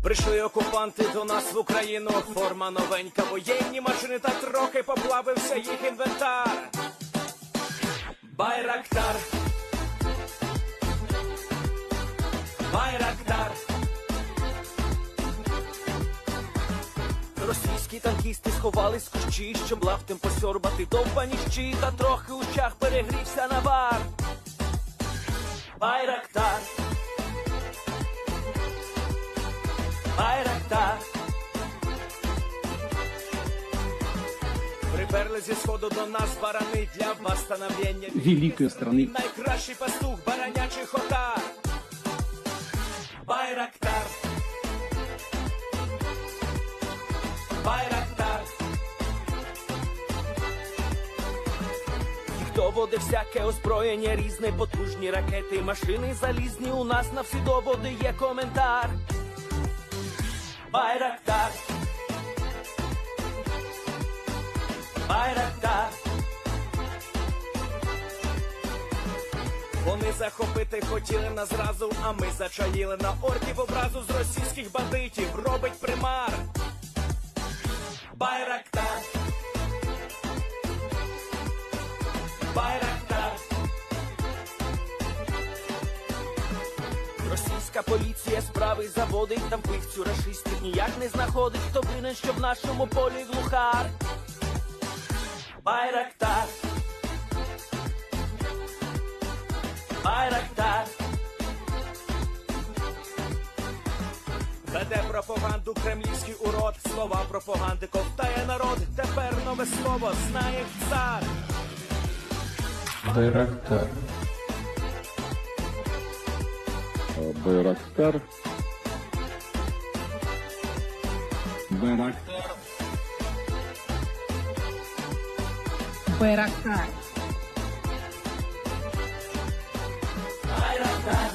Прийшли окупанти до нас в Україну, форма новенька, воєнні машини, та трохи поплавився їх інвентар. Байрактар, Байрактар. Російські танкісти сховались з кущі, щоб лаптем посьорбати довбані щі, та трохи у чах перегрівся навар. Байрактар, Байрактар. Приперли зі сходу до нас барани для восстановлення великої страни. Найкращий пастух баранячих отар. Байрактар, Байрактар. Хто води всяке озброєння різне, потужні ракети, машини залізні, у нас на всі доводи є коментар. Байрактар, Байрактар. Вони захопити хотіли нас зразу, а ми зачаїли на орків образу з російських бандитів. Робить примар. Байрактар, Байрактар. Російська поліція справи заводить, там вбивцю рашистів ніяк не знаходить. Хто винен, що в нашому полі глухар? Байрактар, Байрактар. Веде пропаганду кремлівський урод, слова пропаганди ковтає народ. Тепер нове слово знає цар. Байрактар. Байрактар. Байрактар. Байрактар. Байрактар.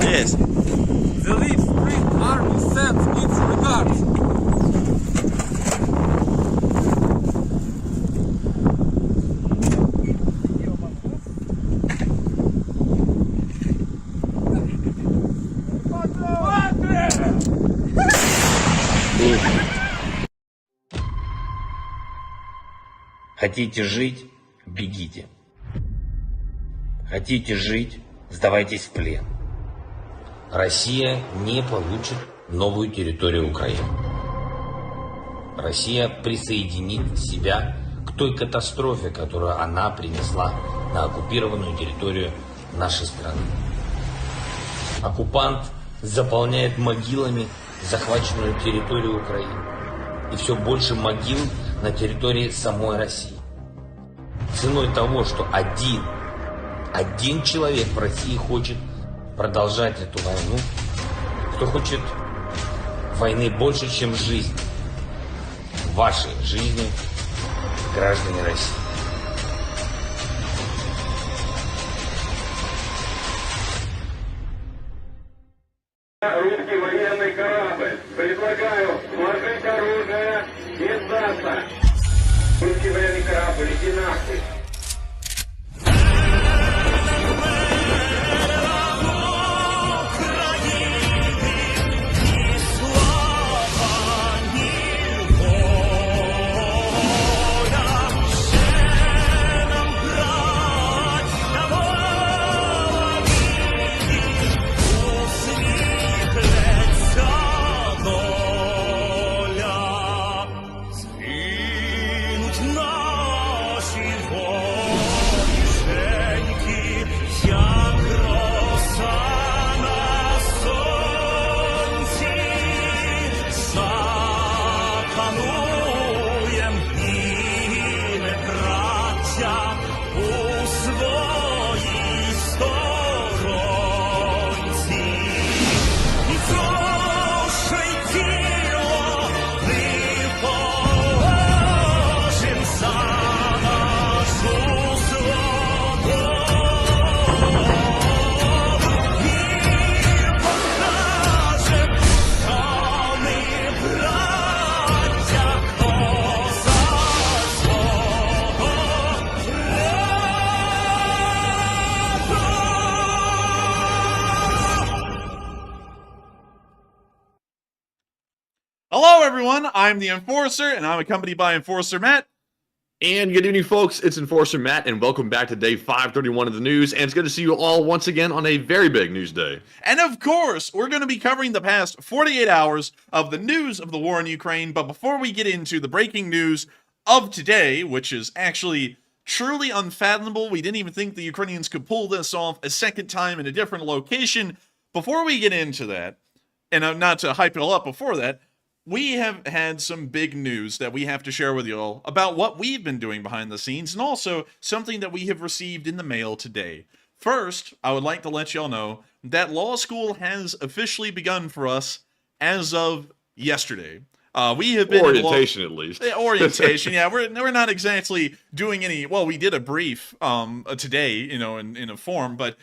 Yes. The Leaf Spring Army sends its regards. Хотите жить – бегите. Хотите жить – сдавайтесь в плен. Россия не получит новую территорию Украины. Россия присоединит себя к той катастрофе, которую она принесла на оккупированную территорию нашей страны. Оккупант заполняет могилами захваченную территорию Украины. И все больше могил на территории самой России. Ценой того, что один человек в России хочет продолжать эту войну, кто хочет войны больше, чем жизнь. Ваши жизни, граждане России. Русский военный корабль. Предлагаю сложить оружие и сдаться. Русский военный корабль, иди нахуй. Hello, everyone. I'm the Enforcer, and I'm accompanied by Enforcer Matt. And good evening, folks. It's Enforcer Matt, and welcome back to day 531 of the news. And it's good to see you all once again on a very big news day. And of course, we're going to be covering the past 48 hours of the news of the war in Ukraine. But before we get into the breaking news of today, which is actually truly unfathomable, we didn't even think the Ukrainians could pull this off a second time in a different location. Before we get into that, and not to hype it all up before that, we have had some big news that we have to share with you all about what we've been doing behind the scenes, and also something that we have received in the mail today. First, I would like to let y'all know that law school has officially begun for us as of yesterday. We have been orientation, at least. Orientation, yeah. We're not exactly doing any. Well, we did a brief today, in a form, but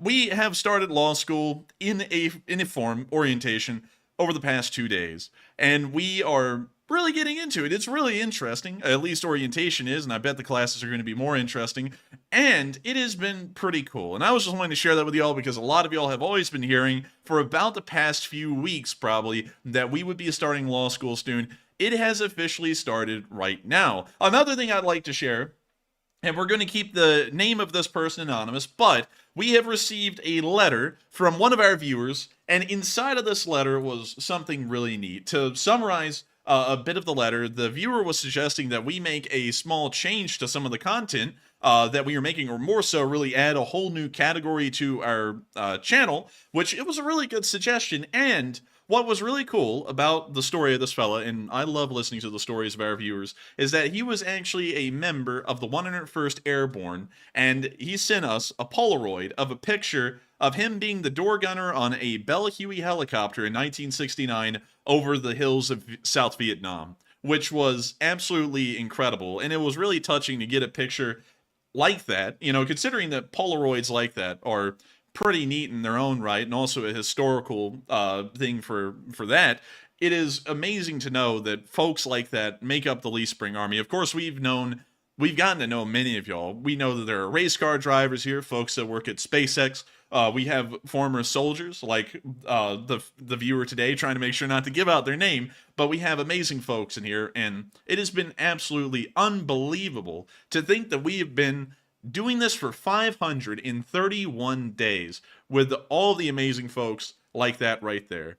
we have started law school in a form orientation over the past 2 days, and we are really getting into it. It's really interesting, at least orientation is, and I bet the classes are going to be more interesting, and it has been pretty cool. And I was just wanting to share that with y'all because a lot of y'all have always been hearing for about the past few weeks, probably, that we would be starting law school soon. It has officially started right now. Another thing I'd like to share, and we're going to keep the name of this person anonymous, but we have received a letter from one of our viewers, and inside of this letter was something really neat. To summarize a bit of the letter, the viewer was suggesting that we make a small change to some of the content that we are making, or more so, really add a whole new category to our channel, which it was a really good suggestion. And what was really cool about the story of this fella, and I love listening to the stories of our viewers, is that he was actually a member of the 101st Airborne, and he sent us a Polaroid of a picture of him being the door gunner on a Bell Huey helicopter in 1969 over the hills of South Vietnam, which was absolutely incredible. And it was really touching to get a picture like that, considering that Polaroids like that are pretty neat in their own right, and also a historical thing for that. It is amazing to know that folks like that make up the Lee Spring Army. Of course, we've gotten to know many of y'all. We know that there are race car drivers here, folks that work at SpaceX. We have former soldiers like the viewer today, trying to make sure not to give out their name, but we have amazing folks in here, and it has been absolutely unbelievable to think that we have been doing this for 531 days with all the amazing folks like that right there.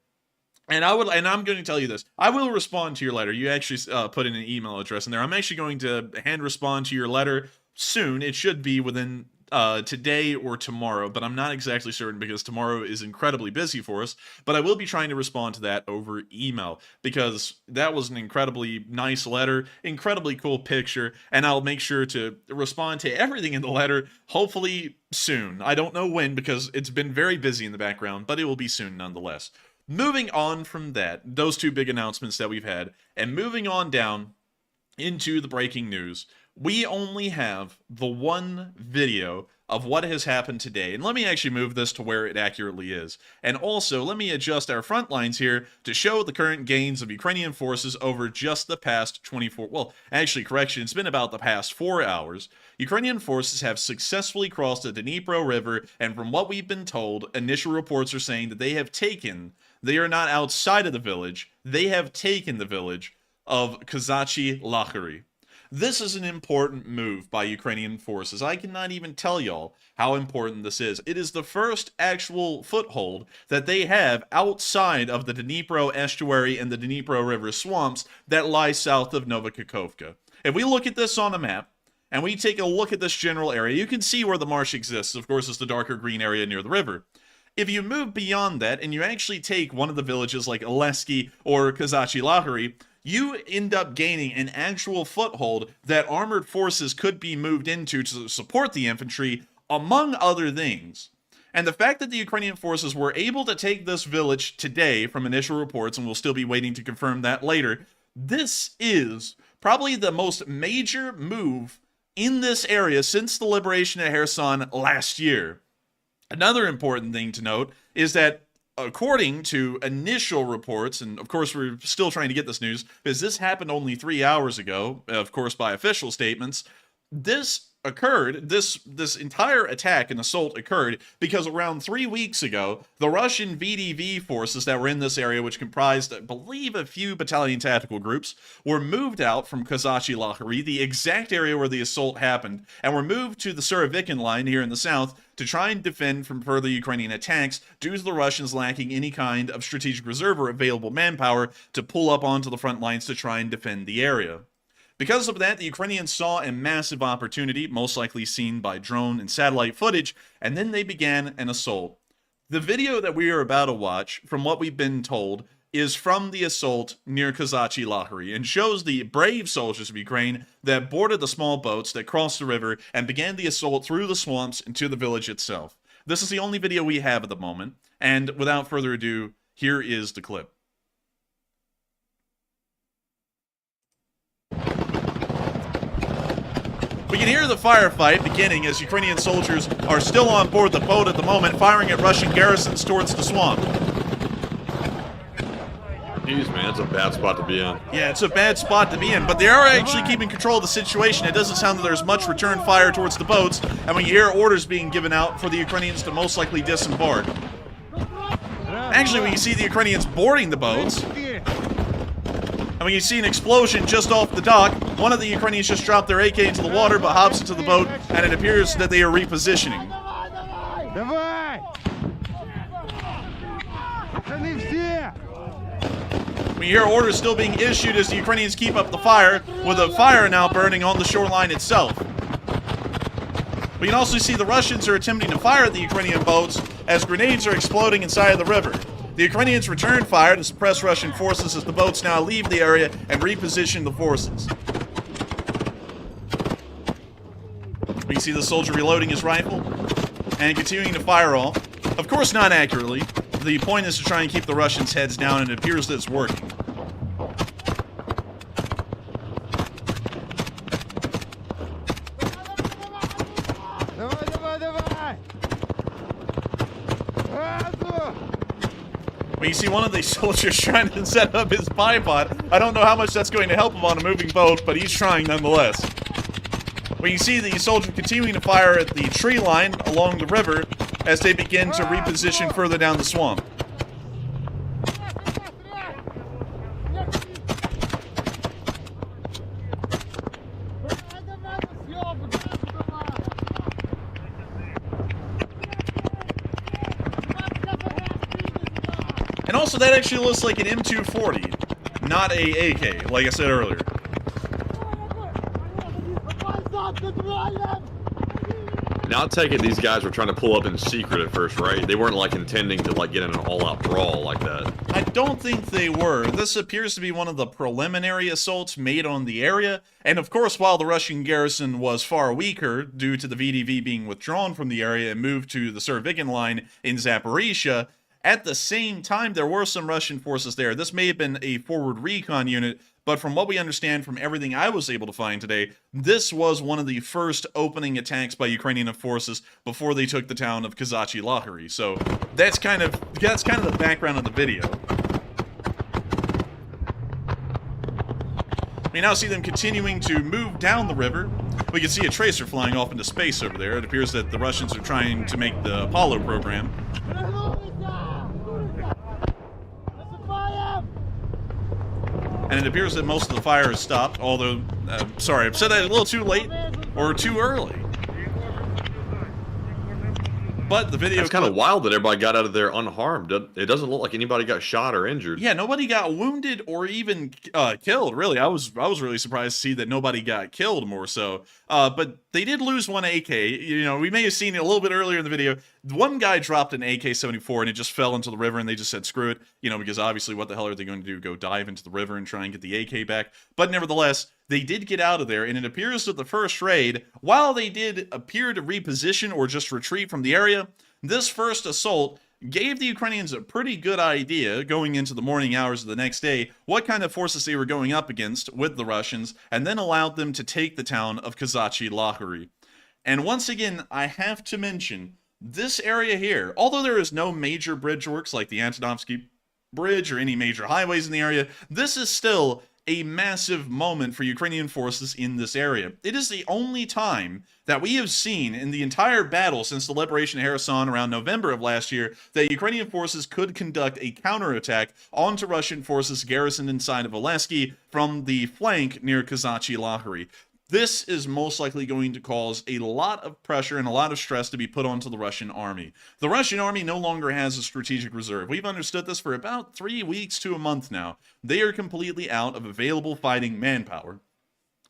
And I'm going to tell you this. I will respond to your letter. You actually put in an email address in there. I'm actually going to hand respond to your letter soon. It should be within today or tomorrow, but I'm not exactly certain because tomorrow is incredibly busy for us. But I will be trying to respond to that over email because that was an incredibly nice letter, incredibly cool picture, and I'll make sure to respond to everything in the letter, hopefully soon. I don't know when because it's been very busy in the background, but it will be soon nonetheless. Moving on from that, those two big announcements that we've had, and moving on down into the breaking news, we only have the one video of what has happened today. And let me actually move this to where it accurately is. And also, let me adjust our front lines here to show the current gains of Ukrainian forces over just the past 24... Well, actually, correction, it's been about the past 4 hours. Ukrainian forces have successfully crossed the Dnipro River, and from what we've been told, initial reports are saying that they have taken... They are not outside of the village. They have taken the village of Kozachi Lakhary. This is an important move by Ukrainian forces. I cannot even tell y'all how important this is. It is the first actual foothold that they have outside of the Dnipro estuary and the Dnipro River swamps that lie south of Novokakhovka. If we look at this on a map, and we take a look at this general area, you can see where the marsh exists. Of course, it's the darker green area near the river. If you move beyond that, and you actually take one of the villages like Oleshky or Kozachi Lakhary, you end up gaining an actual foothold that armored forces could be moved into to support the infantry, among other things. And the fact that the Ukrainian forces were able to take this village today, from initial reports, and we'll still be waiting to confirm that later, this is probably the most major move in this area since the liberation of Kherson last year. Another important thing to note is that according to initial reports, and of course we're still trying to get this news, because this happened only 3 hours ago, of course by official statements, this entire attack and assault occurred because around 3 weeks ago, the Russian VDV forces that were in this area, which comprised, I believe, a few battalion tactical groups, were moved out from Kozachi Lakhary, the exact area where the assault happened, and were moved to the Surovikin line here in the south to try and defend from further Ukrainian attacks due to the Russians lacking any kind of strategic reserve or available manpower to pull up onto the front lines to try and defend the area. Because of that, the Ukrainians saw a massive opportunity, most likely seen by drone and satellite footage, and then they began an assault. The video that we are about to watch, from what we've been told, is from the assault near Kozachi Lakhary and shows the brave soldiers of Ukraine that boarded the small boats that crossed the river and began the assault through the swamps and to the village itself. This is the only video we have at the moment, and without further ado, here is the clip. We can hear the firefight beginning as Ukrainian soldiers are still on board the boat at the moment, firing at Russian garrisons towards the swamp. Jeez, man, it's a bad spot to be in. Yeah, it's a bad spot to be in, but they are actually keeping control of the situation. It doesn't sound that there's much return fire towards the boats, and when you hear orders being given out for the Ukrainians to most likely disembark. Actually, when you see the Ukrainians boarding the boats, and when you see an explosion just off the dock, one of the Ukrainians just dropped their AK into the water but hops into the boat, and it appears that they are repositioning. We hear orders still being issued as the Ukrainians keep up the fire, with a fire now burning on the shoreline itself. We can also see the Russians are attempting to fire at the Ukrainian boats as grenades are exploding inside the river. The Ukrainians return fire to suppress Russian forces as the boats now leave the area and reposition the forces. We can see the soldier reloading his rifle and continuing to fire off. Of course, not accurately. The point is to try and keep the Russians' heads down, and it appears that it's working. When you see one of these soldiers trying to set up his bipod, I don't know how much that's going to help him on a moving boat, but he's trying nonetheless. When you see the soldier continuing to fire at the tree line along the river as they begin to reposition further down the swamp. And also, that actually looks like an M240, not a AK, like I said earlier. Now, I'll take it these guys were trying to pull up in secret at first, right? They weren't, like, intending to, like, get in an all-out brawl like that. I don't think they were. This appears to be one of the preliminary assaults made on the area. And of course, while the Russian garrison was far weaker due to the VDV being withdrawn from the area and moved to the Surovikin line in Zaporizhia, At the same time, there were some Russian forces there. This may have been a forward recon unit, but from what we understand from everything I was able to find today, this was one of the first opening attacks by Ukrainian forces before they took the town of Kazachi Lahari. So that's kind of the background of the video. We now see them continuing to move down the river. We can see a tracer flying off into space over there. It appears that the Russians are trying to make the Apollo program. And it appears that most of the fire has stopped, although, sorry, I've said that a little too late or too early. But the video... It's kind of wild that everybody got out of there unharmed. It doesn't look like anybody got shot or injured. Yeah, nobody got wounded or even killed, really. I was really surprised to see that nobody got killed more so. But they did lose one AK. You know, we may have seen it a little bit earlier in the video. One guy dropped an AK-74 and it just fell into the river and they just said, screw it. You know, because obviously what the hell are they going to do? Go dive into the river and try and get the AK back? But nevertheless, they did get out of there, and it appears that the first raid, while they did appear to reposition or just retreat from the area, this first assault gave the Ukrainians a pretty good idea going into the morning hours of the next day what kind of forces they were going up against with the Russians, and then allowed them to take the town of Kazachi Lahari. And once again, I have to mention, this area here, although there is no major bridge works like the Antonovsky Bridge or any major highways in the area, this is still a massive moment for Ukrainian forces in this area. It is the only time that we have seen in the entire battle since the liberation of Kherson around November of last year that Ukrainian forces could conduct a counterattack onto Russian forces garrisoned inside of Oleshky from the flank near Kazachi Lahari. This is most likely going to cause a lot of pressure and a lot of stress to be put onto the Russian army. The Russian army no longer has a strategic reserve. We've understood this for about 3 weeks to a month now. They are completely out of available fighting manpower.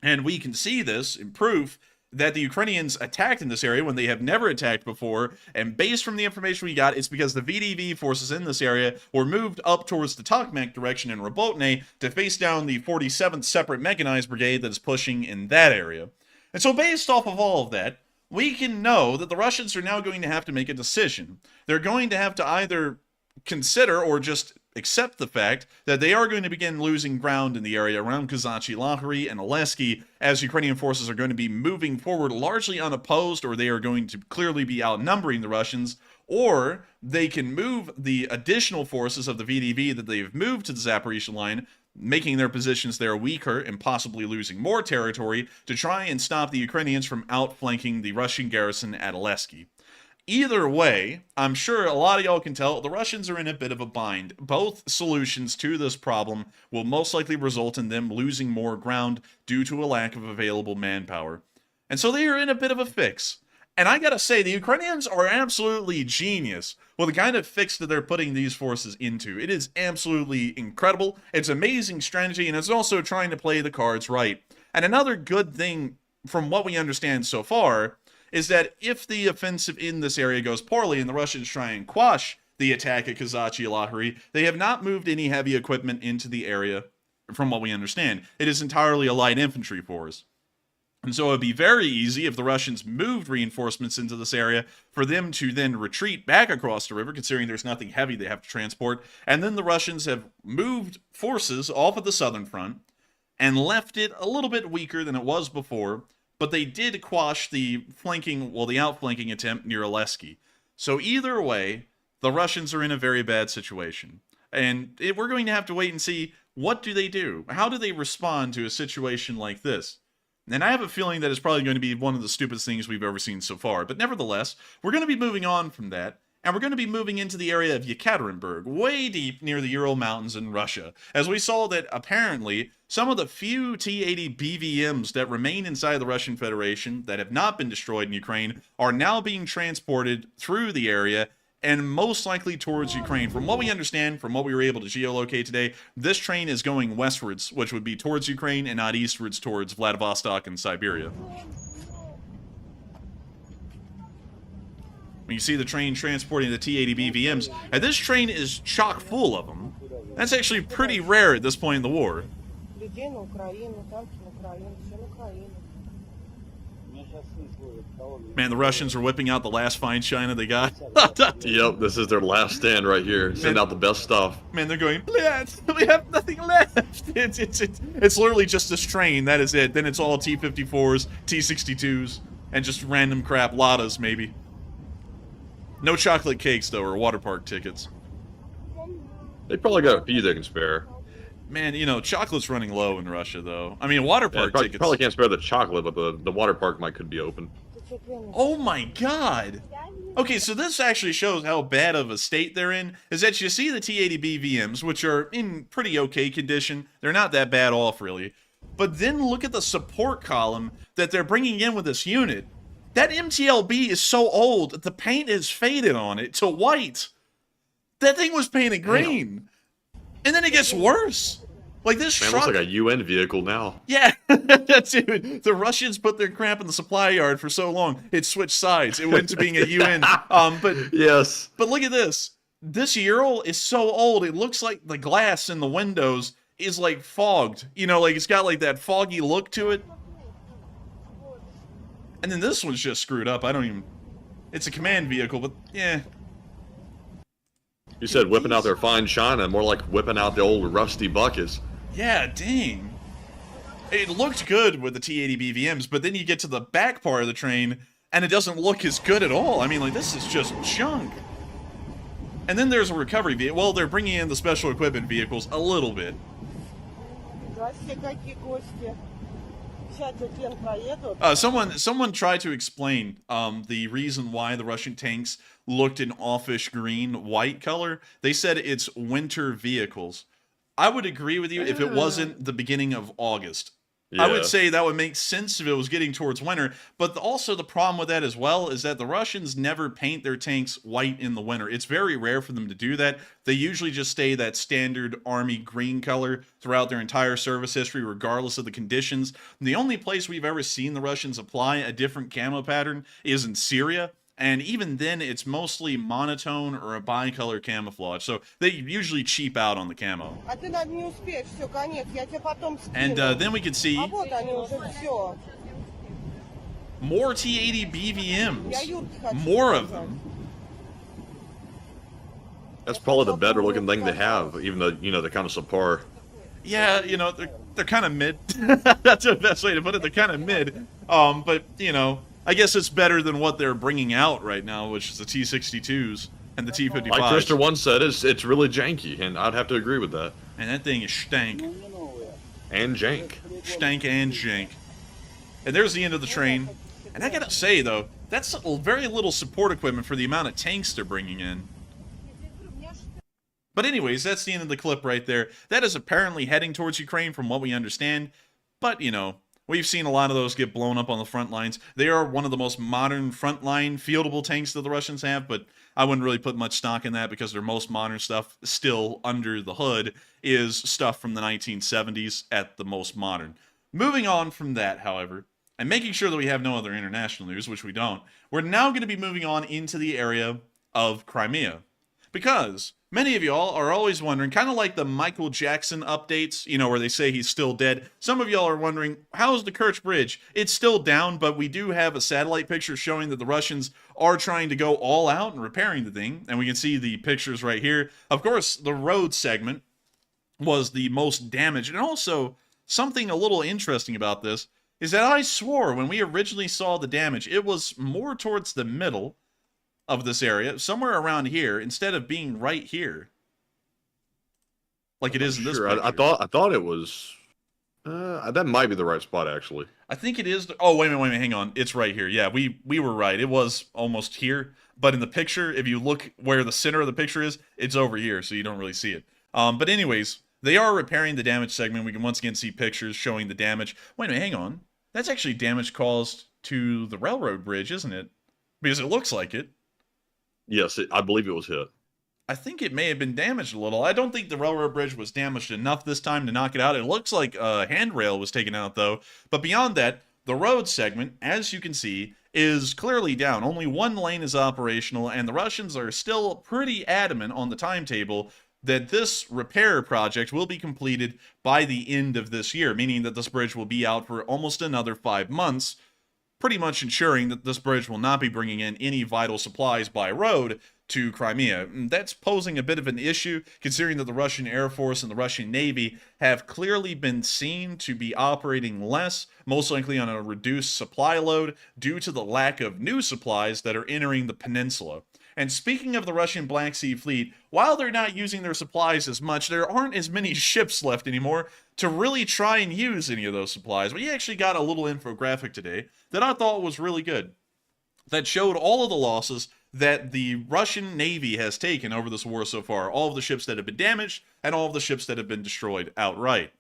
And we can see this in proof that the Ukrainians attacked in this area when they have never attacked before, and based from the information we got, it's because the VDV forces in this area were moved up towards the Tokmak direction in Robotyne to face down the 47th Separate Mechanized Brigade that is pushing in that area. And so based off of all of that, we can know that the Russians are now going to have to make a decision. They're going to have to either consider or just accept the fact that they are going to begin losing ground in the area around Kazachi Lahari and Oleshky as Ukrainian forces are going to be moving forward largely unopposed, or they are going to clearly be outnumbering the Russians, or they can move the additional forces of the VDV that they've moved to the Zaporizhzhia line, making their positions there weaker and possibly losing more territory to try and stop the Ukrainians from outflanking the Russian garrison at Oleshky. Either way, I'm sure a lot of y'all can tell the Russians are in a bit of a bind. Both solutions to this problem will most likely result in them losing more ground due to a lack of available manpower. And so they are in a bit of a fix. And I gotta say, the Ukrainians are absolutely genius with the kind of fix that they're putting these forces into. It is absolutely incredible. It's amazing strategy, and it's also trying to play the cards right. And another good thing from what we understand so far is that if the offensive in this area goes poorly and the Russians try and quash the attack at Kazachi Lahari, they have not moved any heavy equipment into the area, from what we understand. It is entirely a light infantry force. And so it would be very easy if the Russians moved reinforcements into this area for them to then retreat back across the river, considering there's nothing heavy they have to transport. And then the Russians have moved forces off of the southern front and left it a little bit weaker than it was before, but they did quash the outflanking attempt near Oleshky. So either way, the Russians are in a very bad situation. And we're going to have to wait and see, what do they do? How do they respond to a situation like this? And I have a feeling that it's probably going to be one of the stupidest things we've ever seen so far. But nevertheless, we're going to be moving on from that, and we're going to be moving into the area of Yekaterinburg, way deep near the Ural Mountains in Russia, as we saw that apparently some of the few T-80 BVMs that remain inside the Russian Federation that have not been destroyed in Ukraine are now being transported through the area and most likely towards Ukraine. From what we understand, from what we were able to geolocate today, this train is going westwards, which would be towards Ukraine and not eastwards towards Vladivostok and Siberia. When you see the train transporting the T-80 BVMs, and this train is chock full of them. That's actually pretty rare at this point in the war. Man, the Russians are whipping out the last fine china they got. Yep, this is their last stand right here. Send out the best stuff. Man, they're going, "Bleh, we have nothing left." It's literally just this train. That is it. Then it's all T-54s, T-62s, and just random crap. Ladas, maybe. No chocolate cakes, though, or water park tickets. They probably got a few they can spare. Man, you know, chocolate's running low in Russia, though. I mean, water park tickets. Probably can't spare the chocolate, but the water park could be open. Oh my god! Okay, so this actually shows how bad of a state they're in, is that you see the T-80B VMs, which are in pretty okay condition. They're not that bad off, really. But then look at the support column that they're bringing in with this unit. That MTLB is so old that the paint is faded on it to white. That thing was painted green. And then it gets worse. Like this Man, truck looks like a UN vehicle now. Yeah, that's it. The Russians put their crap in the supply yard for so long, it switched sides. It went to being a UN. But Yes. But look at this. This Ural is so old, it looks like the glass in the windows is like fogged. You know, like it's got like that foggy look to it. And then this one's just screwed up. I don't even... It's a command vehicle, but yeah. You said whipping out their fine china, more like whipping out the old rusty buckets. Yeah, dang. It looked good with the T-80B VMs, but then you get to the back part of the train, and it doesn't look as good at all. I mean, like, this is just junk. And then there's a recovery vehicle. Well, they're bringing in the special equipment vehicles a little bit. Someone tried to explain the reason why the Russian tanks looked an offish green white color. They said it's winter vehicles. I would agree with you if it wasn't the beginning of August. Yeah. I would say that would make sense if it was getting towards winter, but also the problem with that as well is that the Russians never paint their tanks white in the winter. It's very rare for them to do that. They usually just stay that standard army green color throughout their entire service history, regardless of the conditions. And the only place we've ever seen the Russians apply a different camo pattern is in Syria. And even then, it's mostly monotone or a bicolor camouflage. So they usually cheap out on the camo. And then we can see more T-80 BVMs. More of them. That's probably the better looking thing they have, even though, you know, they're kind of subpar. Yeah, you know, they're kind of mid. That's the best way to put it. They're kind of mid. But, you know, I guess it's better than what they're bringing out right now, which is the T-62s and the T-55s. Like Krister once said, it's really janky, and I'd have to agree with that. And that thing is stank. And jank. Stank and jank. And there's the end of the train. And I gotta say, though, that's very little support equipment for the amount of tanks they're bringing in. But anyways, that's the end of the clip right there. That is apparently heading towards Ukraine from what we understand. But, you know, we've seen a lot of those get blown up on the front lines. They are one of the most modern frontline fieldable tanks that the Russians have, but I wouldn't really put much stock in that because their most modern stuff still under the hood is stuff from the 1970s at the most modern. Moving on from that, however, and making sure that we have no other international news, which we don't, we're now going to be moving on into the area of Crimea. Because many of y'all are always wondering, kind of like the Michael Jackson updates, you know, where they say he's still dead. Some of y'all are wondering, how's the Kerch Bridge? It's still down, but we do have a satellite picture showing that the Russians are trying to go all out and repairing the thing. And we can see the pictures right here. Of course, the road segment was the most damaged. And also, something a little interesting about this is that I swore when we originally saw the damage, it was more towards the middle of this area, somewhere around here, instead of being right here, like it is in this picture. I thought it was. That might be the right spot, actually. I think it is. Oh, wait a minute, hang on. It's right here. Yeah, we were right. It was almost here, but in the picture, if you look where the center of the picture is, it's over here, so you don't really see it. But anyways, they are repairing the damage segment. We can once again see pictures showing the damage. Wait a minute, hang on. That's actually damage caused to the railroad bridge, isn't it? Because it looks like it. Yes, I believe it was hit. I think it may have been damaged a little. I don't think the railroad bridge was damaged enough this time to knock it out. It looks like a handrail was taken out, though. But beyond that, the road segment, as you can see, is clearly down. Only one lane is operational, and the Russians are still pretty adamant on the timetable that this repair project will be completed by the end of this year, meaning that this bridge will be out for almost another 5 months, pretty much ensuring that this bridge will not be bringing in any vital supplies by road to Crimea. And that's posing a bit of an issue, considering that the Russian Air Force and the Russian Navy have clearly been seen to be operating less, most likely on a reduced supply load, due to the lack of new supplies that are entering the peninsula. And speaking of the Russian Black Sea Fleet, while they're not using their supplies as much, there aren't as many ships left anymore to really try and use any of those supplies. We actually got a little infographic today that I thought was really good, that showed all of the losses that the Russian Navy has taken over this war so far, all of the ships that have been damaged, and all of the ships that have been destroyed outright.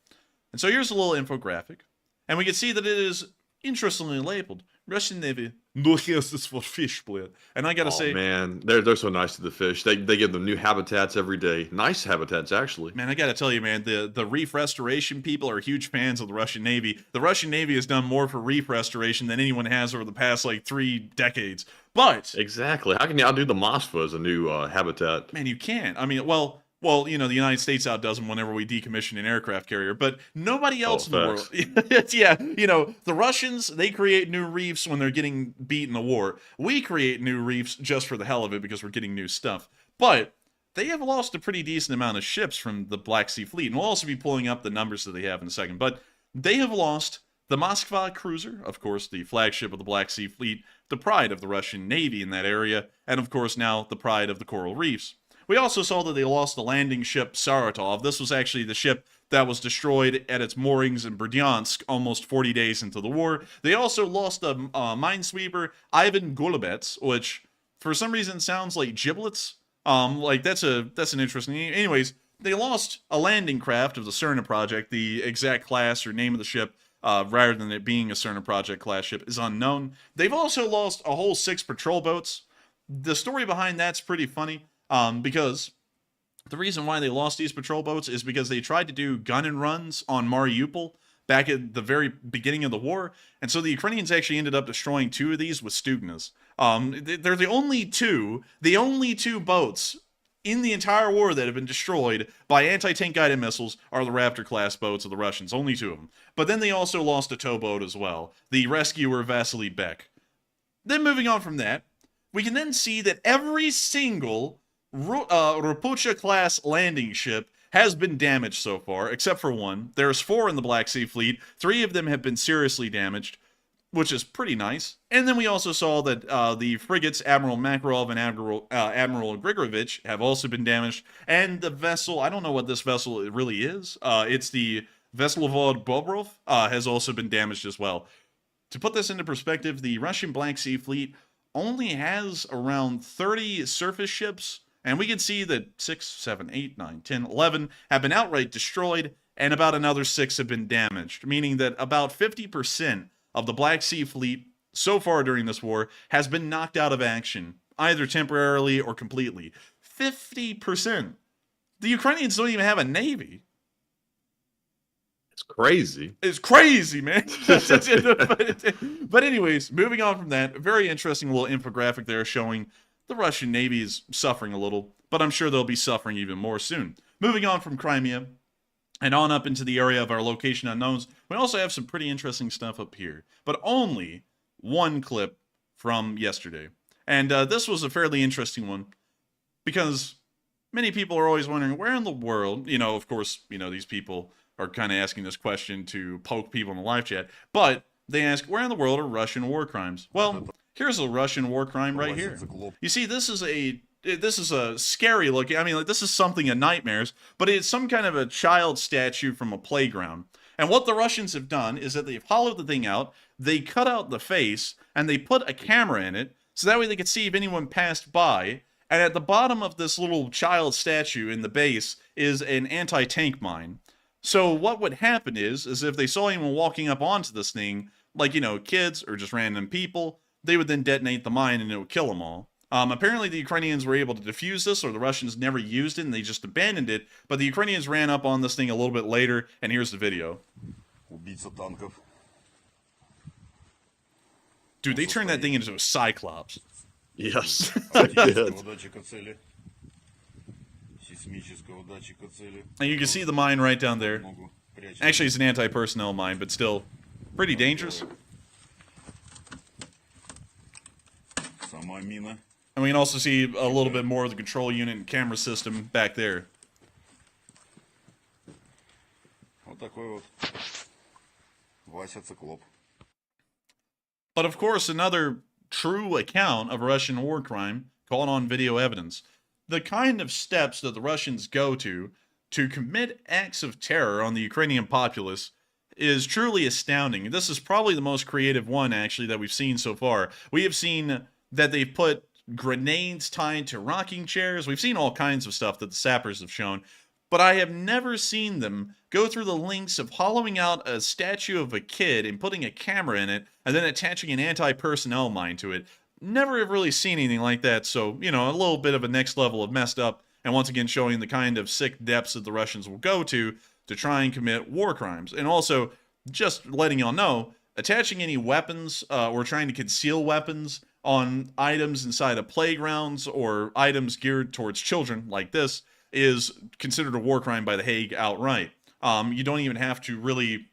And so here's a little infographic, and we can see that it is interestingly labeled, Russian Navy, no houses for fish plant. And I gotta say, man, they're so nice to the fish. They give them new habitats every day. Nice habitats, actually. man, I gotta tell you, man, the reef restoration people are huge fans of the Russian Navy. The Russian Navy has done more for reef restoration than anyone has over the past, like, 3 decades. But Exactly. How can you outdo the Moskva as a new habitat? man, you can't. I mean, well, you know, the United States outdoes them whenever we decommission an aircraft carrier, but nobody else in the world. Yeah, you know, the Russians, they create new reefs when they're getting beat in the war. We create new reefs just for the hell of it because we're getting new stuff. But they have lost a pretty decent amount of ships from the Black Sea Fleet, and we'll also be pulling up the numbers that they have in a second. But they have lost the Moskva cruiser, of course, the flagship of the Black Sea Fleet, the pride of the Russian Navy in that area, and of course now the pride of the coral reefs. We also saw that they lost the landing ship Saratov. This was actually the ship that was destroyed at its moorings in Berdyansk almost 40 days into the war. They also lost the minesweeper Ivan Golubets, which for some reason sounds like giblets. Like that's an interesting. Anyways, they lost a landing craft of the Cerna project. The exact class or name of the ship, rather than it being a Cerna project class ship, is unknown. They've also lost a whole 6 patrol boats. The story behind that's pretty funny. Because the reason why they lost these patrol boats is because they tried to do gun and runs on Mariupol back at the very beginning of the war, and so the Ukrainians actually ended up destroying 2 of these with Stugnas. They're the only two boats in the entire war that have been destroyed by anti-tank guided missiles are the Raptor-class boats of the Russians, only 2 of them. But then they also lost a towboat as well, the rescuer Vasily Beck. Then moving on from that, we can then see that every single Ropucha-class landing ship has been damaged so far, except for 1. There's 4 in the Black Sea Fleet. 3 of them have been seriously damaged, which is pretty nice. And then we also saw that the frigates Admiral Makarov and Admiral Grigorovich have also been damaged. And the vessel, I don't know what this vessel really is. It's the Veslovod Bobrov, has also been damaged as well. To put this into perspective, the Russian Black Sea Fleet only has around 30 surface ships, and we can see that 6, 7, 8, 9, 10, 11 have been outright destroyed, and about another 6 have been damaged, meaning that about 50% of the Black Sea Fleet so far during this war has been knocked out of action, either temporarily or completely. 50%. The Ukrainians don't even have a navy. It's crazy. It's crazy, man. But anyways, moving on from that, very interesting little infographic there showing the Russian Navy is suffering a little, but I'm sure they'll be suffering even more soon. Moving on from Crimea and on up into the area of our location unknowns, we also have some pretty interesting stuff up here, but only 1 clip from yesterday. And this was a fairly interesting one because many people are always wondering, where in the world, you know, of course, you know, these people are kind of asking this question to poke people in the live chat, but they ask, where in the world are Russian war crimes? Well, here's a Russian war crime right here. You see, this is a scary looking, I mean, like, this is something of nightmares, but it's some kind of a child statue from a playground. And what the Russians have done is that they've hollowed the thing out, they cut out the face, and they put a camera in it, so that way they could see if anyone passed by. And at the bottom of this little child statue in the base is an anti-tank mine. So what would happen is if they saw anyone walking up onto this thing, like, you know, kids or just random people, they would then detonate the mine and it would kill them all. Apparently the Ukrainians were able to defuse this, or the Russians never used it and they just abandoned it, but the Ukrainians ran up on this thing a little bit later, and here's the video. Dude, they turned that thing into a cyclops. Yes. And you can see the mine right down there. Actually, it's an anti-personnel mine, but still pretty dangerous. And we can also see a little bit more of the control unit and camera system back there. But of course, another true account of a Russian war crime caught on video evidence. The kind of steps that the Russians go to commit acts of terror on the Ukrainian populace is truly astounding. This is probably the most creative one, actually, that we've seen so far. We have seen that they've put grenades tied to rocking chairs. We've seen all kinds of stuff that the sappers have shown, but I have never seen them go through the lengths of hollowing out a statue of a kid and putting a camera in it and then attaching an anti-personnel mine to it. Never have really seen anything like that, so, you know, a little bit of a next level of messed up, and once again showing the kind of sick depths that the Russians will go to try and commit war crimes. And also, just letting y'all know, attaching any weapons or trying to conceal weapons on items inside of playgrounds or items geared towards children like this is considered a war crime by The Hague outright. You don't even have to really,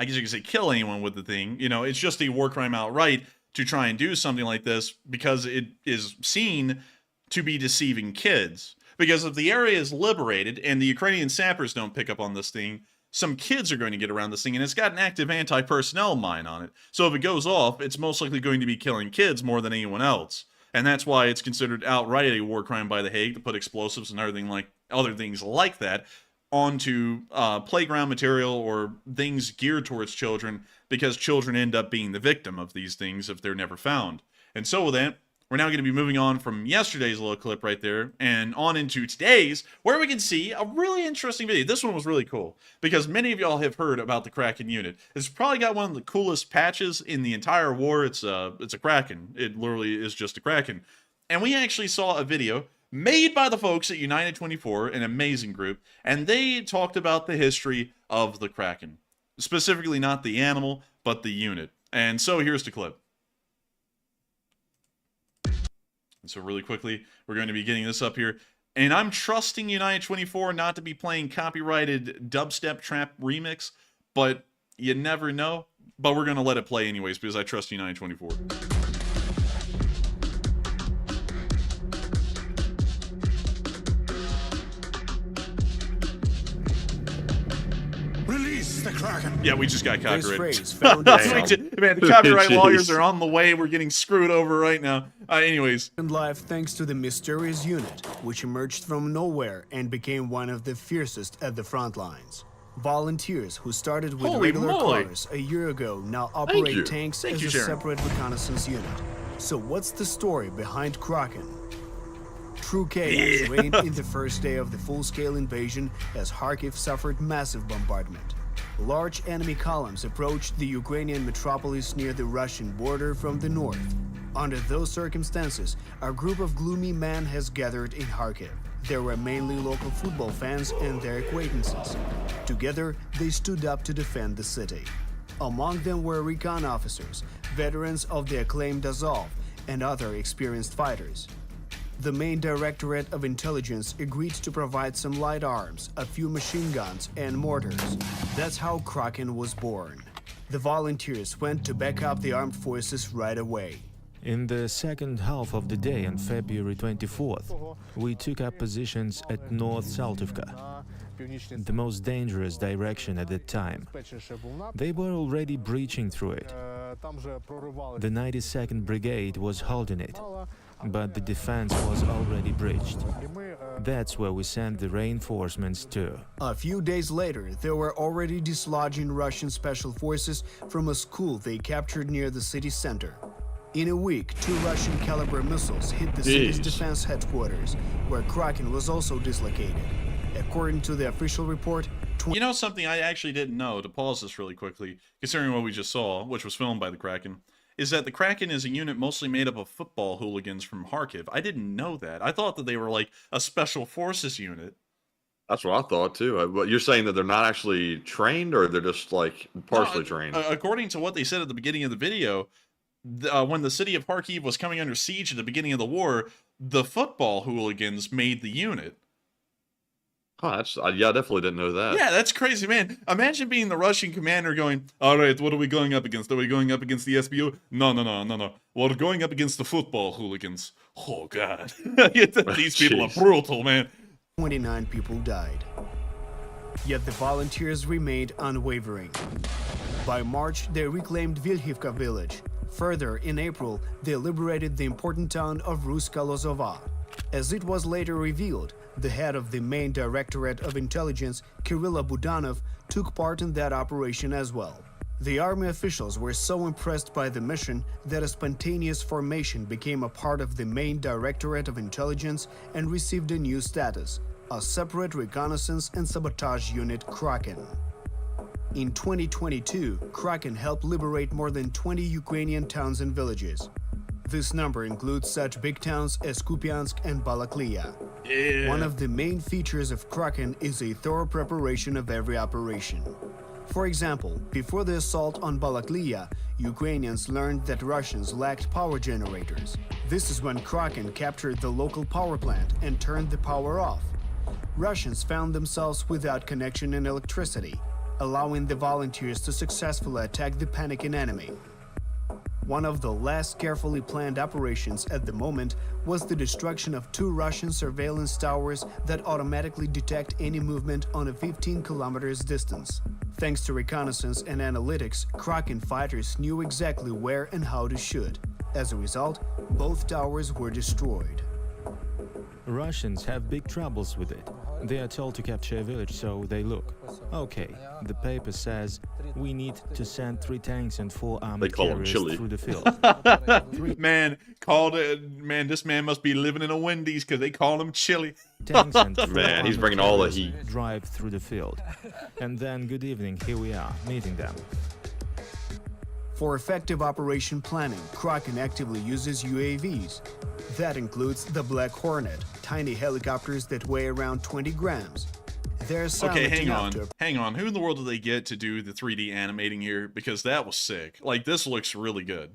I guess you could say, kill anyone with the thing. You know, it's just a war crime outright to try and do something like this because it is seen to be deceiving kids. Because if the area is liberated and the Ukrainian sappers don't pick up on this thing, some kids are going to get around this thing, and it's got an active anti-personnel mine on it. So if it goes off, it's most likely going to be killing kids more than anyone else. And that's why it's considered outright a war crime by The Hague to put explosives and other things like that onto playground material or things geared towards children, because children end up being the victim of these things if they're never found. And so with that, we're now going to be moving on from yesterday's little clip right there and on into today's, where we can see a really interesting video. This one was really cool because many of y'all have heard about the Kraken unit. It's probably got one of the coolest patches in the entire war. It's a Kraken. It literally is just a Kraken. And we actually saw a video made by the folks at United 24, an amazing group, and they talked about the history of the Kraken. Specifically not the animal, but the unit. And so here's the clip. So really quickly, we're going to be getting this up here. And I'm trusting United 24 not to be playing copyrighted dubstep trap remix, but you never know. But we're going to let it play anyways because I trust United 24. The Kraken. Yeah, we just got copyrighted. Man, the copyright lawyers are on the way. We're getting screwed over right now. Anyways. Life thanks to the mysterious unit, which emerged from nowhere and became one of the fiercest at the front lines. Volunteers who started with regular cars a year ago now operate tanks as a separate reconnaissance unit. So what's the story behind Kraken? True chaos reigned in the first day of the full-scale invasion as Kharkiv suffered massive bombardment. Large enemy columns approached the Ukrainian metropolis near the Russian border from the north. Under those circumstances, a group of gloomy men has gathered in Kharkiv. There were mainly local football fans and their acquaintances. Together, they stood up to defend the city. Among them were recon officers, veterans of the acclaimed Azov, and other experienced fighters. The main Directorate of Intelligence agreed to provide some light arms, a few machine guns, and mortars. That's how Kraken was born. The volunteers went to back up the armed forces right away. In the second half of the day on February 24th, we took up positions at North Saltivka, the most dangerous direction at that time. They were already breaching through it. The 92nd Brigade was holding it, but the defense was already breached. That's where we sent the reinforcements to. A few days later, they were already dislodging Russian special forces from a school they captured near the city center. In a week, 2 Russian caliber missiles hit the city's defense headquarters, where Kraken was also dislocated. According to the official report, you know something I actually didn't know, to pause this really quickly, considering what we just saw, which was filmed by the Kraken, is that the Kraken is a unit mostly made up of football hooligans from Kharkiv. I didn't know that. I thought that they were like a special forces unit. That's what I thought too. But you're saying that they're not actually trained, or they're just like partially trained? According to what they said at the beginning of the video, when the city of Kharkiv was coming under siege at the beginning of the war, the football hooligans made the unit. Oh, that's yeah, I definitely didn't know that. Yeah, that's crazy, man. Imagine being the Russian commander going, all right, what are we going up against? Are we going up against the SBU? No, no, no, no, no. We're going up against the football hooligans. Oh, God. These people are Jeez. brutal, man. 29 people died. Yet the volunteers remained unwavering. By March, they reclaimed Vilhivka village. Further, in April, they liberated the important town of Ruska Lozova. As it was later revealed, the head of the main Directorate of Intelligence, Kirilla Budanov, took part in that operation as well. The army officials were so impressed by the mission that a spontaneous formation became a part of the main Directorate of Intelligence and received a new status, a separate reconnaissance and sabotage unit Kraken. In 2022, Kraken helped liberate more than 20 Ukrainian towns and villages. This number includes such big towns as Kupiansk and Balaklia. Yeah. One of the main features of Kraken is a thorough preparation of every operation. For example, before the assault on Balaklia, Ukrainians learned that Russians lacked power generators. This is when Kraken captured the local power plant and turned the power off. Russians found themselves without connection and electricity, allowing the volunteers to successfully attack the panicking enemy. One of the last carefully planned operations at the moment was the destruction of 2 Russian surveillance towers that automatically detect any movement on a 15 kilometers distance. Thanks to reconnaissance and analytics, Kraken fighters knew exactly where and how to shoot. As a result, both towers were destroyed. Russians have big troubles with it. They are told to capture a village, so they look. Okay, the paper says we need to send 3 tanks and 4 armored call 'em carriers chili. through the field. Man, called it. Man, this man must be living in a Wendy's because they call him chili. Tanks and 4 Man, he's armored bringing all the carriers heat. drive through the field. And then, good evening, here we are, meeting them. For effective operation planning, Kraken actively uses UAVs. That includes the Black Hornet, tiny helicopters that weigh around 20 grams. They're silent Okay, hang enough on. to Hang on. Who in the world did they get to do the 3D animating here? Because that was sick. Like, this looks really good.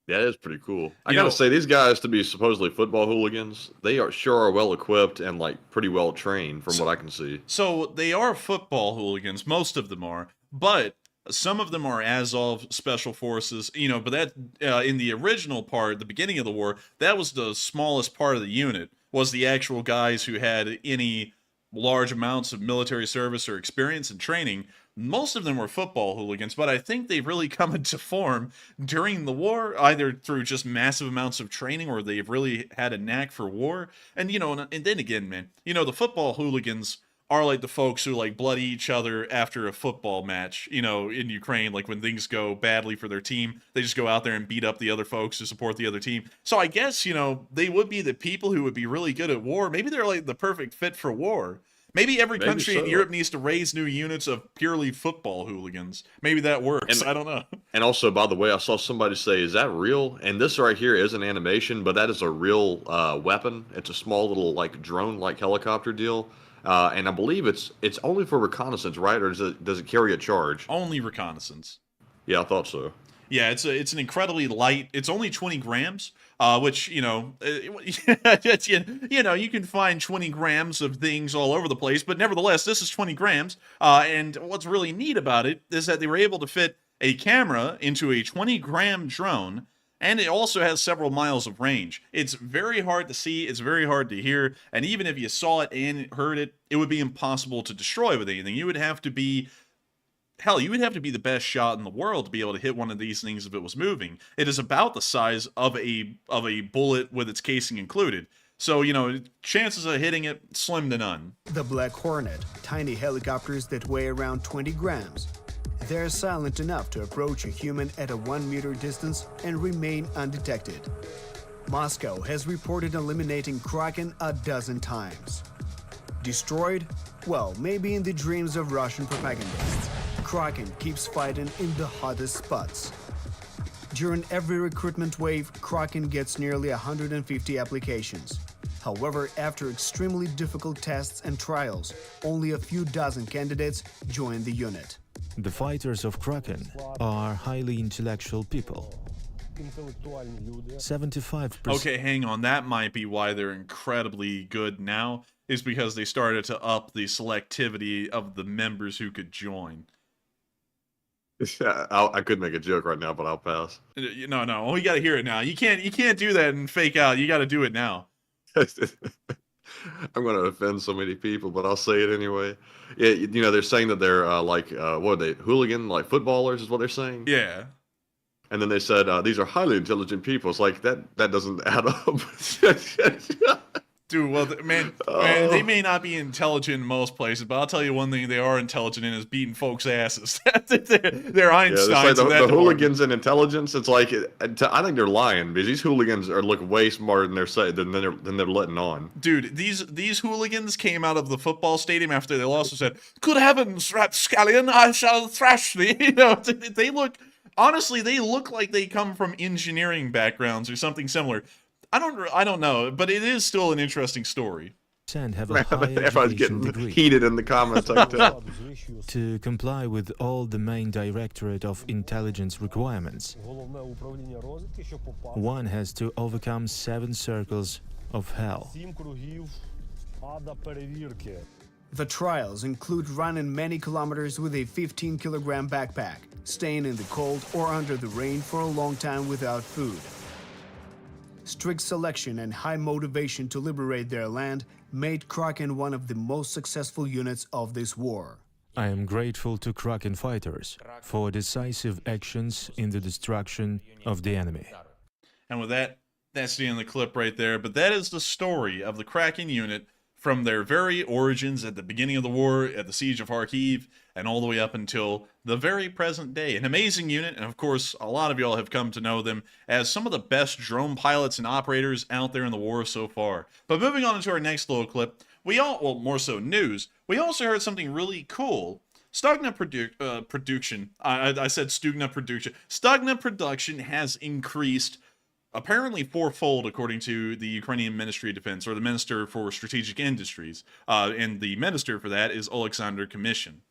Yeah, it is pretty cool. I You gotta know- say, these guys, to be supposedly football hooligans, they are sure well equipped and like pretty well trained from what I can see. So they are football hooligans. Most of them are, but some of them are Azov special forces. You know, but that in the original part, the beginning of the war, that was the smallest part of the unit. Was the actual guys who had any large amounts of military service or experience and training. Most of them were football hooligans, but I think they've really come into form during the war, either through just massive amounts of training or they've really had a knack for war. And, you know, and then again, man, you know, the football hooligans are like the folks who like bloody each other after a football match, you know, in Ukraine, like when things go badly for their team, they just go out there and beat up the other folks who support the other team. So I guess, you know, they would be the people who would be really good at war. Maybe they're like the perfect fit for war. Maybe every Maybe country in so. Europe needs to raise new units of purely football hooligans. Maybe that works. And- I don't know. And also, by the way, I saw somebody say, "Is that real?" And this right here is an animation, but that is a real weapon. It's a small little like drone-like helicopter deal, and I believe it's only for reconnaissance, right? Or does it carry a charge? Only reconnaissance. Yeah, I thought so. Yeah, it's an incredibly light. It's only 20 grams, which, you know, it's, you know, you can find 20 grams of things all over the place, but nevertheless, this is 20 grams. And what's really neat about it is that they were able to fit a camera into a 20-gram drone, and it also has several miles of range. It's very hard to see, it's very hard to hear, and even if you saw it and heard it, it would be impossible to destroy with anything. You would have to be... Hell, you would have to be the best shot in the world to be able to hit one of these things if it was moving. It is about the size of a bullet with its casing included. So, you know, chances of hitting it, slim to none. the Black Hornet, tiny helicopters that weigh around 20 grams. They're silent enough to approach a human at a 1 meter distance and remain undetected. Moscow has reported eliminating Kraken a dozen times. Destroyed? Well, maybe in the dreams of Russian propagandists. Kraken keeps fighting in the hottest spots. During every recruitment wave, Kraken gets nearly 150 applications. However, after extremely difficult tests and trials, only a few dozen candidates join the unit. The fighters of Kraken are highly intellectual people. 75%. Okay, hang on. That might be why they're incredibly good now. is because they started to up the selectivity of the members who could join. I could make a joke right now, but I'll pass. No, we got to hear it now. You can't do that and fake out. You got to do it now. I'm going to offend so many people, but I'll say it anyway. Yeah, you know, they're saying that they're what are they, hooligan, like footballers is what they're saying? Yeah. And then they said, these are highly intelligent people. It's like, that doesn't add up. Dude, well, man, they may not be intelligent in most places, but I'll tell you one thing they are intelligent in is beating folks' asses. they're Einsteins. Yeah, it's like the hooligans hooligans and intelligence. It's like, I think they're lying because these hooligans look way smarter than they're letting on. Dude, these hooligans came out of the football stadium after they lost and said, "Good heavens, rapscallion, I shall thrash thee." You know, they look, honestly, they look like they come from engineering backgrounds or something similar. I don't know, but it is still an interesting story. And have a high Everyone's education getting degree. heated in the comments. I can tell. To comply with all the main Directorate of Intelligence requirements, one has to overcome 7 circles of hell. The trials include running many kilometers with a 15-kilogram backpack, staying in the cold or under the rain for a long time without food. Strict selection and high motivation to liberate their land made Kraken one of the most successful units of this war. I am grateful to Kraken fighters for decisive actions in the destruction of the enemy. And with that, that's the end of the clip right there. But that is the story of the Kraken unit from their very origins at the beginning of the war, at the siege of Kharkiv, and all the way up until the very present day. An amazing unit, and of course, a lot of y'all have come to know them as some of the best drone pilots and operators out there in the war so far. But moving on into our next little clip, more so news, we also heard something really cool. Stugna production, I said Stugna production. Stugna production has increased apparently 4-fold, according to the Ukrainian Ministry of Defense, or the Minister for Strategic Industries, and the minister for that is Alexander Commission.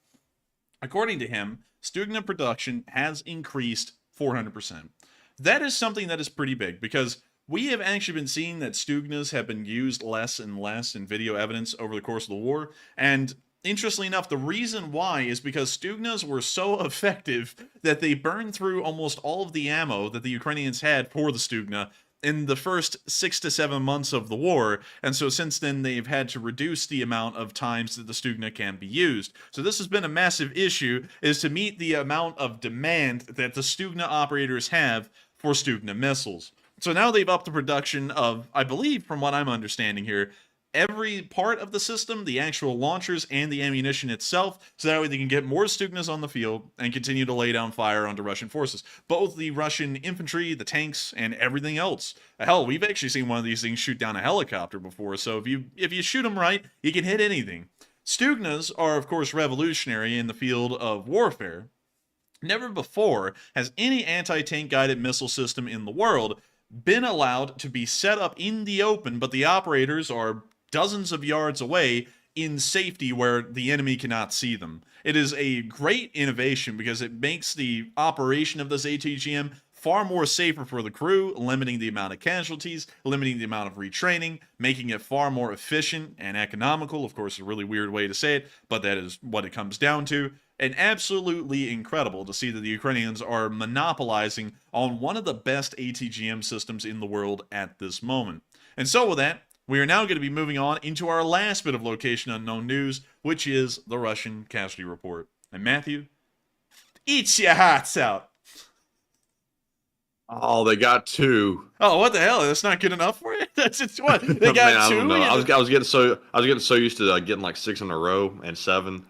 According to him, Stugna production has increased 400%. That is something that is pretty big, because we have actually been seeing that Stugnas have been used less and less in video evidence over the course of the war, and interestingly enough, the reason why is because Stugnas were so effective that they burned through almost all of the ammo that the Ukrainians had for the Stugna in the first 6 to 7 months of the war, and so since then they've had to reduce the amount of times that the Stugna can be used. So this has been a massive issue, is to meet the amount of demand that the Stugna operators have for Stugna missiles. So now they've upped the production of, I believe from what I'm understanding here, every part of the system, the actual launchers and the ammunition itself, so that way they can get more Stugnas on the field and continue to lay down fire onto Russian forces. Both the Russian infantry, the tanks, and everything else. Hell, we've actually seen one of these things shoot down a helicopter before, so if you shoot them right, you can hit anything. Stugnas are, of course, revolutionary in the field of warfare. Never before has any anti-tank guided missile system in the world been allowed to be set up in the open, but the operators are dozens of yards away in safety where the enemy cannot see them. It is a great innovation because it makes the operation of this ATGM far more safer for the crew, limiting the amount of casualties, limiting the amount of retraining, making it far more efficient and economical. Of course, a really weird way to say it, but that is what it comes down to. And absolutely incredible to see that the Ukrainians are monopolizing on one of the best ATGM systems in the world at this moment. And so with that, we are now going to be moving on into our last bit of location unknown news, which is the Russian casualty report. And Matthew, eat your hearts out. Oh, they got 2. Oh, what the hell? That's not good enough for you? That's just what they got. Man, I 2. don't know. I was getting so used to getting like 6 in a row and 7.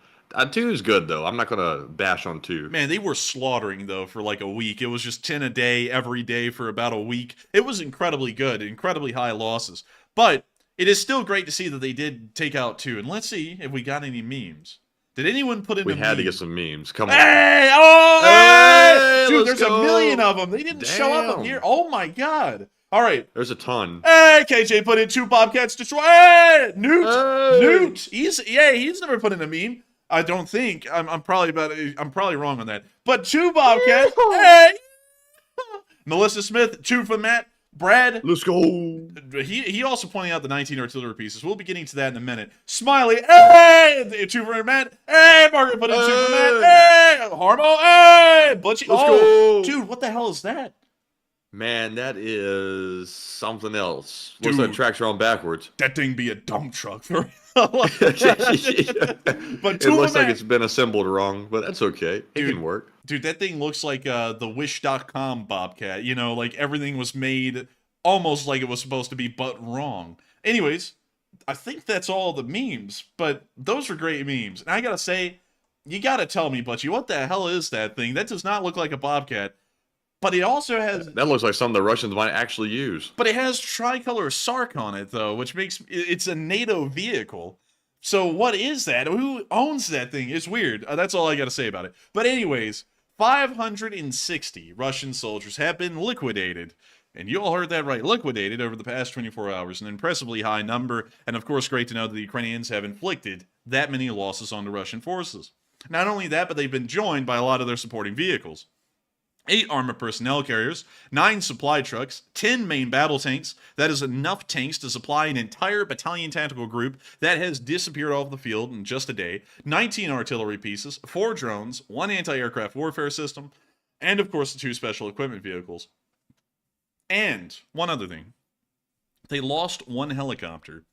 2 is good though. I'm not gonna bash on 2. Man, they were slaughtering though for like a week. It was just 10 a day every day for about a week. It was incredibly good, incredibly high losses. But it is still great to see that they did take out 2. And let's see if we got any memes. Did anyone put in a meme? We had to get some memes. Come on. Hey! Oh! Hey! Dude, Let's there's go. a million of them. They didn't show up Damn. here. Oh my god. All right. There's a ton. Hey, KJ put in 2 Bobcats destroy. Hey! Newt! Hey! Newt! He's never put in a meme. I don't think. I'm probably wrong on that. But 2 Bobcats. Hey! Melissa Smith, 2 for Matt. Brad, Let's go. he also pointing out the 19 artillery pieces. We'll be getting to that in a minute. Smiley, hey! Two for Matt, hey! Margaret put in 2 for Matt, hey! Harmo, hey! Butchie, Let's go. Dude, what the hell is that? Man, that is something else. Dude. Looks like tracks are on backwards. That thing be a dump truck. But It looks like it's been assembled wrong, but that's okay. It Dude. can work. Dude, that thing looks like the Wish.com Bobcat. You know, like everything was made almost like it was supposed to be, but wrong. Anyways, I think that's all the memes, but those are great memes. And I gotta say, you gotta tell me, Butchie, what the hell is that thing? That does not look like a Bobcat. But it also has... That looks like something the Russians might actually use. But it has tricolor Sark on it, though, which makes... It's a NATO vehicle. So what is that? Who owns that thing? It's weird. That's all I gotta say about it. But anyways, 560 Russian soldiers have been liquidated. And you all heard that right, liquidated over the past 24 hours, an impressively high number, and of course great to know that the Ukrainians have inflicted that many losses on the Russian forces. Not only that, but they've been joined by a lot of their supporting vehicles. 8 armored personnel carriers, 9 supply trucks, 10 main battle tanks. That is enough tanks to supply an entire battalion tactical group that has disappeared off the field in just a day, 19 artillery pieces, 4 drones, 1 anti-aircraft warfare system, and of course the 2 special equipment vehicles. And one other thing, they lost 1 helicopter.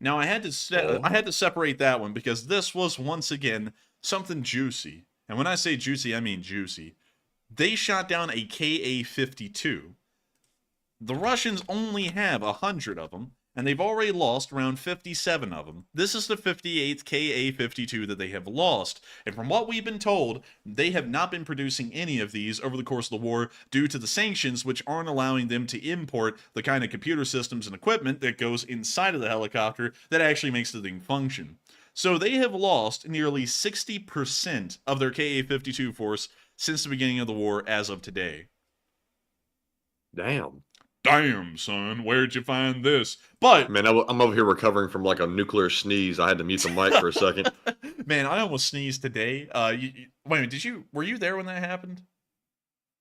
Now I had to separate that one because this was once again something juicy. And when I say juicy, I mean juicy. They shot down a Ka-52. The Russians only have 100 of them, and they've already lost around 57 of them. This is the 58th Ka-52 that they have lost, and from what we've been told, they have not been producing any of these over the course of the war due to the sanctions, which aren't allowing them to import the kind of computer systems and equipment that goes inside of the helicopter that actually makes the thing function. So they have lost nearly 60% of their Ka-52 force since the beginning of the war as of today. Damn. Damn, son, where'd you find this? But man, I'm over here recovering from like a nuclear sneeze. I had to mute the mic for a second. Man, I almost sneezed today. Wait a minute, were you there when that happened?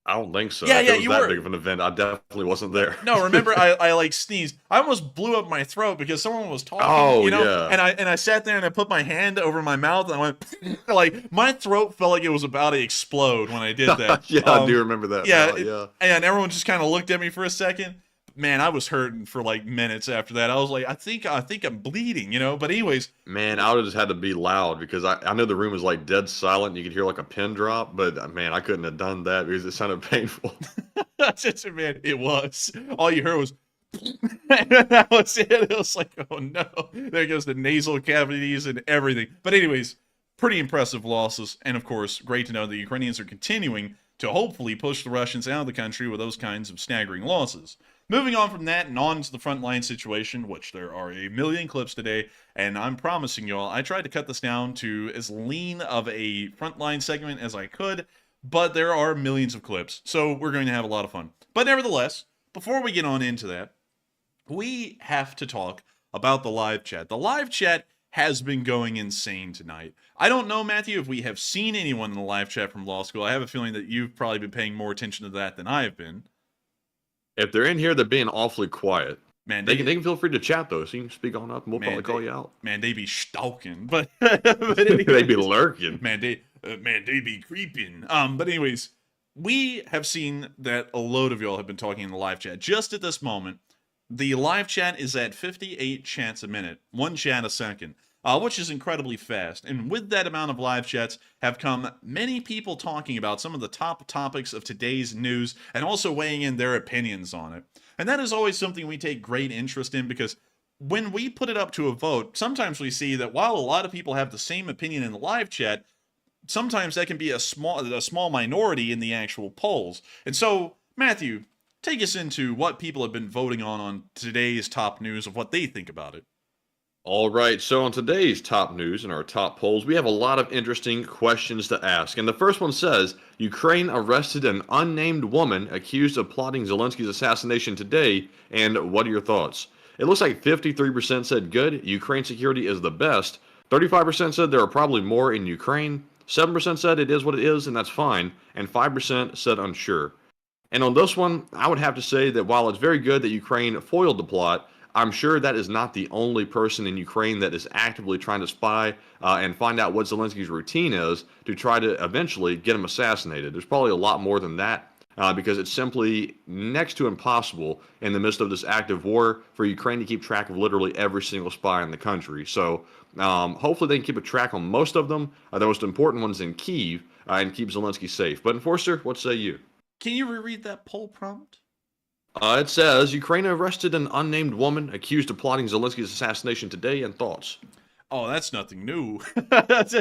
I don't think so. Yeah, if yeah, it was you that were. big of an event, I definitely wasn't there. No, remember I like sneezed. I almost blew up my throat because someone was talking. Oh, you know? yeah. And I sat there and I put my hand over my mouth and I went like my throat felt like it was about to explode when I did that. Yeah, I do remember that. Yeah, now, yeah. And everyone just kind of looked at me for a second. Man, I was hurting for like minutes after that. I was like, I think I'm bleeding, you know. But anyways, man, I would have just had to be loud because I know the room was like dead silent. You could hear like a pin drop, but man, I couldn't have done that because it sounded painful. Man, it was. All you heard was, that was it. It was like, oh no, there goes the nasal cavities and everything. But anyways, pretty impressive losses, and of course, great to know the Ukrainians are continuing to hopefully push the Russians out of the country with those kinds of staggering losses. Moving on from that and on to the frontline situation, which there are a million clips today, and I'm promising y'all, I tried to cut this down to as lean of a frontline segment as I could, but there are millions of clips, so we're going to have a lot of fun. But nevertheless, before we get on into that, we have to talk about the live chat. The live chat has been going insane tonight. I don't know, Matthew, if we have seen anyone in the live chat from law school. I have a feeling that you've probably been paying more attention to that than I have been. If they're in here, they're being awfully quiet. Man, they can feel free to chat though, so you can speak on up, and we'll probably call you out. Man, they be stalking, but they be lurking. Man, they be creeping. But anyways, we have seen that a load of y'all have been talking in the live chat. Just at this moment, the live chat is at 58 chats a minute, 1 chat a second, which is incredibly fast. And with that amount of live chats have come many people talking about some of the top topics of today's news and also weighing in their opinions on it. And that is always something we take great interest in because when we put it up to a vote, sometimes we see that while a lot of people have the same opinion in the live chat, sometimes that can be a small minority in the actual polls. And so, Matthew, take us into what people have been voting on today's top news of what they think about it. All right, so on today's top news and our top polls, we have a lot of interesting questions to ask. And the first one says, Ukraine arrested an unnamed woman accused of plotting Zelensky's assassination today, and what are your thoughts? It looks like 53% said good, Ukraine security is the best, 35% said there are probably more in Ukraine, 7% said it is what it is and that's fine, and 5% said unsure. And on this one, I would have to say that while it's very good that Ukraine foiled the plot, I'm sure that is not the only person in Ukraine that is actively trying to spy and find out what Zelensky's routine is to try to eventually get him assassinated. There's probably a lot more than that because it's simply next to impossible in the midst of this active war for Ukraine to keep track of literally every single spy in the country. So hopefully they can keep a track on most of them, the most important ones in Kyiv, and keep Zelensky safe. But Enforcer, what say you? Can you reread that poll prompt? It says Ukraine arrested an unnamed woman accused of plotting Zelensky's assassination today, and thoughts. Oh, that's nothing new. That's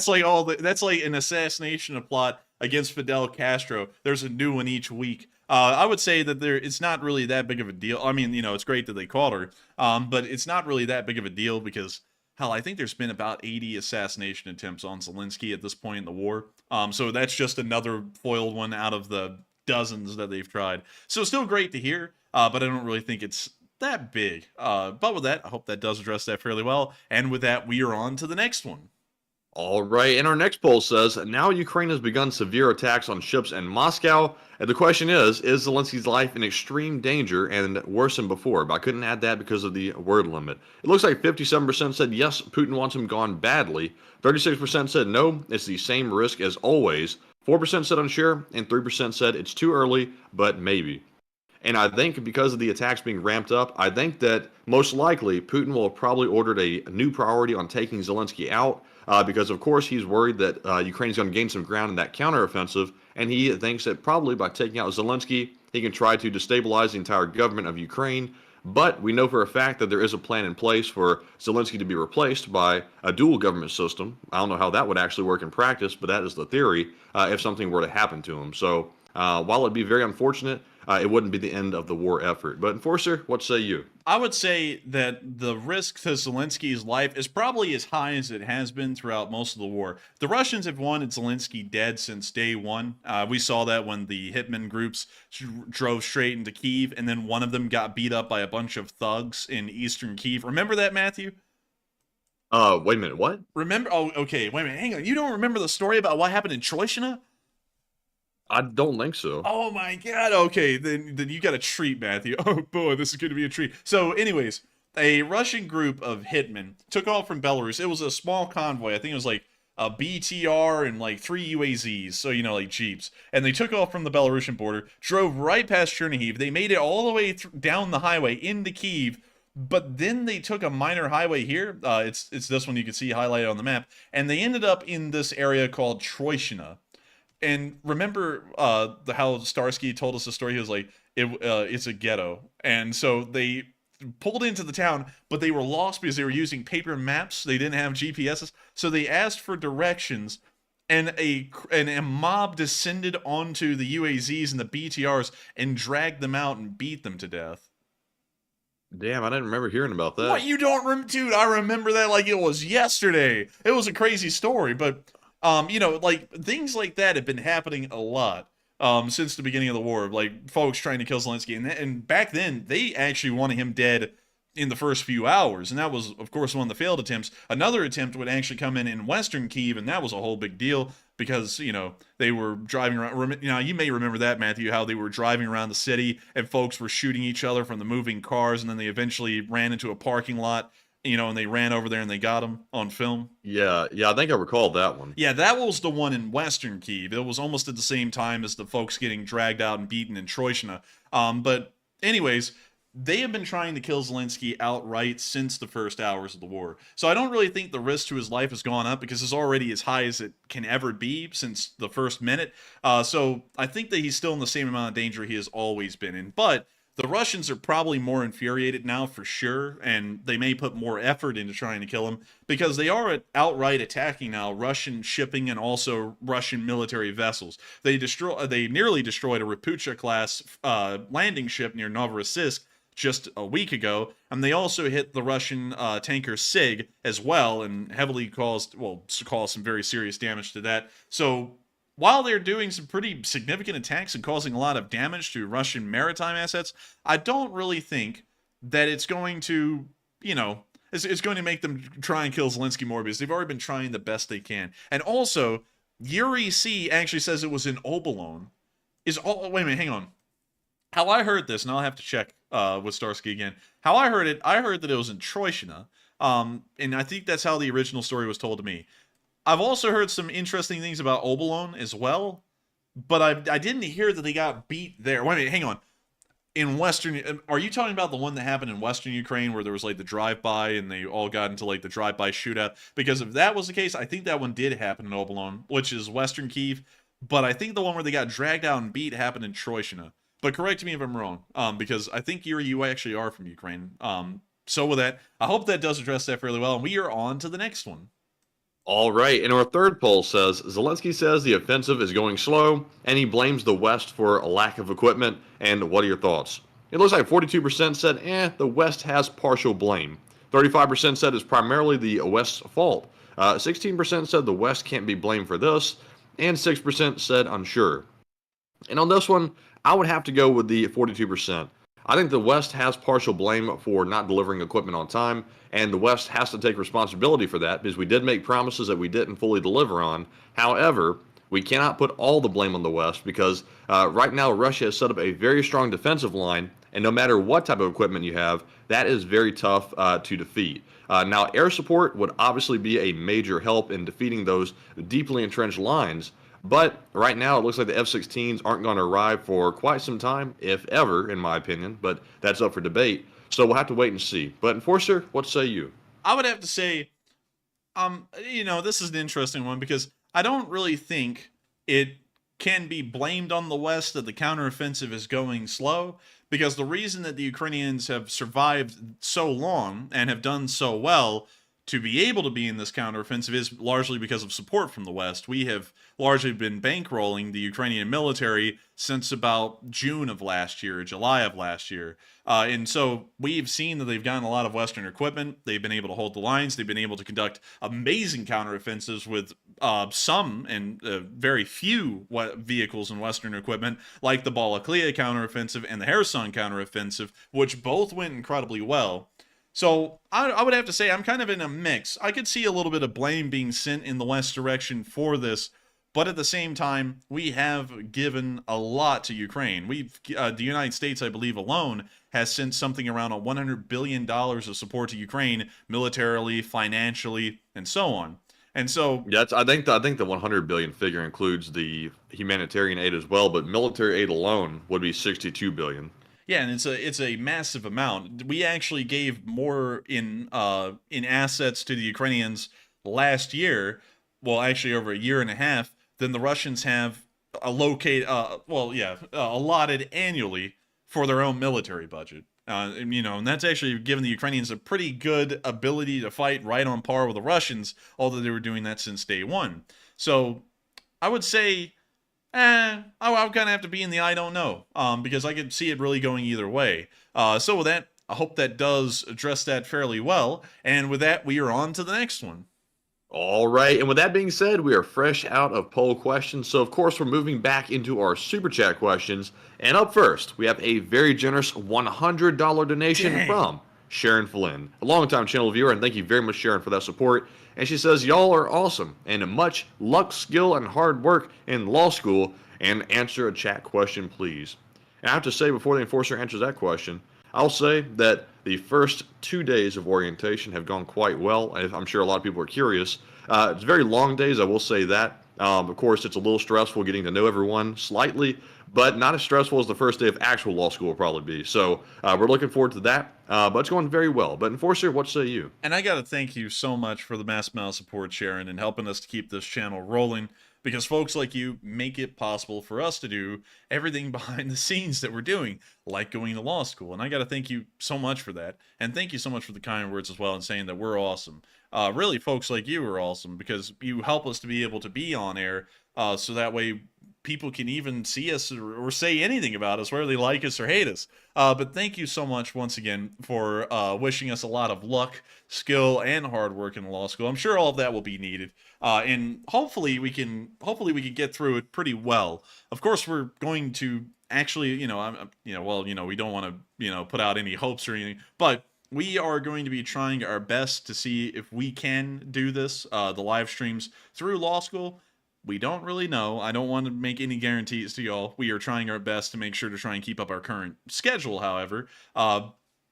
like that's like an assassination plot against Fidel Castro. There's a new one each week. I would say that it's not really that big of a deal. I mean, it's great that they caught her, but it's not really that big of a deal because, hell, I think there's been about 80 assassination attempts on Zelensky at this point in the war. So that's just another foiled one out of the dozens that they've tried. So still great to hear, but I don't really think it's that big. But with that, I hope that does address that fairly well. And with that, we are on to the next one. All right, and our next poll says, now Ukraine has begun severe attacks on ships in Moscow. And the question is Zelensky's life in extreme danger and worse than before? But I couldn't add that because of the word limit. It looks like 57% said yes, Putin wants him gone badly. 36% said no, it's the same risk as always. 4% said unsure, and 3% said it's too early, but maybe. And I think because of the attacks being ramped up, I think that most likely Putin will have probably ordered a new priority on taking Zelensky out because, of course, he's worried that Ukraine is going to gain some ground in that counteroffensive, and he thinks that probably by taking out Zelensky, he can try to destabilize the entire government of Ukraine. But we know for a fact that there is a plan in place for Zelensky to be replaced by a dual government system. I don't know how that would actually work in practice, but that is the theory if something were to happen to him. So while it'd be very unfortunate, it wouldn't be the end of the war effort. But Enforcer, what say you? I would say that the risk to Zelensky's life is probably as high as it has been throughout most of the war. The Russians have wanted Zelensky dead since day one. We saw that when the hitman groups drove straight into Kyiv, and then one of them got beat up by a bunch of thugs in eastern Kyiv. Remember that, Matthew? Wait a minute, what? Remember? Oh, okay, wait a minute, hang on. You don't remember the story about what happened in Troishina? I don't think so. Oh my god, okay, then you got a treat, Matthew. Oh boy, this is going to be a treat. So anyways, a Russian group of hitmen took off from Belarus. It was a small convoy. I think it was like a BTR and like 3 UAZs, so like Jeeps. And they took off from the Belarusian border, drove right past Chernihiv. They made it all the way down the highway into Kyiv, but then they took a minor highway here. It's this one you can see highlighted on the map, and they ended up in this area called Troishina. And remember how Starsky told us the story? He was like, it's a ghetto. And so they pulled into the town, but they were lost because they were using paper maps. They didn't have GPSs. So they asked for directions, and a mob descended onto the UAZs and the BTRs and dragged them out and beat them to death. Damn, I didn't remember hearing about that. What, you don't remember? Dude, I remember that like it was yesterday. It was a crazy story, but... like things like that have been happening a lot since the beginning of the war. Like folks trying to kill Zelensky, and back then they actually wanted him dead in the first few hours, and that was, of course, one of the failed attempts. Another attempt would actually come in Western Kyiv, and that was a whole big deal because they were driving around. You may remember that, Matthew, how they were driving around the city and folks were shooting each other from the moving cars, and then they eventually ran into a parking lot. And they ran over there and they got him on film. Yeah, I think I recall that one. Yeah, that was the one in Western Kyiv. It was almost at the same time as the folks getting dragged out and beaten in Troishina. But anyways, they have been trying to kill Zelensky outright since the first hours of the war. So I don't really think the risk to his life has gone up because it's already as high as it can ever be since the first minute. So I think that he's still in the same amount of danger he has always been in. But the Russians are probably more infuriated now for sure, and they may put more effort into trying to kill him because they are outright attacking now Russian shipping and also Russian military vessels. They nearly destroyed a Rapucha-class landing ship near Novorossiysk just a week ago, and they also hit the Russian tanker Sig as well, and heavily caused some very serious damage to that. So while they're doing some pretty significant attacks and causing a lot of damage to Russian maritime assets, I don't really think that it's going to, it's going to make them try and kill Zelensky more because they've already been trying the best they can. And also, Yuri C. actually says it was in Obolon. is all. Wait a minute, hang on. How I heard this, and I'll have to check with Starsky again. How I heard it, I heard that it was in Troishina, and I think that's how the original story was told to me. I've also heard some interesting things about Obolon as well, but I didn't hear that they got beat there. Wait a minute, hang on. In Western, are you talking about the one that happened in Western Ukraine where there was like the drive-by and they all got into like the drive-by shootout? Because if that was the case, I think that one did happen in Obolon, which is Western Kyiv. But I think the one where they got dragged out and beat happened in Troishina. But correct me if I'm wrong, because I think you actually are from Ukraine. So with that, I hope that does address that fairly well, and we are on to the next one. All right, and our third poll says, Zelensky says the offensive is going slow, and he blames the West for a lack of equipment, and what are your thoughts? It looks like 42% said, the West has partial blame. 35% said it's primarily the West's fault. 16% said the West can't be blamed for this, and 6% said unsure. And on this one, I would have to go with the 42%. I think the West has partial blame for not delivering equipment on time, and the West has to take responsibility for that because we did make promises that we didn't fully deliver on. However, we cannot put all the blame on the West because right now Russia has set up a very strong defensive line, and no matter what type of equipment you have, that is very tough to defeat. Now, air support would obviously be a major help in defeating those deeply entrenched lines. But right now, it looks like the F-16s aren't going to arrive for quite some time, if ever, in my opinion. But that's up for debate. So we'll have to wait and see. But Enforcer, what say you? I would have to say, this is an interesting one because I don't really think it can be blamed on the West that the counteroffensive is going slow. Because the reason that the Ukrainians have survived so long and have done so well to be able to be in this counteroffensive is largely because of support from the West. We have largely been bankrolling the Ukrainian military since about June of last year, July of last year. And so we've seen that they've gotten a lot of Western equipment. They've been able to hold the lines. They've been able to conduct amazing counteroffensives with some and very few vehicles and Western equipment, like the Balaklia counteroffensive and the Kherson counteroffensive, which both went incredibly well. So I would have to say I'm kind of in a mix. I could see a little bit of blame being sent in the West direction for this, but at the same time, we have given a lot to Ukraine. The United States, I believe, alone has sent something around $100 billion of support to Ukraine, militarily, financially, and so on. And so, yeah, I think the 100 billion figure includes the humanitarian aid as well, but military aid alone would be 62 billion. Yeah, and it's a massive amount. We actually gave more in assets to the Ukrainians last year, well, actually over a year and a half, than the Russians have allotted annually for their own military budget. And that's actually given the Ukrainians a pretty good ability to fight right on par with the Russians, although they were doing that since day one. So I would say, I would kind of have to be in the I don't know, because I could see it really going either way. So with that, I hope that does address that fairly well. And with that, we are on to the next one. All right, and with that being said, we are fresh out of poll questions, so of course we're moving back into our Super Chat questions. And up first, we have a very generous $100 donation from Sharon Flynn, a longtime channel viewer, and thank you very much, Sharon, for that support. And she says, y'all are awesome, and much luck, skill, and hard work in law school, and answer a chat question, please. And I have to say, before the Enforcer answers that question, I'll say that the first 2 days of orientation have gone quite well. I'm sure a lot of people are curious. It's very long days, I will say that. Of course, it's a little stressful getting to know everyone slightly, but not as stressful as the first day of actual law school will probably be. So we're looking forward to that, but it's going very well. But Enforcer, what say you? And I got to thank you so much for the mass amount of support, Sharon, and helping us to keep this channel rolling. Because folks like you make it possible for us to do everything behind the scenes that we're doing, like going to law school. And I got to thank you so much for that. And thank you so much for the kind words as well and saying that we're awesome. Really, folks like you are awesome because you help us to be able to be on air so that way people can even see us or say anything about us, whether they like us or hate us. But thank you so much once again for wishing us a lot of luck, skill, and hard work in law school. I'm sure all of that will be needed. And hopefully we can get through it pretty well. Of course, we're going to actually, we don't want to, put out any hopes or anything, but we are going to be trying our best to see if we can do this, the live streams through law school. We don't really know. I don't want to make any guarantees to y'all. We are trying our best to make sure to try and keep up our current schedule, however.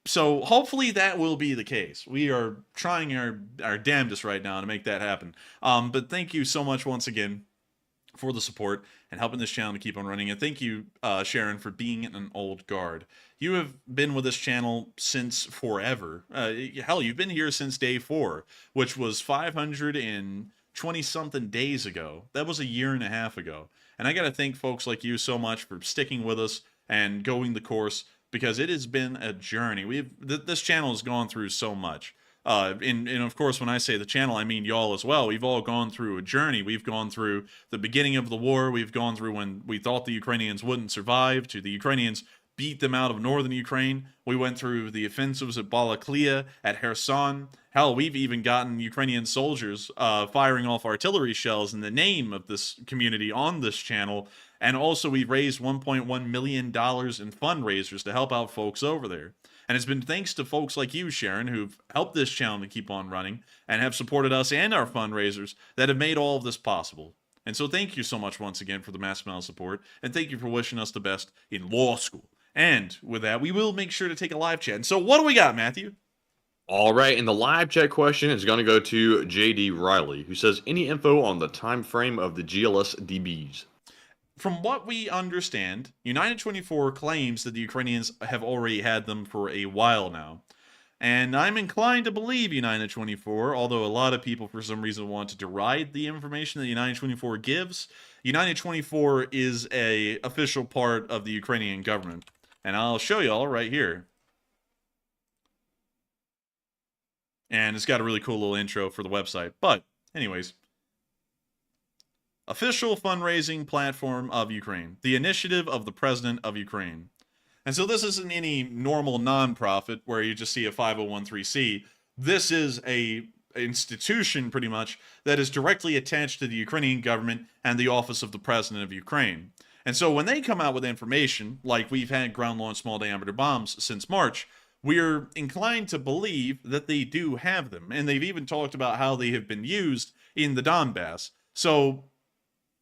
So hopefully that will be the case. We are trying our damnedest right now to make that happen. But thank you so much once again for the support and helping this channel to keep on running. And thank you, Sharon, for being an old guard. You have been with this channel since forever. Hell, you've been here since day 4, which was 520-something days ago. That was a year and a half ago. And I got to thank folks like you so much for sticking with us and going the course, because it has been a journey. This channel has gone through so much. And of course, when I say the channel, I mean y'all as well. We've all gone through a journey. We've gone through the beginning of the war. We've gone through when we thought the Ukrainians wouldn't survive, to the Ukrainians beat them out of northern Ukraine. We went through the offensives at Balaklia, at Kherson. Hell, we've even gotten Ukrainian soldiers firing off artillery shells in the name of this community on this channel. And also, we've raised $1.1 million in fundraisers to help out folks over there. And it's been thanks to folks like you, Sharon, who've helped this channel to keep on running and have supported us and our fundraisers that have made all of this possible. And so thank you so much once again for the massive amount of support. And thank you for wishing us the best in law school. And with that, we will make sure to take a live chat. And so what do we got, Matthew? All right, and the live chat question is going to go to JD Riley, who says, any info on the time frame of the GLS DBs? From what we understand, United 24 claims that the Ukrainians have already had them for a while now. And I'm inclined to believe United 24, although a lot of people for some reason want to deride the information that United 24 gives. United 24 is an official part of the Ukrainian government. And I'll show y'all right here. And it's got a really cool little intro for the website. But, anyways. Official fundraising platform of Ukraine. The initiative of the president of Ukraine. And so this isn't any normal nonprofit where you just see a 501c. This is a institution, pretty much, that is directly attached to the Ukrainian government and the office of the president of Ukraine. And so when they come out with information, like we've had ground-launched small-diameter bombs since March, we're inclined to believe that they do have them. And they've even talked about how they have been used in the Donbass. So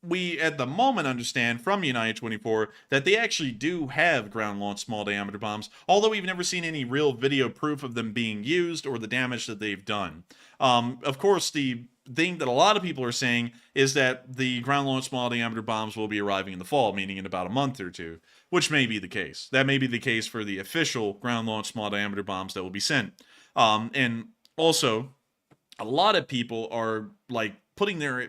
we, at the moment, understand from United 24 that they actually do have ground-launched small-diameter bombs, although we've never seen any real video proof of them being used or the damage that they've done. Of course, the thing that a lot of people are saying is that the ground-launched small-diameter bombs will be arriving in the fall, meaning in about a month or two, which may be the case. That may be the case for the official ground-launched small-diameter bombs that will be sent. And also, a lot of people are, like,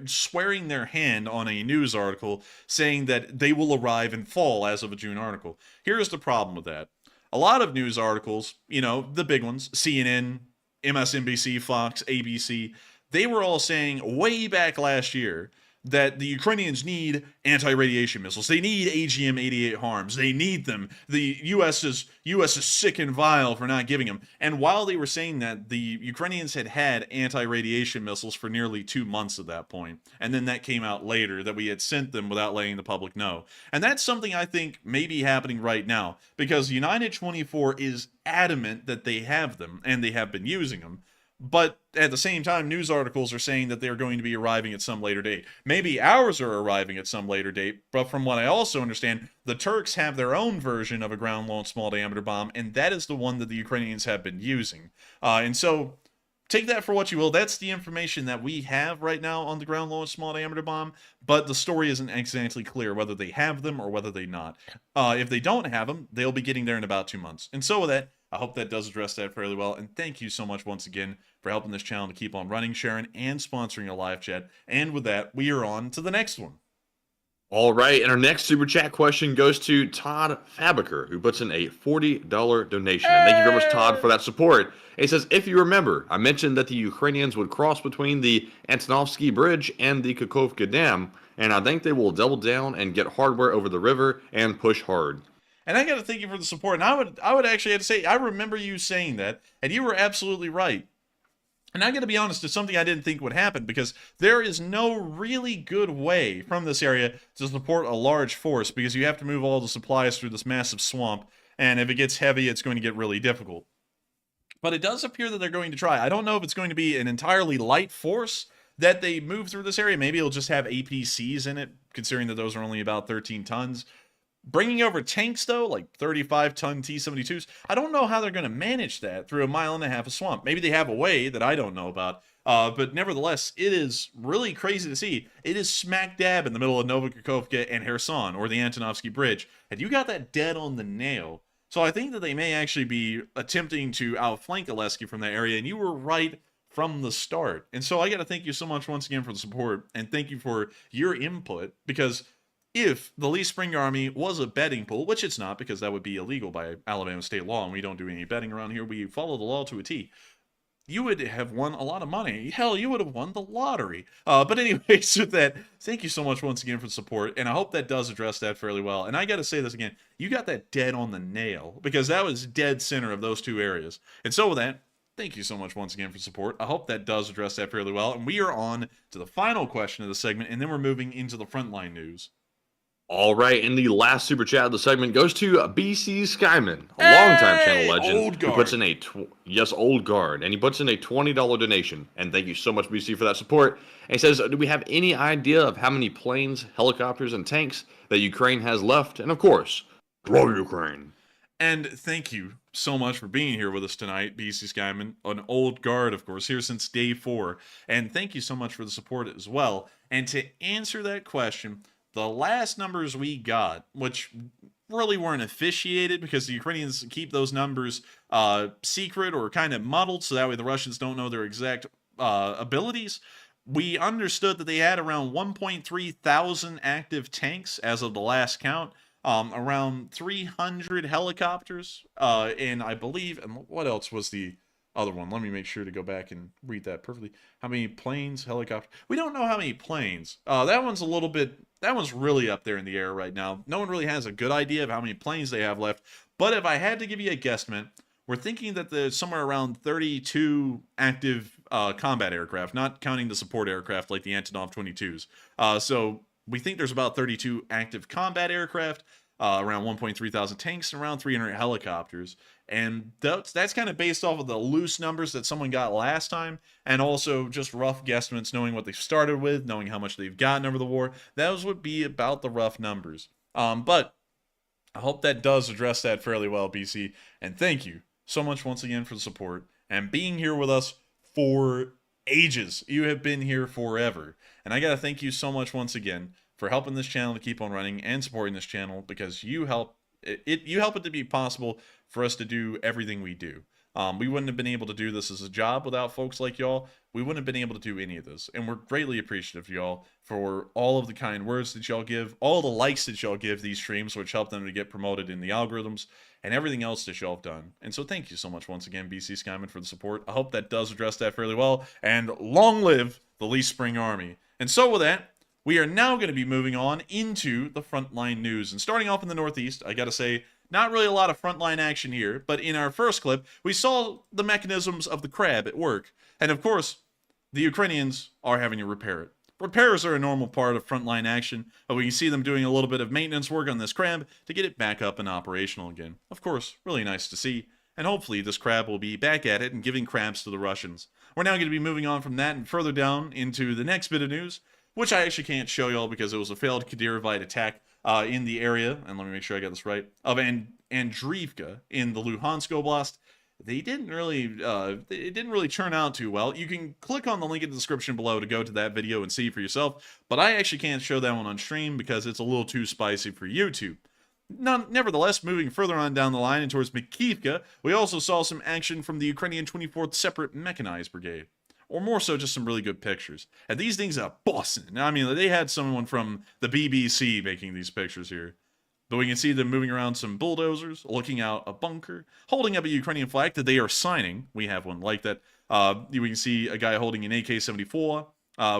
swearing their hand on a news article saying that they will arrive in fall as of a June article. Here's the problem with that. A lot of news articles, you know, the big ones, CNN, MSNBC, Fox, ABC, they were all saying way back last year that the Ukrainians need anti-radiation missiles. They need AGM-88 HARMs. They need them. The U.S. is sick and vile for not giving them. And while they were saying that, the Ukrainians had anti-radiation missiles for nearly 2 months at that point. And then that came out later, that we had sent them without letting the public know. And that's something I think may be happening right now, because United 24 is adamant that they have them, and they have been using them. But at the same time, news articles are saying that they're going to be arriving at some later date. Maybe ours are arriving at some later date, but from what I also understand, the Turks have their own version of a ground-launched small-diameter bomb, and that is the one that the Ukrainians have been using. And so, take that for what you will. That's the information that we have right now on the ground-launched small-diameter bomb, but the story isn't exactly clear whether they have them or whether they not. If they don't have them, they'll be getting there in about 2 months. And so with that, I hope that does address that fairly well, and thank you so much once again for helping this channel to keep on running, Sharon, and sponsoring a live chat. And with that, we are on to the next one. All right, and our next super chat question goes to Todd Fabiker, who puts in a $40 donation. And thank you very much, Todd, for that support. He says, if you remember, I mentioned that the Ukrainians would cross between the Antonovsky Bridge and the Kakhovka Dam, and I think they will double down and get hardware over the river and push hard. And I got to thank you for the support. And I would actually have to say, I remember you saying that, and you were absolutely right. And I got to be honest, it's something I didn't think would happen, because there is no really good way from this area to support a large force, because you have to move all the supplies through this massive swamp, and if it gets heavy, it's going to get really difficult. But it does appear that they're going to try. I don't know if it's going to be an entirely light force that they move through this area. Maybe it'll just have APCs in it, considering that those are only about 13 tons. Bringing over tanks, though, like 35-ton T-72s, I don't know how they're going to manage that through 1.5 miles of swamp. Maybe they have a way that I don't know about. But nevertheless, it is really crazy to see. It is smack dab in the middle of Novikakhovka and Kherson, or the Antonovsky Bridge. And you got that dead on the nail. So I think that they may actually be attempting to outflank Oleshky from that area. And you were right from the start. And so I got to thank you so much once again for the support. And thank you for your input. Because if the Lee Spring Army was a betting pool, which it's not because that would be illegal by Alabama state law, and we don't do any betting around here, we follow the law to a T, you would have won a lot of money. Hell, you would have won the lottery. But anyways, with that, thank you so much once again for the support, and I hope that does address that fairly well. And I got to say this again, you got that dead on the nail, because that was dead center of those two areas. And so with that, thank you so much once again for support. I hope that does address that fairly well. And we are on to the final question of the segment, and then we're moving into the frontline news. All right, and the last super chat of the segment goes to BC Skyman, a longtime channel legend, old guard. who puts in a old guard, and he puts in a $20 donation. And thank you so much, BC, for that support. And he says, do we have any idea of how many planes, helicopters, and tanks that Ukraine has left? And of course, go Ukraine. And thank you so much for being here with us tonight, BC Skyman, an old guard, of course, here since day 4. And thank you so much for the support as well. And to answer that question, the last numbers we got, which really weren't officiated because the Ukrainians keep those numbers secret or kind of muddled, so that way the Russians don't know their exact abilities. We understood that they had around 1.3 thousand active tanks as of the last count, around 300 helicopters, and I believe, and what else was the other one? Let me make sure to go back and read that perfectly. How many planes, helicopters? We don't know how many planes. That one's really up there in the air right now. No one really has a good idea of how many planes they have left. But if I had to give you a guesstimate, we're thinking that there's somewhere around 32 active combat aircraft, not counting the support aircraft like the Antonov 22s. So we think there's about 32 active combat aircraft, around 1.3 thousand tanks, and around 300 helicopters. And that's kind of based off of the loose numbers that someone got last time, and also just rough guesstimates, knowing what they've started with, knowing how much they've gotten over the war. Those would be about the rough numbers. But I hope that does address that fairly well, BC. And thank you so much once again for the support and being here with us for ages. You have been here forever. And I got to thank you so much once again for helping this channel to keep on running and supporting this channel, because you help it to be possible for us to do everything we do. We wouldn't have been able to do this as a job without folks like y'all. We wouldn't have been able to do any of this. And we're greatly appreciative of y'all for all of the kind words that y'all give, all the likes that y'all give these streams, which help them to get promoted in the algorithms, and everything else that y'all have done. And so thank you so much once again, BC Skyman, for the support. I hope that does address that fairly well. And long live the Lee Spring Army. And so with that, we are now going to be moving on into the frontline news. And starting off in the Northeast, I got to say, not really a lot of frontline action here, but in our first clip, we saw the mechanisms of the crab at work. And of course, the Ukrainians are having to repair it. Repairs are a normal part of frontline action, but we can see them doing a little bit of maintenance work on this crab to get it back up and operational again. Of course, really nice to see. And hopefully this crab will be back at it and giving crabs to the Russians. We're now going to be moving on from that and further down into the next bit of news, which I actually can't show y'all because it was a failed Kadyrivite attack in the area, and let me make sure I got this right, of Andriivka in the Luhansk Oblast. It didn't really turn out too well. You can click on the link in the description below to go to that video and see for yourself, but I actually can't show that one on stream because it's a little too spicy for YouTube. Nevertheless, moving further on down the line and towards Makivka, we also saw some action from the Ukrainian 24th Separate Mechanized Brigade. Or more so, just some really good pictures. And these things are bossing. I mean, they had someone from the BBC making these pictures here. But we can see them moving around some bulldozers, looking out a bunker, holding up a Ukrainian flag that they are signing. We have one like that. We can see a guy holding an AK-74.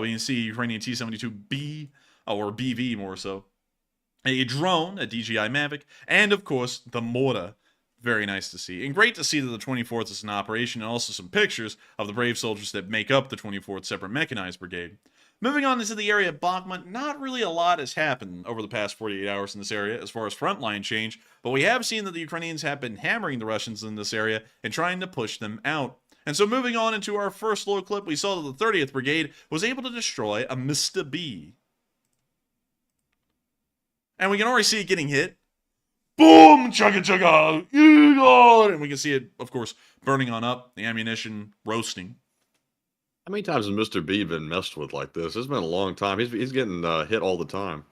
We can see Ukrainian T-72B, or BV more so. A drone, a DJI Mavic, and of course, the mortar. Very nice to see. And great to see that the 24th is in operation, and also some pictures of the brave soldiers that make up the 24th Separate Mechanized Brigade. Moving on into the area of Bakhmut, not really a lot has happened over the past 48 hours in this area as far as frontline change, but we have seen that the Ukrainians have been hammering the Russians in this area and trying to push them out. And so moving on into our first little clip, we saw that the 30th Brigade was able to destroy a Mr. B. And we can already see it getting hit. Boom! Chugga chugga! And we can see it, of course, burning on up, the ammunition roasting. How many times has Mr. B been messed with like this? It's been a long time. He's getting hit all the time.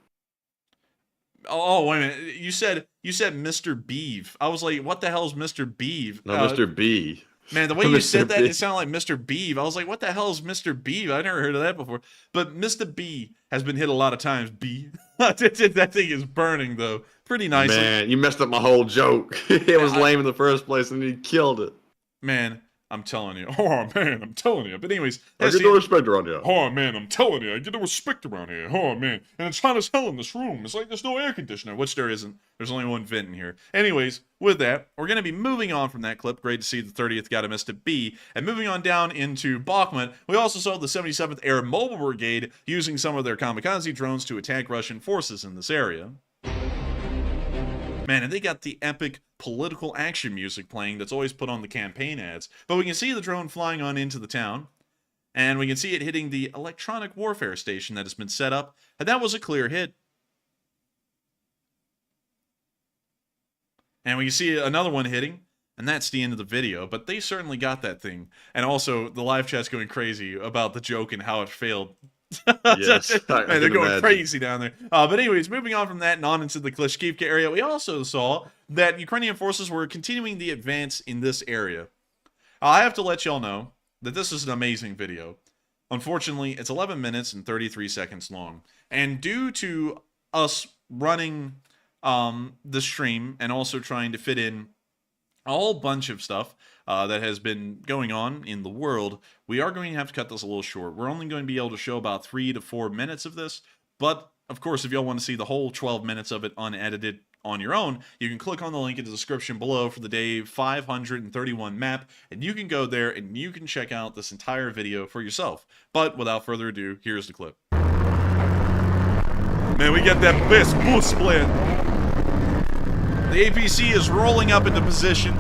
Oh, wait a minute. You said Mr. Beeve. I was like, what the hell is Mr. Beeve? No, Mr. B. Man, the way you said that, B. it sounded like Mr. Beeve. I was like, what the hell is Mr. Beeve? I never heard of that before. But Mr. B has been hit a lot of times. B. That thing is burning, though. Pretty nicely. Man, you messed up my whole joke. It was lame in the first place, and you killed it. Man, I'm telling you. Oh, man, I'm telling you. But anyways. I get no respect around here. Oh, man, I'm telling you. I get no respect around here. Oh, man. And it's hot as hell in this room. It's like there's no air conditioner, which there isn't. There's only one vent in here. Anyways, with that, we're going to be moving on from that clip. Great to see the 30th got a Mr. B. And moving on down into Bakhmut, we also saw the 77th Air Mobile Brigade using some of their kamikaze drones to attack Russian forces in this area. Man, and they got the epic political action music playing that's always put on the campaign ads. But we can see the drone flying on into the town, and we can see it hitting the electronic warfare station that has been set up, and that was a clear hit. And we can see another one hitting, and that's the end of the video, but they certainly got that thing. And also, the live chat's going crazy about the joke and how it failed. Yes, man, they're going crazy down there. But anyways, moving on from that and on into the Klishkivka area, we also saw that Ukrainian forces were continuing the advance in this area. I have to let y'all know that this is an amazing video. Unfortunately, it's 11 minutes and 33 seconds long. And due to us running the stream and also trying to fit in a whole bunch of stuff that has been going on in the world, we are going to have to cut this a little short. We're only going to be able to show about 3 to 4 minutes of this, but of course, if y'all want to see the whole 12 minutes of it unedited on your own, you can click on the link in the description below for the day 531 map, and you can go there and you can check out this entire video for yourself. But without further ado, here's the clip. Man, we get that best boost split. The APC is rolling up into position.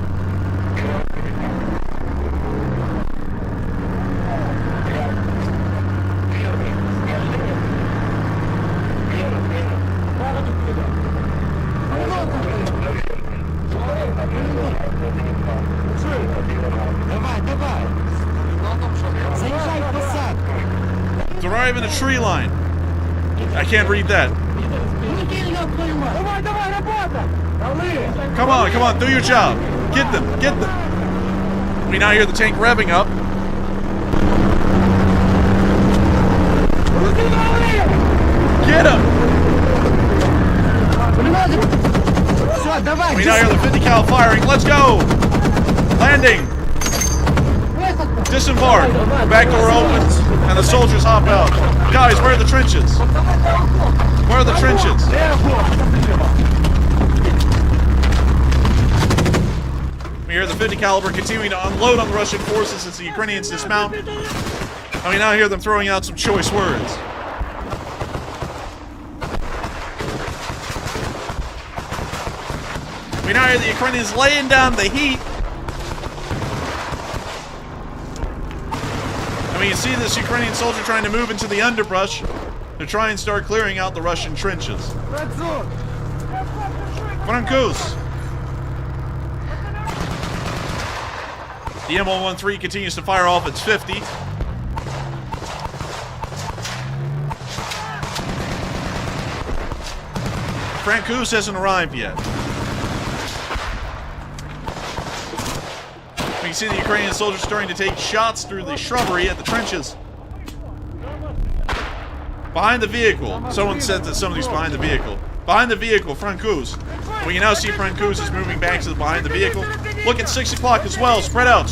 Drive in a tree line. I can't read that. Come on, do your job. Get them. We now hear the tank revving up. Get him! We now hear the 50 cal firing. Let's go! Landing! Disembark. Back door opens, and the soldiers hop out. Guys, where are the trenches? Where are the trenches? We hear the 50 caliber continuing to unload on the Russian forces as the Ukrainians dismount. And we now hear them throwing out some choice words. We now hear the Ukrainians laying down the heat. And we can see this Ukrainian soldier trying to move into the underbrush to try and start clearing out the Russian trenches. Frankus! The M113 continues to fire off its 50. Frankus hasn't arrived yet. We can see the Ukrainian soldiers starting to take shots through the shrubbery at the trenches. Behind the vehicle. Someone said that somebody's behind the vehicle. Behind the vehicle, Frankus. We can now see Frankus is moving back to behind the vehicle. Look at 6 o'clock as well. Spread out.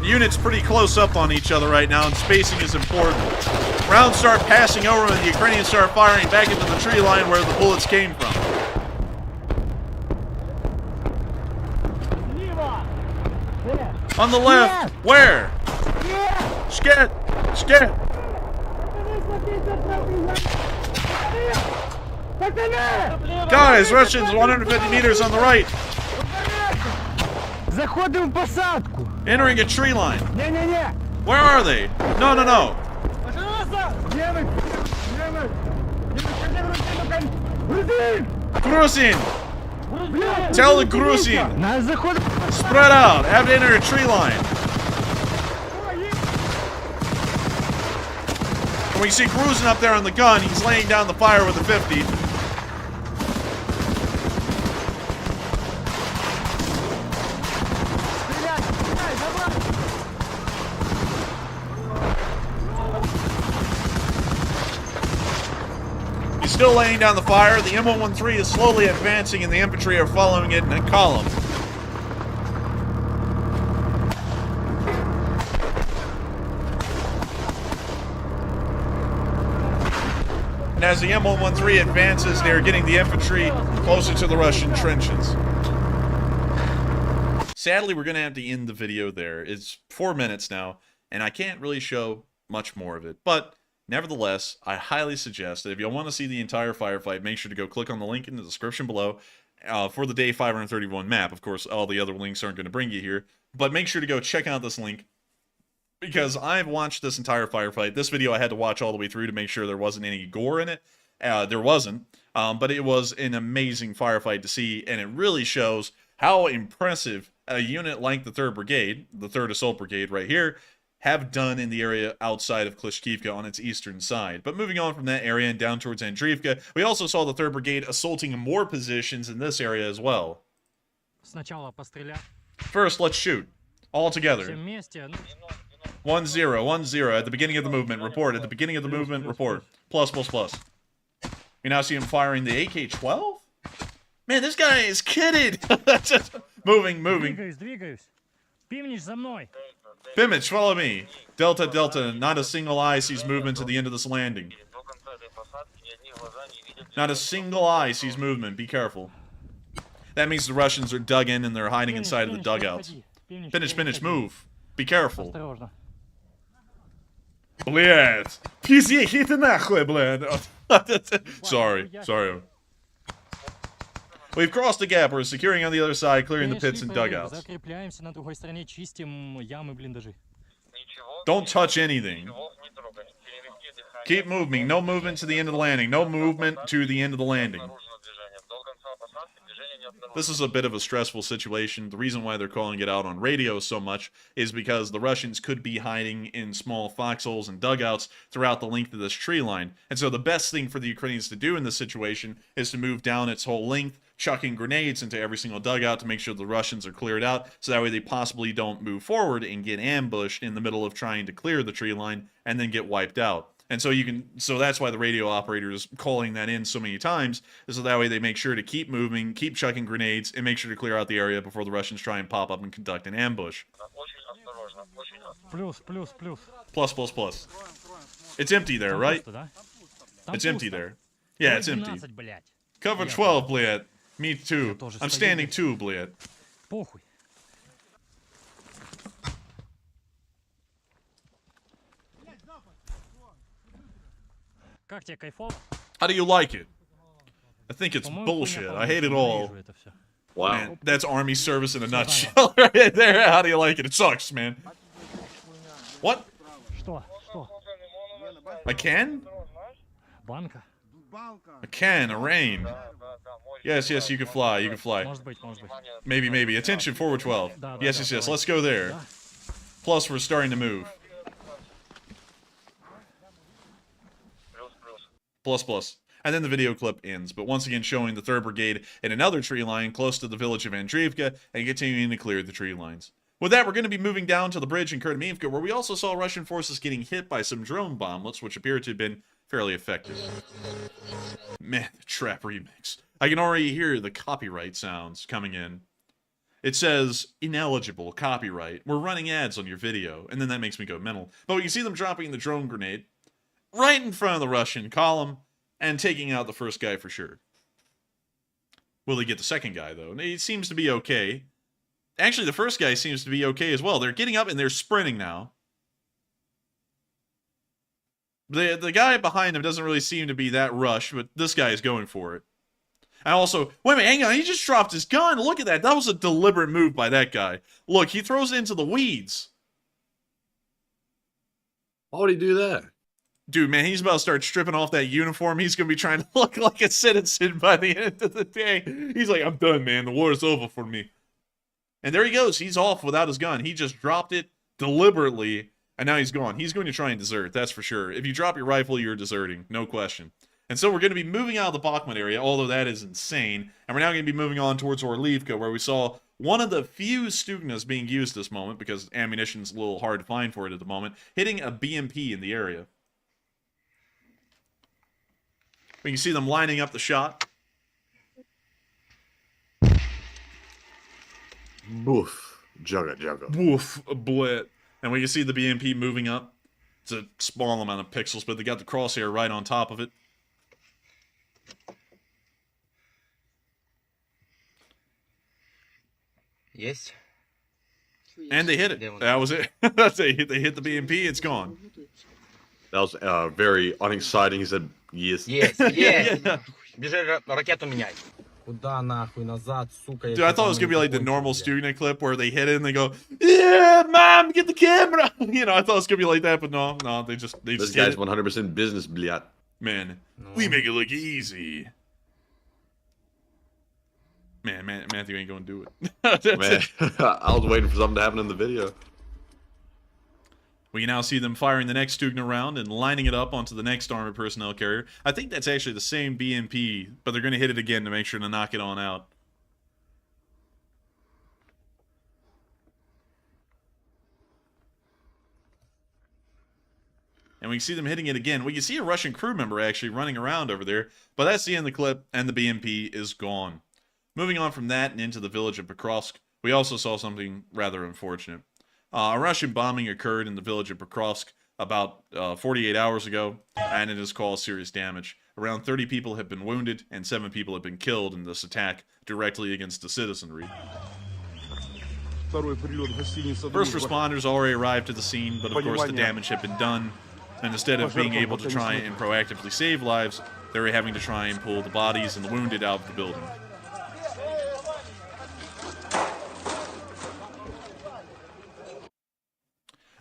The unit's pretty close up on each other right now, and spacing is important. Rounds start passing over, and the Ukrainians start firing back into the tree line where the bullets came from. On the left. Where? Scat. Guys, Russians 150 meters on the right. Заходимо в посадку. Entering a tree line. Не-не-не. Where are they? No, no, no. Немец. Немец. Грузин. Грузин! Tell the Грузин! Нас заходит. Spread out! Have to enter a tree line. And we see Грузин up there on the gun. He's laying down the fire with a 50. He's still laying down the fire. The M113 is slowly advancing and the infantry are following it in a column. And as the M113 advances, they are getting the infantry closer to the Russian trenches. Sadly, we're going to have to end the video there. It's 4 minutes now, and I can't really show much more of it. But nevertheless, I highly suggest that if you want to see the entire firefight, make sure to go click on the link in the description below for the day 531 map. Of course, all the other links aren't going to bring you here, but make sure to go check out this link because I've watched this entire firefight. This video I had to watch all the way through to make sure there wasn't any gore in it. There wasn't, but it was an amazing firefight to see, and it really shows how impressive a unit like the 3rd Brigade, the 3rd Assault Brigade right here, have done in the area outside of Klishkivka on its eastern side. But moving on from that area and down towards Andriivka, we also saw the 3rd Brigade assaulting more positions in this area as well. First, let's shoot. All together. 1-0, 1-0 at the beginning of the movement. Report. At the beginning of the movement, report. Plus, plus, plus. We now see him firing the AK-12? Man, this guy is kidded! Moving. Pimich, follow me. Delta, Delta. Not a single eye sees movement to the end of this landing. Not a single eye sees movement. Be careful. That means the Russians are dug in and they're hiding inside of the dugouts. Finish, move. Be careful. Блядь. Пизде, хиты нахуй, блядь. Sorry. We've crossed the gap. We're securing on the other side, clearing the pits and dugouts. Don't touch anything. Keep moving. No movement to the end of the landing. No movement to the end of the landing. This is a bit of a stressful situation. The reason why they're calling it out on radio so much is because the Russians could be hiding in small foxholes and dugouts throughout the length of this tree line. And so the best thing for the Ukrainians to do in this situation is to move down its whole length, chucking grenades into every single dugout to make sure the Russians are cleared out, so that way they possibly don't move forward and get ambushed in the middle of trying to clear the tree line and then get wiped out. And so so that's why the radio operator is calling that in so many times, so that way they make sure to keep moving, keep chucking grenades, and make sure to clear out the area before the Russians try and pop up and conduct an ambush. Plus. It's empty there, right? It's empty there. Yeah, it's empty. Cover 12, блядь. Me too. I'm standing too, блядь. How do you like it? I think it's bullshit. I hate it all. Wow. Man, that's army service in a nutshell right there. How do you like it? It sucks, man. What? A can? A can, a rain. Yes, you can fly, Maybe. Attention, forward 12. Yes, let's go there. Plus, we're starting to move. Plus. And then the video clip ends, but once again showing the 3rd Brigade in another tree line close to the village of Andriivka and continuing to clear the tree lines. With that, we're going to be moving down to the bridge in Kurtymivka, where we also saw Russian forces getting hit by some drone bomblets, which appear to have been fairly effective. Man, the trap remix. I can already hear the copyright sounds coming in. It says, ineligible copyright. We're running ads on your video. And then that makes me go mental. But we see them dropping the drone grenade right in front of the Russian column and taking out the first guy for sure. Will they get the second guy, though? It seems to be okay. Actually, the first guy seems to be okay as well. They're getting up and they're sprinting now. The guy behind him doesn't really seem to be that rushed, but this guy is going for it. And also, wait a minute, hang on, he just dropped his gun. Look at that. That was a deliberate move by that guy. Look, he throws it into the weeds. Why would he do that? Dude, man, he's about to start stripping off that uniform. He's going to be trying to look like a citizen by the end of the day. He's like, I'm done, man. The war is over for me. And there he goes. He's off without his gun. He just dropped it deliberately, and now he's gone. He's going to try and desert, that's for sure. If you drop your rifle, you're deserting. No question. And so we're going to be moving out of the Bakhmut area, although that is insane. And we're now going to be moving on towards Orlivka, where we saw one of the few Stugnas being used this moment, because ammunition's a little hard to find for it at the moment, hitting a BMP in the area. We can see them lining up the shot. Boof. Jugga, jugga. Woof, a blit. And we can see the BMP moving up. It's a small amount of pixels, but they got the crosshair right on top of it. Yes. And they hit it. That was it. They hit the BMP, it's gone. That was very unexciting. He said, yes. Yes, yes. Бежи ракету меняй. Куда нахуй назад, сука. Dude, I thought it was gonna be like the normal Stugna clip where they hit it and they go, yeah, mom, get the camera. You know, I thought it was gonna be like that, but no, they just This guy's 100% business, bliat. Man, we make it look easy. Man, Matthew ain't gonna do it. Man, I was waiting for something to happen in the video. We can now see them firing the next Stugna round and lining it up onto the next armored personnel carrier. I think that's actually the same BMP, but they're going to hit it again to make sure to knock it on out. And we can see them hitting it again. We can see a Russian crew member actually running around over there, but that's the end of the clip, and the BMP is gone. Moving on from that and into the village of Pokrovsk, we also saw something rather unfortunate. A Russian bombing occurred in the village of Pokrovsk about 48 hours ago, and it has caused serious damage. Around 30 people have been wounded, and 7 people have been killed in this attack directly against the citizenry. First responders already arrived to the scene, but of course the damage had been done, and instead of being able to try and proactively save lives, they were having to try and pull the bodies and the wounded out of the building.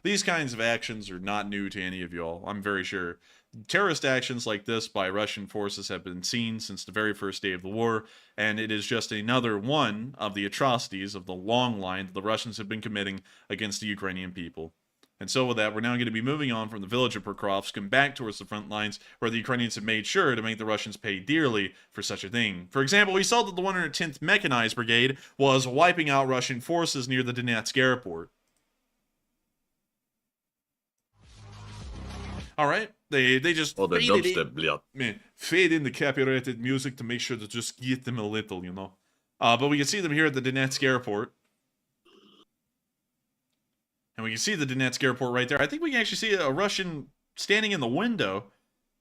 These kinds of actions are not new to any of y'all, I'm very sure. Terrorist actions like this by Russian forces have been seen since the very first day of the war, and it is just another one of the atrocities of the long line that the Russians have been committing against the Ukrainian people. And so with that, we're now going to be moving on from the village of Pokrovsk and back towards the front lines, where the Ukrainians have made sure to make the Russians pay dearly for such a thing. For example, we saw that the 110th Mechanized Brigade was wiping out Russian forces near the Donetsk airport. Alright, they just the fade in the copyrighted music to make sure to just get them a little, you know. But we can see them here at the Donetsk airport. And we can see the Donetsk airport right there. I think we can actually see a Russian standing in the window.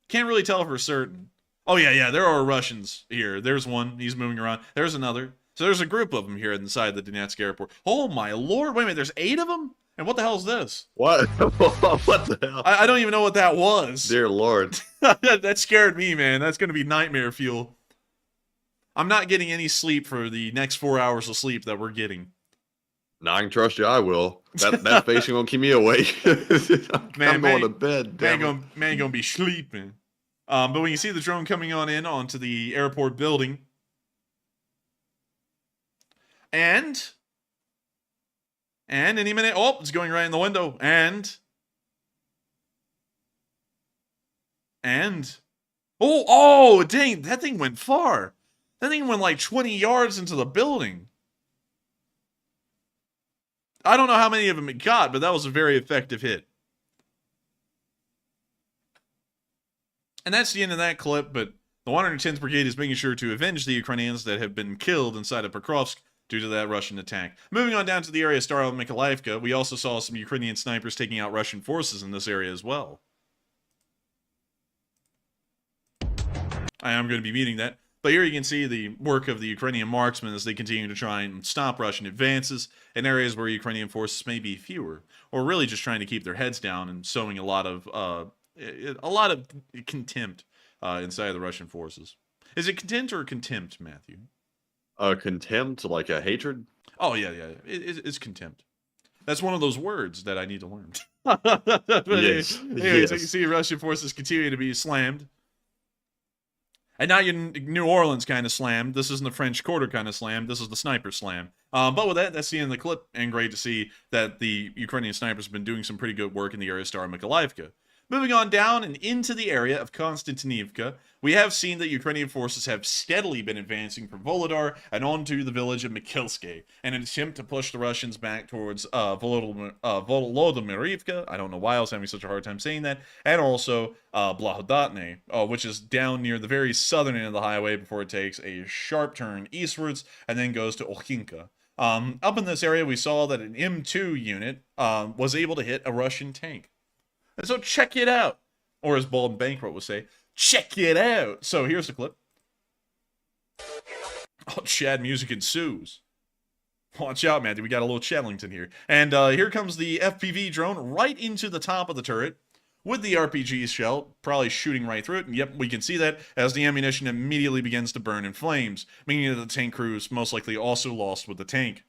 Can't really tell for certain. Oh yeah, there are Russians here. There's one, he's moving around. There's another. So there's a group of them here inside the Donetsk airport. Oh my lord, wait a minute, there's 8 of them? And what the hell is this? What? What the hell? I don't even know what that was. Dear Lord. That scared me, man. That's going to be nightmare fuel. I'm not getting any sleep for the next 4 hours of sleep that we're getting. Now I can trust you, I will. That face ain't gonna keep me awake. I'm going to bed. Man gonna be sleeping. But when you see the drone coming on in onto the airport building, and any minute, oh, it's going right in the window, and oh, dang, that thing went far. That thing went like 20 yards into the building. I don't know how many of them it got, but that was a very effective hit. And that's the end of that clip, but the 110th Brigade is making sure to avenge the Ukrainians that have been killed inside of Pokrovsk due to that Russian attack. Moving on down to the area of Staromikhailovka, we also saw some Ukrainian snipers taking out Russian forces in this area as well. I am going to be meeting that. But here you can see the work of the Ukrainian marksmen as they continue to try and stop Russian advances in areas where Ukrainian forces may be fewer, or really just trying to keep their heads down and sowing a lot of contempt inside of the Russian forces. Is it contempt or contempt, Matthew? Contempt, like a hatred? Oh, yeah. It's contempt. That's one of those words that I need to learn. But Yes. anyways, Yes. you can see Russian forces continue to be slammed. And now your New Orleans kind of slammed. This isn't the French Quarter kind of slam. This is the sniper slam. But with that, that's the end of the clip. And great to see that the Ukrainian snipers have been doing some pretty good work in the area of Staromikolivka. Moving on down and into the area of Konstantinivka, we have seen that Ukrainian forces have steadily been advancing from Volodar and onto the village of Mikilske in an attempt to push the Russians back towards Volodymyrivka. I don't know why I was having such a hard time saying that. And also Blahodatne, which is down near the very southern end of the highway before it takes a sharp turn eastwards and then goes to Olchinka. Up in this area, we saw that an M2 unit was able to hit a Russian tank. And so check it out. Or as Bald Bankrupt would say, check it out. So here's the clip. Oh, Chad music ensues. Watch out, man. We got a little Chadlington here. And here comes the FPV drone right into the top of the turret with the RPG shell, probably shooting right through it. And yep, we can see that as the ammunition immediately begins to burn in flames, meaning that the tank crew is most likely also lost with the tank.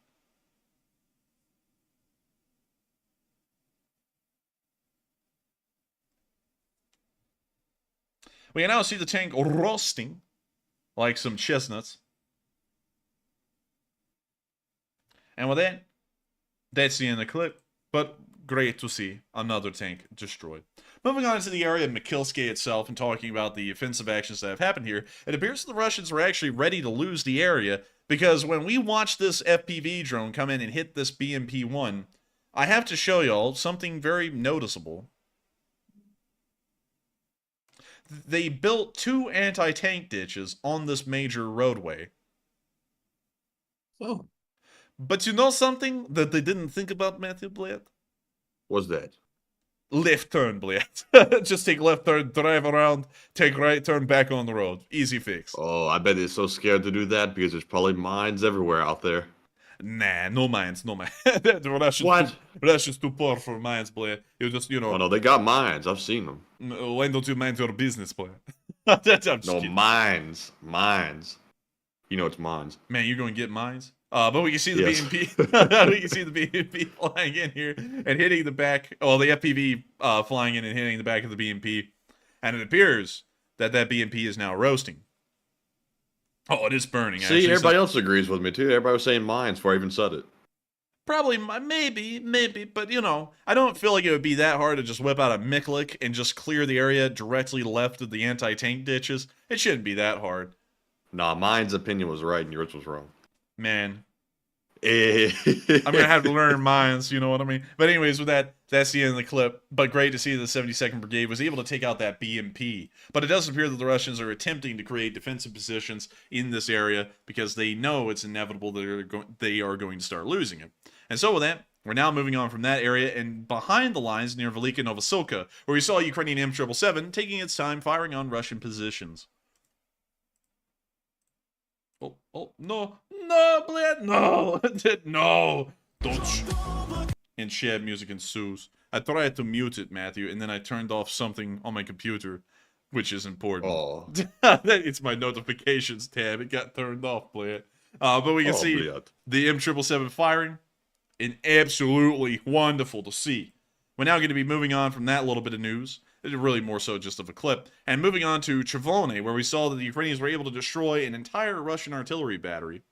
We can now see the tank roasting like some chestnuts. And with that, that's the end of the clip. But great to see another tank destroyed. Moving on to the area of Mikilske itself and talking about the offensive actions that have happened here, it appears that the Russians were actually ready to lose the area because when we watched this FPV drone come in and hit this BMP-1, I have to show y'all something very noticeable. They built 2 anti-tank ditches on this major roadway. Oh. But you know something that they didn't think about, Matthew Blatt? What's that? Left turn, Blatt. Just take left turn, drive around, take right turn, back on the road. Easy fix. Oh, I bet they're so scared to do that because there's probably mines everywhere out there. Nah, no mines, no mines. Russia's too poor for mines, Blatt. You just, you know. Oh, no, they got mines. I've seen them. Why don't you mind your business, Blatt? No, mines. Mines. You know it's mines. Man, you're going to get mines? But we can see the Yes. BMP. We can see the BMP flying in here and hitting the back. Well, the FPV flying in and hitting the back of the BMP. And it appears that that BMP is now roasting. Oh, it is burning. See, actually. everybody else agrees with me, too. Everybody was saying mines before I even said it. Probably, maybe, but you know, I don't feel like it would be that hard to just whip out a Miklik and just clear the area directly left of the anti-tank ditches. It shouldn't be that hard. Nah, mine's opinion was right and yours was wrong. Man, I'm I'm gonna have to learn mines, you know what I mean? But anyways, with that, that's the end of the clip. But great to see the 72nd Brigade was able to take out that BMP. But it does appear that the Russians are attempting to create defensive positions in this area because they know it's inevitable that they are going to start losing it. And so with that, we're now moving on from that area and behind the lines near Velika Novosilka, where we saw Ukrainian M777 taking its time firing on Russian positions. Oh, no, Blad, no, no, don't. And Chad music ensues. I tried to mute it, Matthew, and then I turned off something on my computer, which is important. Oh. It's my notifications tab. It got turned off, Blad. But we can see Blad. the M777 firing, and absolutely wonderful to see. We're now going to be moving on from that little bit of news. It's really more so just of a clip. And moving on to Chervone, where we saw that the Ukrainians were able to destroy an entire Russian artillery battery.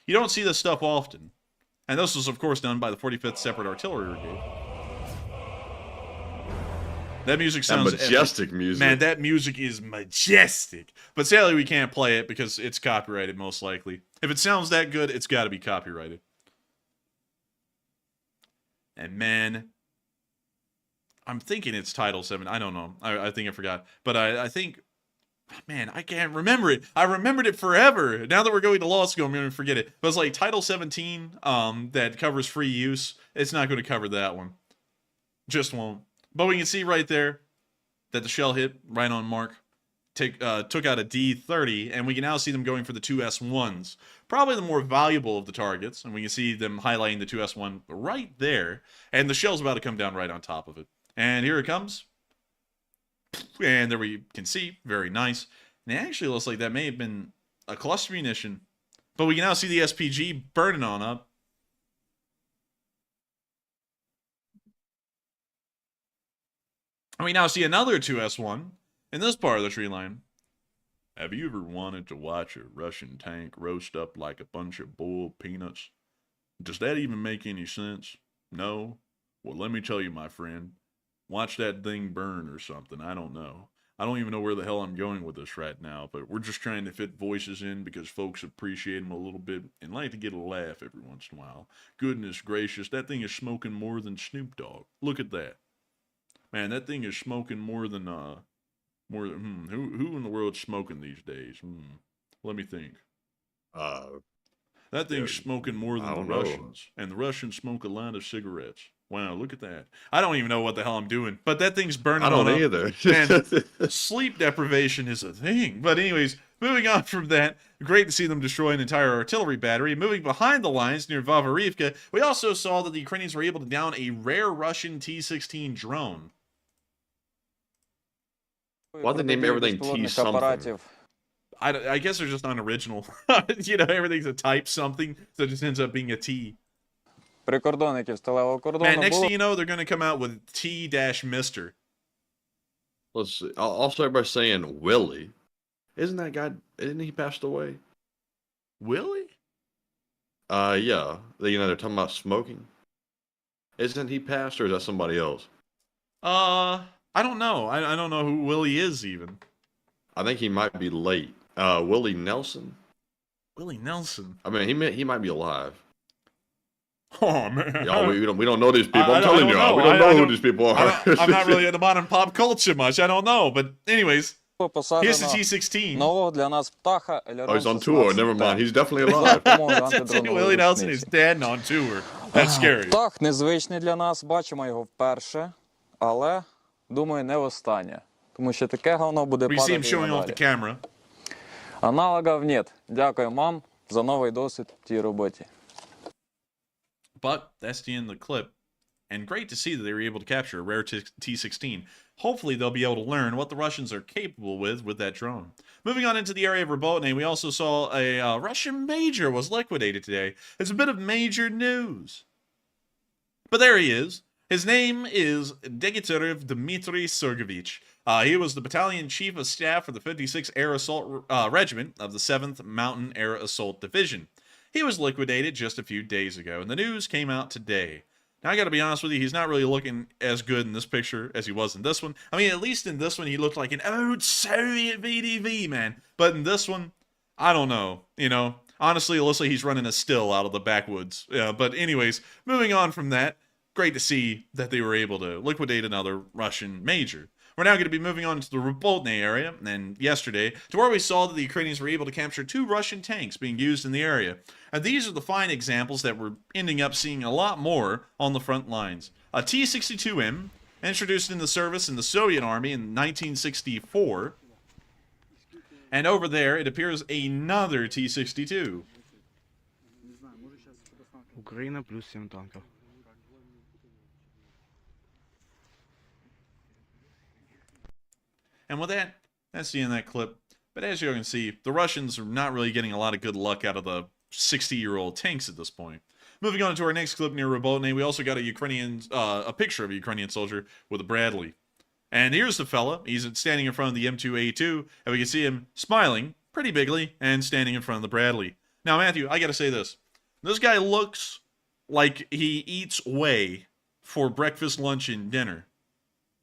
You don't see this stuff often. And this was, of course, done by the 45th Separate Artillery Brigade. That music sounds majestic epic. music. Man, that music is majestic. But sadly, we can't play it because it's copyrighted, most likely. If it sounds that good, it's got to be copyrighted. And man, I'm thinking it's Title 7. I don't know. I think I forgot. But I think, man, I can't remember it. I remembered it forever. Now that we're going to law school, I'm going to forget it. But it's like Title 17 that covers free use. It's not going to cover that one. Just won't. But we can see right there that the shell hit right on mark. Took out a D-30, and we can now see them going for the 2 S-1s. Probably the more valuable of the targets, and we can see them highlighting the 2 S-1 right there. And the shell's about to come down right on top of it. And here it comes. And there we can see, very nice. And it actually looks like that may have been a cluster munition. But we can now see the SPG burning on up. And we now see another 2S1 in this part of the tree line. Have you ever wanted to watch a Russian tank roast up like a bunch of boiled peanuts? Does that even make any sense? No? Well, let me tell you, my friend. Watch that thing burn or something. I don't know. I don't even know where the hell I'm going with this right now, but we're just trying to fit voices in because folks appreciate them a little bit and like to get a laugh every once in a while. Goodness gracious, that thing is smoking more than Snoop Dogg. Look at that. Man, that thing is smoking more than, who in the world's smoking these days? Let me think. That thing's smoking more than the Russians. And the Russians smoke a lot of cigarettes. Wow, look at that. I don't even know what the hell I'm doing, but that thing's burning on up. I don't either. And sleep deprivation is a thing. But anyways, moving on from that, great to see them destroy an entire artillery battery. Moving behind the lines near Vavarivka, we also saw that the Ukrainians were able to down a rare Russian T-16 drone. Why'd they name everything T something? I guess they're just unoriginal. You know, everything's a type something, so it just ends up being a T. Man, next thing you know, they're going to come out with T-Mister. Let's see. Also, everybody's saying Willie. Isn't that guy, isn't he passed away? Willie? Yeah. They're talking about smoking. Isn't he passed, or is that somebody else? I don't know. I don't know who Willie is, even. I think he might be late. Willie Nelson? Willie Nelson? I mean, he might be alive. Oh, man. Y'all, we don't know these people. I'm telling y'all, we don't know who these people are. I'm not really into modern pop culture much. I don't know. But anyways, here's the T-16. Oh, he's on tour. Never mind. He's definitely alive. Willie Nelson is dead and on tour. That's scary. Птах незвичний для нас, бачимо його вперше, але, думаю, не востаннє. Тому що таке говно буде падати і надалі. Аналогів нет. Дякую, мам, за новий досвід в тій роботі. But that's the end of the clip. And great to see that they were able to capture a rare T-16. Hopefully they'll be able to learn what the Russians are capable with that drone. Moving on into the area of Robotyne, we also saw a Russian major was liquidated today. It's a bit of major news. But there he is. His name is Degityarev Dmitry Sergeyevich. He was the battalion chief of staff for the 56th Air Assault Regiment of the 7th Mountain Air Assault Division. He was liquidated just a few days ago, and the news came out today. Now, I gotta be honest with you, he's not really looking as good in this picture as he was in this one. I mean, at least in this one, he looked like an old Soviet VDV, man. But in this one, I don't know. You know, honestly, it looks like he's running a still out of the backwoods. Yeah, but anyways, moving on from that, great to see that they were able to liquidate another Russian major. We're now going to be moving on to the Robotyne area, and yesterday, to where we saw that the Ukrainians were able to capture 2 Russian tanks being used in the area. And these are the fine examples that we're ending up seeing a lot more on the front lines. A T-62M, introduced into service in the Soviet Army in 1964. And over there, it appears another T-62. Ukraine plus 7 танков. And with that, that's the end of that clip. But as you can see, the Russians are not really getting a lot of good luck out of the 60-year-old tanks at this point. Moving on to our next clip near Robotyne, we also got a picture of a Ukrainian soldier with a Bradley. And here's the fella. He's standing in front of the M2A2, and we can see him smiling pretty bigly and standing in front of the Bradley. Now, Matthew, I gotta say this. This guy looks like he eats whey for breakfast, lunch, and dinner.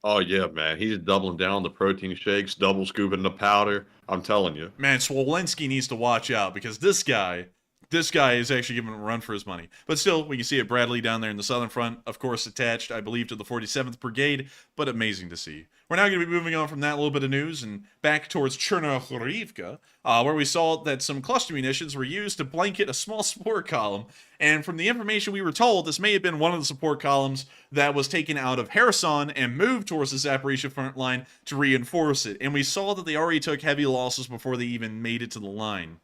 Oh, yeah, man. He's doubling down on the protein shakes, double scooping the powder. I'm telling you. Man, Swolensky needs to watch out because this guy is actually giving him a run for his money. But still, we can see a Bradley down there in the southern front, of course attached, I believe, to the 47th Brigade, but amazing to see. We're now going to be moving on from that little bit of news and back towards Chernohorivka, where we saw that some cluster munitions were used to blanket a small support column. And from the information we were told, this may have been one of the support columns that was taken out of Kherson and moved towards the Zaporizhia front line to reinforce it. And we saw that they already took heavy losses before they even made it to the line.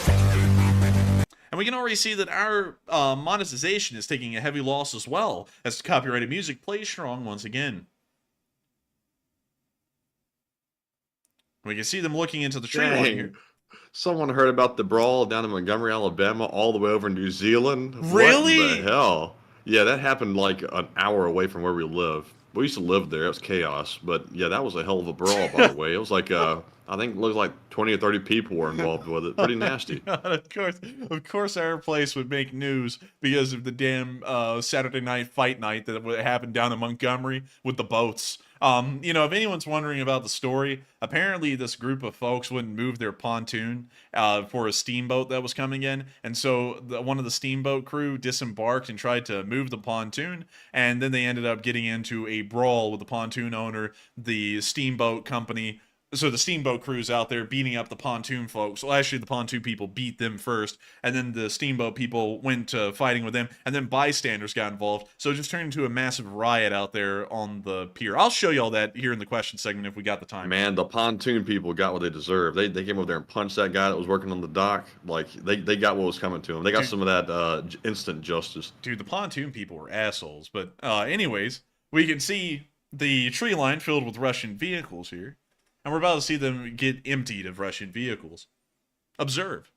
And we can already see that our monetization is taking a heavy loss as well, as copyrighted music plays strong once again. We can see them looking into the tree line here. Someone heard about the brawl down in Montgomery, Alabama, all the way over in New Zealand. Really? What in the hell? Yeah, that happened like an hour away from where we live. We used to live there. It was chaos. But yeah, that was a hell of a brawl, by the way. It was like, I think it looked like 20 or 30 people were involved with it. Pretty nasty. God, of course, our place would make news because of the damn Saturday night fight night that happened down in Montgomery with the boats. You know, if anyone's wondering about the story, apparently this group of folks wouldn't move their pontoon for a steamboat that was coming in. And so one of the steamboat crew disembarked and tried to move the pontoon. And then they ended up getting into a brawl with the pontoon owner, the steamboat company. So the steamboat crew's out there beating up the pontoon folks. Well, actually, the pontoon people beat them first, and then the steamboat people went to fighting with them, and then bystanders got involved. So it just turned into a massive riot out there on the pier. I'll show you all that here in the question segment if we got the time. Man, the pontoon people got what they deserved. They came over there and punched that guy that was working on the dock. Like, they got what was coming to them. They got some of that instant justice. Dude, the pontoon people were assholes. But anyways, we can see the tree line filled with Russian vehicles here. And we're about to see them get emptied of Russian vehicles. Observe.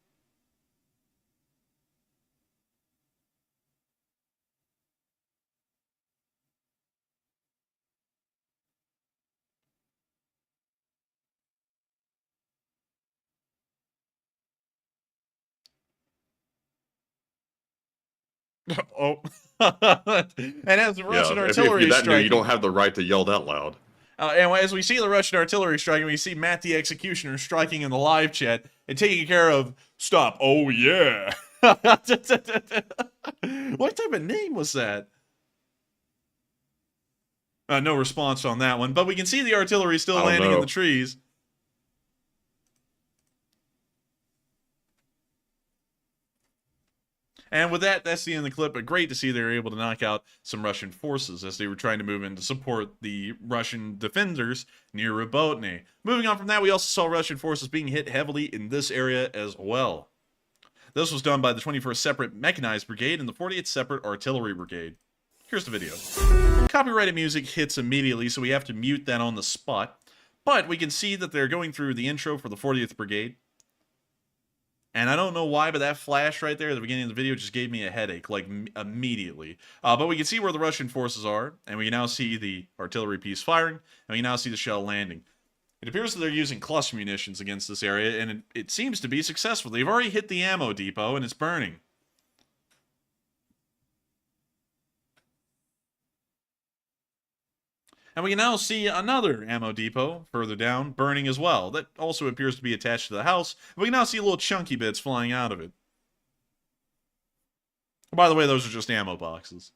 Oh. And as the Russian artillery if striking, new, you don't have the right to yell that loud. And as we see the Russian artillery striking, we see Matt the Executioner striking in the live chat and taking care of stop. Oh, yeah. What type of name was that? No response on that one. But we can see the artillery still landing in the trees. And with that, that's the end of the clip, but great to see they were able to knock out some Russian forces as they were trying to move in to support the Russian defenders near Robotyne. Moving on from that, we also saw Russian forces being hit heavily in this area as well. This was done by the 21st Separate Mechanized Brigade and the 40th Separate Artillery Brigade. Here's the video. Copyrighted music hits immediately, so we have to mute that on the spot. But we can see that they're going through the intro for the 40th Brigade. And I don't know why, but that flash right there at the beginning of the video just gave me a headache, like, immediately. But we can see where the Russian forces are, and we can now see the artillery piece firing, and we can now see the shell landing. It appears that they're using cluster munitions against this area, and it seems to be successful. They've already hit the ammo depot, and it's burning. And we can now see another ammo depot further down, burning as well. That also appears to be attached to the house. We can now see little chunky bits flying out of it. By the way, those are just ammo boxes.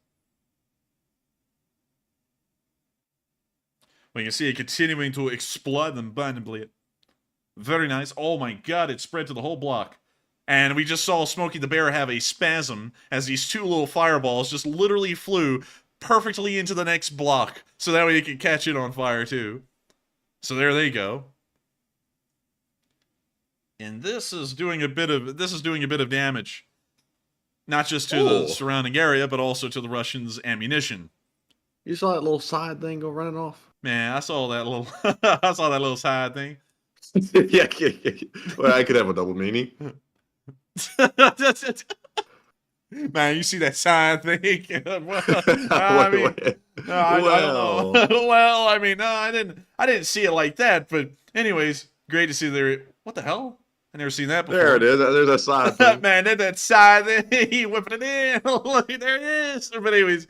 We can see it continuing to explode and burn. Very nice. Oh my god, it spread to the whole block. And we just saw Smokey the Bear have a spasm as these two little fireballs just literally flew perfectly into the next block, so that way you can catch it on fire too. So there they go. And this is doing a bit of damage, not just to the surrounding area, but also to the Russians' ammunition. You saw that little side thing go running off? Man, I saw that little I saw that little side thing. yeah. Well, I could have a double meaning. Man, you see that side thing? Well, I don't know. Well, I mean, no, I didn't see it like that. But anyways, great to see there. What the hell? I never seen that before. There it is. There's that side thing. Man, there's that side thing. He whipping it in. Look, there it is. But anyways,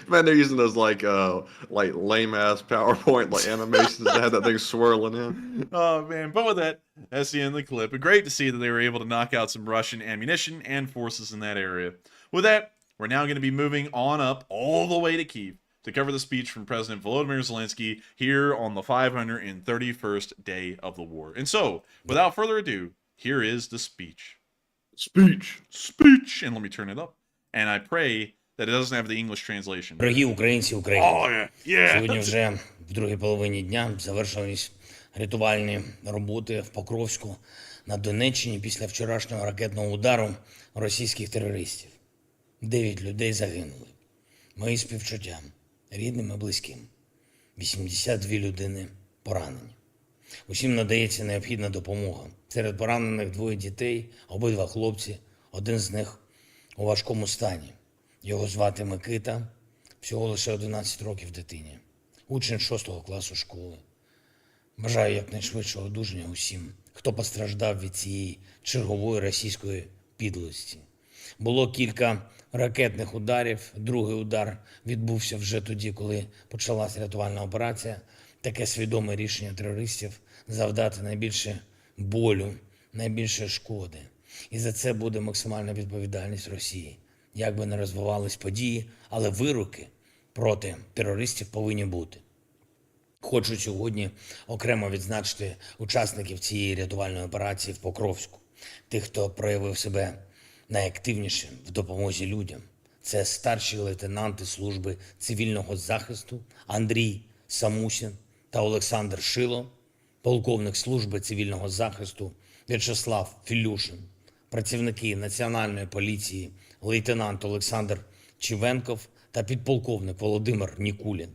man, they're using those like lame ass PowerPoint like animations that have that thing swirling in. Oh man! But with that, that's the end of the clip. But great to see that they were able to knock out some Russian ammunition and forces in that area. With that, we're now going to be moving on up all the way to Kyiv to cover the speech from President Volodymyr Zelensky here on the 531st day of the war. And so, without further ado, here is the speech. Speech! And let me turn it up. And I pray that it doesn't have the English translation. Дорогі українці, Україна. Oh, yeah. Сьогодні вже в другій половині дня завершились рятувальні роботи в Покровську на Донеччині після вчорашнього ракетного удару російських терористів. 9 людей загинули. Мої співчуття рідним і близьким. 82 людини поранені. Усім надається необхідна допомога. Серед поранених 2 дітей, обидва хлопці, один з них у важкому стані. Його звати Микита, всього лише 11 років дитині, учень 6 класу школи. Бажаю якнайшвидшого одужання усім, хто постраждав від цієї чергової російської підлості. Було кілька ракетних ударів, другий удар відбувся вже тоді, коли почалася рятувальна операція. Таке свідоме рішення терористів завдати найбільше болю, найбільше шкоди. І за це буде максимальна відповідальність Росії. Як би не розвивались події, але вироки проти терористів повинні бути. Хочу сьогодні окремо відзначити учасників цієї рятувальної операції в Покровську. Тих, хто проявив себе найактивніше в допомозі людям. Це старші лейтенанти служби цивільного захисту Андрій Самусін та Олександр Шило, полковник служби цивільного захисту В'ячеслав Філюшин, працівники Національної поліції лейтенант Олександр Чівенков та підполковник Володимир Нікулін.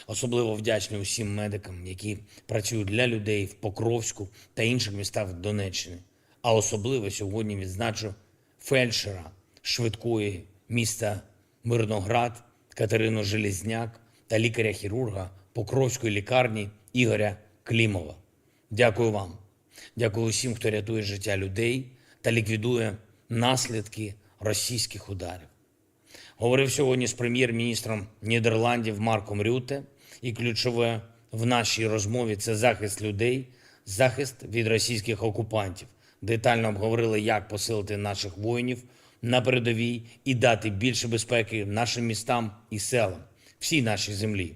Особливо вдячний усім медикам, які працюють для людей в Покровську та інших містах Донеччини. А особливо сьогодні відзначу фельдшера швидкої міста Мирноград Катерину Железняк та лікаря-хірурга Покровської лікарні Ігоря Клімова. Дякую вам. Дякую усім, хто рятує життя людей та ліквідує наслідки російських ударів. Говорив сьогодні з прем'єр-міністром Нідерландів Марком Рюте, і ключове в нашій розмові – це захист людей, захист від російських окупантів. Детально обговорили, як посилити наших воїнів на передовій і дати більше безпеки нашим містам і селам, всій нашій землі.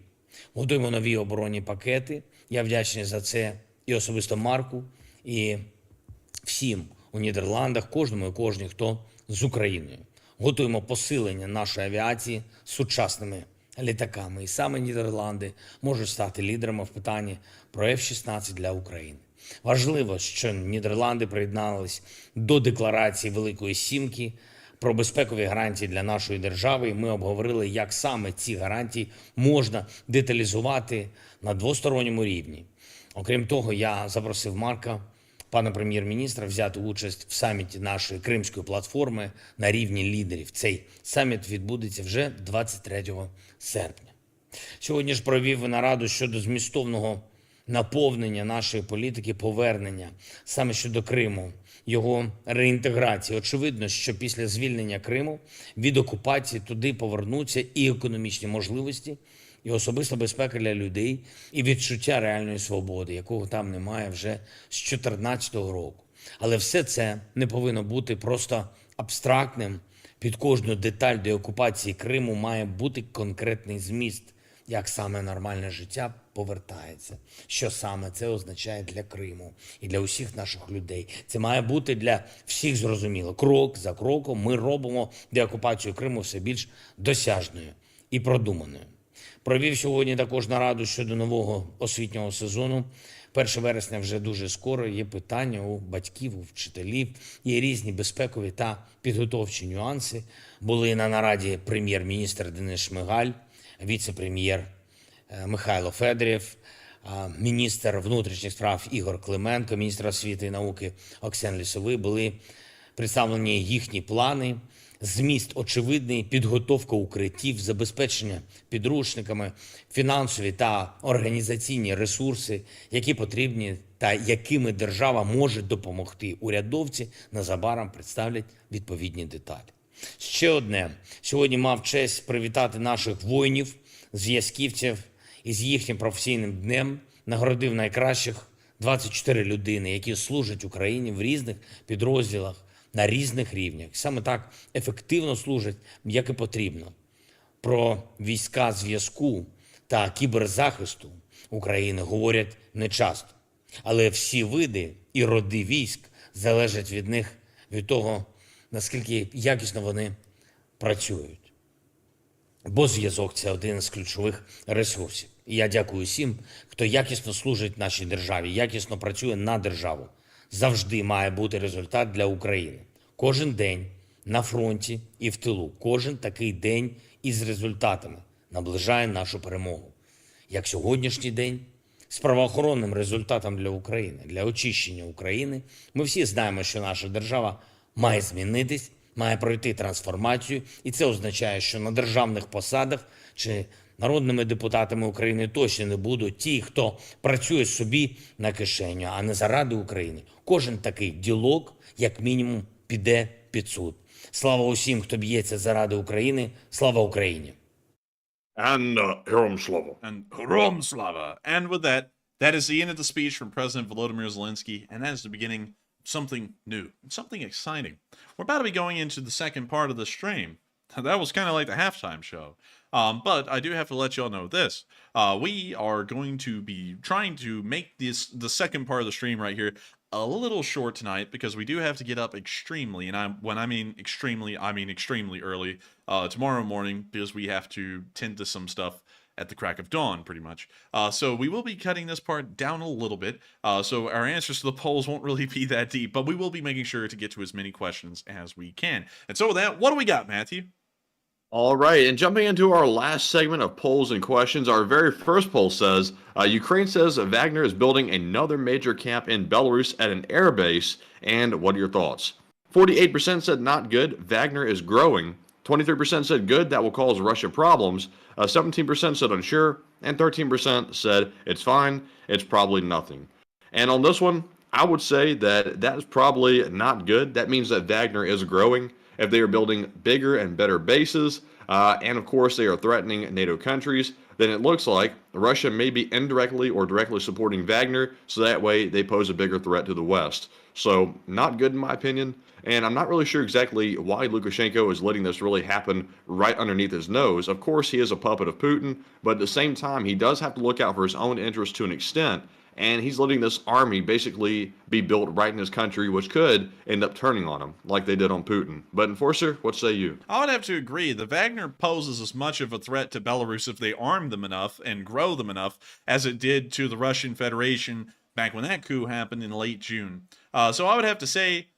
Готуємо нові оборонні пакети. Я вдячний за це і особисто Марку, і всім у Нідерландах, кожному і кожній, хто з Україною. Готуємо посилення нашої авіації сучасними літаками. І саме Нідерланди можуть стати лідерами в питанні про F-16 для України. Важливо, що Нідерланди приєднались до декларації Великої Сімки про безпекові гарантії для нашої держави. І ми обговорили, як саме ці гарантії можна деталізувати на двосторонньому рівні. Окрім того, я запросив Марка, пана прем'єр-міністра, взяти участь в саміті нашої Кримської платформи на рівні лідерів. Цей саміт відбудеться вже 23 серпня. Сьогодні ж провів нараду щодо змістовного наповнення нашої політики повернення саме щодо Криму, його реінтеграції. Очевидно, що після звільнення Криму від окупації туди повернуться і економічні можливості, і особиста безпека для людей, і відчуття реальної свободи, якого там немає вже з 2014 року. Але все це не повинно бути просто абстрактним. Під кожну деталь деокупації Криму має бути конкретний зміст, як саме нормальне життя повертається, що саме це означає для Криму і для усіх наших людей. Це має бути для всіх зрозуміло. Крок за кроком ми робимо деокупацію Криму все більш досяжною і продуманою. Провів сьогодні також нараду щодо нового освітнього сезону. 1 вересня вже дуже скоро, є питання у батьків, у вчителів, є різні безпекові та підготовчі нюанси. Були на нараді прем'єр-міністр Денис Шмигаль, віце-прем'єр Михайло Федорєв, міністр внутрішніх справ Ігор Клименко, міністр освіти і науки Оксен Лісовий. Були представлені їхні плани. Зміст очевидний: підготовка укриттів, забезпечення підручниками, фінансові та організаційні ресурси, які потрібні та якими держава може допомогти. Урядовці незабаром представлять відповідні деталі. Ще одне. Сьогодні мав честь привітати наших воїнів, зв'язківців із їхнім професійним днем. Нагородив найкращих 24 людини, які служать Україні в різних підрозділах, на різних рівнях. Саме так ефективно служать, як і потрібно. Про війська зв'язку та кіберзахисту України говорять нечасто. Але всі види і роди військ залежать від них, від того, наскільки якісно вони працюють. Бо зв'язок – це один з ключових ресурсів. І я дякую всім, хто якісно служить нашій державі, якісно працює на державу. Завжди має бути результат для України. Кожен день на фронті і в тилу, кожен такий день із результатами наближає нашу перемогу. Як сьогоднішній день, з правоохоронним результатом для України, для очищення України. Ми всі знаємо, що наша держава має змінитись, має пройти трансформацію, і це означає, що на державних посадах чи народними депутатами України точно не будуть ті, хто працює собі на кишеню, а не заради України. Кожен такий ділок, як мінімум, піде під суд. Слава усім, хто б'ється заради України. Слава Україні! And Herom Slava. And Herom Slava. And with that, that is the end of the speech from President Volodymyr Zelensky, and that is the beginning of something new, something exciting. We're about to be going into the second part of the stream. That was kind of like the halftime show. But I do have to let y'all know this. We are going to be trying to make the second part of the stream right here a little short tonight because we do have to get up extremely, and when I mean extremely early tomorrow morning because we have to tend to some stuff at the crack of dawn, pretty much. So we will be cutting this part down a little bit, so our answers to the polls won't really be that deep, but we will be making sure to get to as many questions as we can. And so with that, what do we got, Matthew? All right, and jumping into our last segment of polls and questions, our very first poll says, Ukraine says Wagner is building another major camp in Belarus at an air base, and what are your thoughts? 48% said not good, Wagner is growing. 23% said good, that will cause Russia problems. 17% said unsure, and 13% said it's fine, it's probably nothing. And on this one, I would say that is probably not good. That means that Wagner is growing. If they are building bigger and better bases, and of course they are threatening NATO countries, then it looks like Russia may be indirectly or directly supporting Wagner, so that way they pose a bigger threat to the West. So, not good in my opinion, and I'm not really sure exactly why Lukashenko is letting this really happen right underneath his nose. Of course, he is a puppet of Putin, but at the same time, he does have to look out for his own interests to an extent, and he's letting this army basically be built right in his country, which could end up turning on him, like they did on Putin. But Enforcer, what say you? I would have to agree. The Wagner poses as much of a threat to Belarus if they arm them enough and grow them enough as it did to the Russian Federation back when that coup happened in late June. So I would have to say,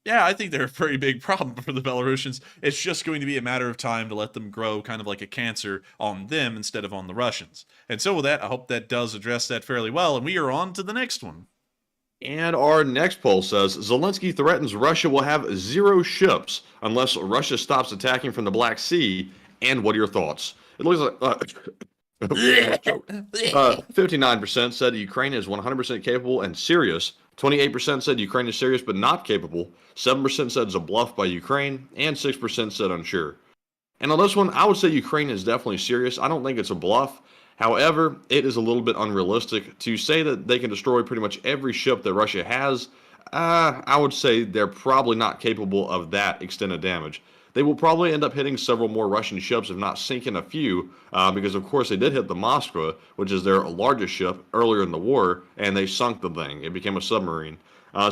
yeah, I think they're a very big problem for the Belarusians. It's just going to be a matter of time to let them grow kind of like a cancer on them instead of on the Russians. And so with that, I hope that does address that fairly well, and we are on to the next one. And our next poll says, Zelensky threatens Russia will have 0 ships unless Russia stops attacking from the Black Sea, and what are your thoughts? It looks like... 59% said Ukraine is 100% capable and serious. 28% said Ukraine is serious but not capable. 7% said it's a bluff by Ukraine, and 6% said unsure. And on this one, I would say Ukraine is definitely serious. I don't think it's a bluff. However, it is a little bit unrealistic to say that they can destroy pretty much every ship that Russia has. I would say they're probably not capable of that extent of damage. They will probably end up hitting several more Russian ships, if not sinking a few, because of course they did hit the Moskva, which is their largest ship, earlier in the war, and they sunk the thing. It became a submarine.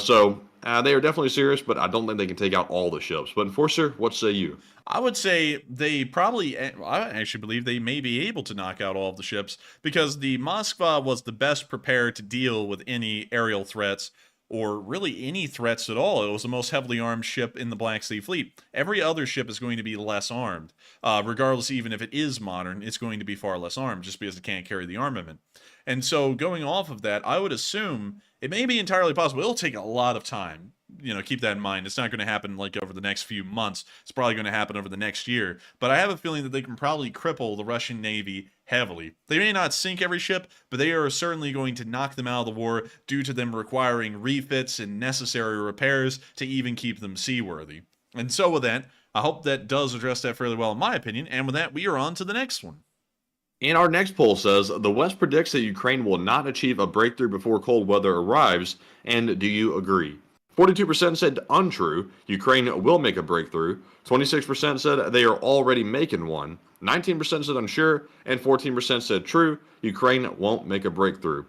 So they are definitely serious, but I don't think they can take out all the ships. But Enforcer, what say you? I would say they probably, I actually believe they may be able to knock out all of the ships because the Moskva was the best prepared to deal with any aerial threats or really any threats at all. It was the most heavily armed ship in the Black Sea Fleet. Every other ship is going to be less armed. Regardless, even if it is modern, it's going to be far less armed just because it can't carry the armament. And so going off of that, I would assume it may be entirely possible. It'll take a lot of time. You know, keep that in mind. It's not going to happen like over the next few months. It's probably going to happen over the next year. But I have a feeling that they can probably cripple the Russian Navy heavily. They may not sink every ship, but they are certainly going to knock them out of the war due to them requiring refits and necessary repairs to even keep them seaworthy. And so with that, I hope that does address that fairly well in my opinion. And with that, we are on to the next one. And our next poll says, the West predicts that Ukraine will not achieve a breakthrough before cold weather arrives, and do you agree? 42% said untrue, Ukraine will make a breakthrough. 26% said they are already making one. 19% said unsure, and 14% said true, Ukraine won't make a breakthrough.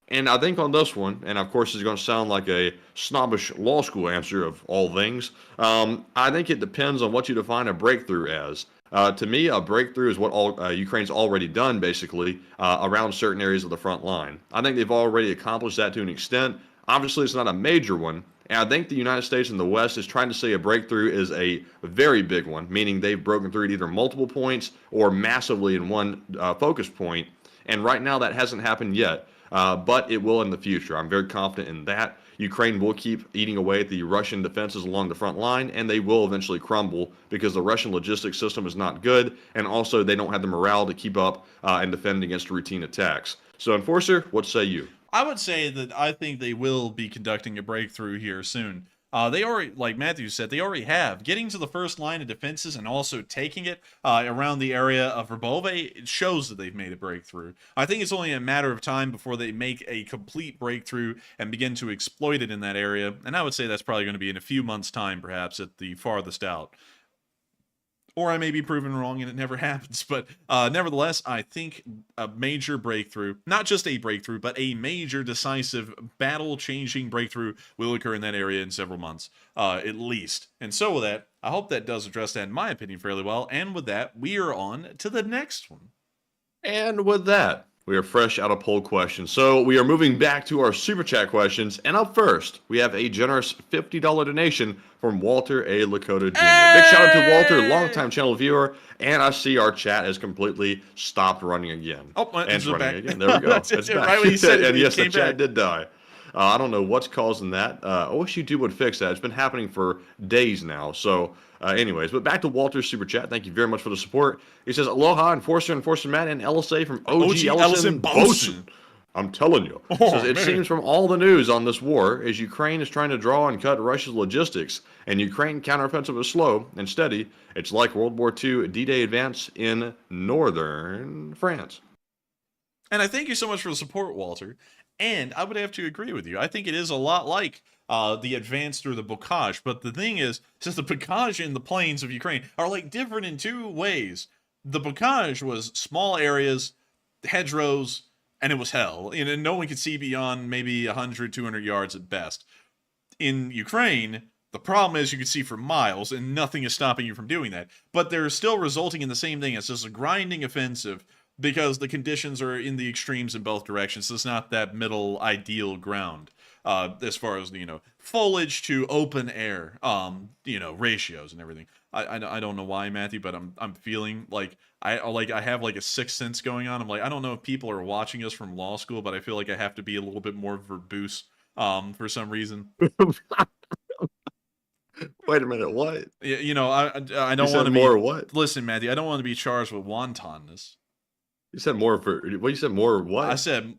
And I think on this one, and of course it's going to sound like a snobbish law school answer of all things, I think it depends on what you define a breakthrough as. To me, a breakthrough is what Ukraine's already done, basically, around certain areas of the front line. I think they've already accomplished that to an extent. Obviously, it's not a major one. And I think the United States and the West is trying to say a breakthrough is a very big one, meaning they've broken through at either multiple points or massively in one focus point. And right now that hasn't happened yet, but it will in the future. I'm very confident in that. Ukraine will keep eating away at the Russian defenses along the front line, and they will eventually crumble because the Russian logistics system is not good, and also they don't have the morale to keep up and defend against routine attacks. So, Enforcer, what say you? I would say that I think they will be conducting a breakthrough here soon. They already, like Matthew said, they already have. Getting to the first line of defenses and also taking it around the area of Verbove, it shows that they've made a breakthrough. I think it's only a matter of time before they make a complete breakthrough and begin to exploit it in that area. And I would say that's probably going to be in a few months' time, perhaps, at the farthest out. Or I may be proven wrong and it never happens. But nevertheless, I think a major breakthrough, not just a breakthrough, but a major decisive battle-changing breakthrough will occur in that area in several months, at least. And so with that, I hope that does address that, in my opinion, fairly well. And with that, we are on to the next one. And with that, we are fresh out of poll questions. So we are moving back to our Super Chat questions. And up first, we have a generous $50 donation from Walter A. Lakota Jr. Big shout out to Walter, longtime channel viewer. And I see our chat has completely stopped running again. Oh, and it's running back again. There we go. It's back. right when you said it, and yes, the came chat back. did die. I don't know what's causing that. I wish YouTube would fix that. It's been happening for days now. So, anyways, but back to Walter's super chat. Thank you very much for the support. He says, "Aloha, Enforcer Matt, and LSA from OG Ellison Bosun." I'm telling you. Says, it seems from all the news on this war is Ukraine is trying to draw and cut Russia's logistics, and Ukraine counteroffensive is slow and steady. It's like World War II D-Day advance in northern France. And I thank you so much for the support, Walter. And I would have to agree with you. I think it is a lot like the advance through the bocage. But the thing is, since the bocage and the plains of Ukraine are like different in two ways, the bocage was small areas, hedgerows, and it was hell. And no one could see beyond maybe 100, 200 yards at best. In Ukraine, the problem is you can see for miles, and nothing is stopping you from doing that. But they're still resulting in the same thing. It's just a grinding offensive, because the conditions are in the extremes in both directions. So it's not that middle ideal ground as far as, foliage to open air, ratios and everything. I don't know why, Matthew, but I'm feeling like I have like a sixth sense going on. I'm like, I don't know if people are watching us from law school, but I feel like I have to be a little bit more verbose for some reason. Wait a minute, what? I don't want to be more what? Listen, Matthew, I don't want to be charged with wantonness. You said more for what? You said more what? I said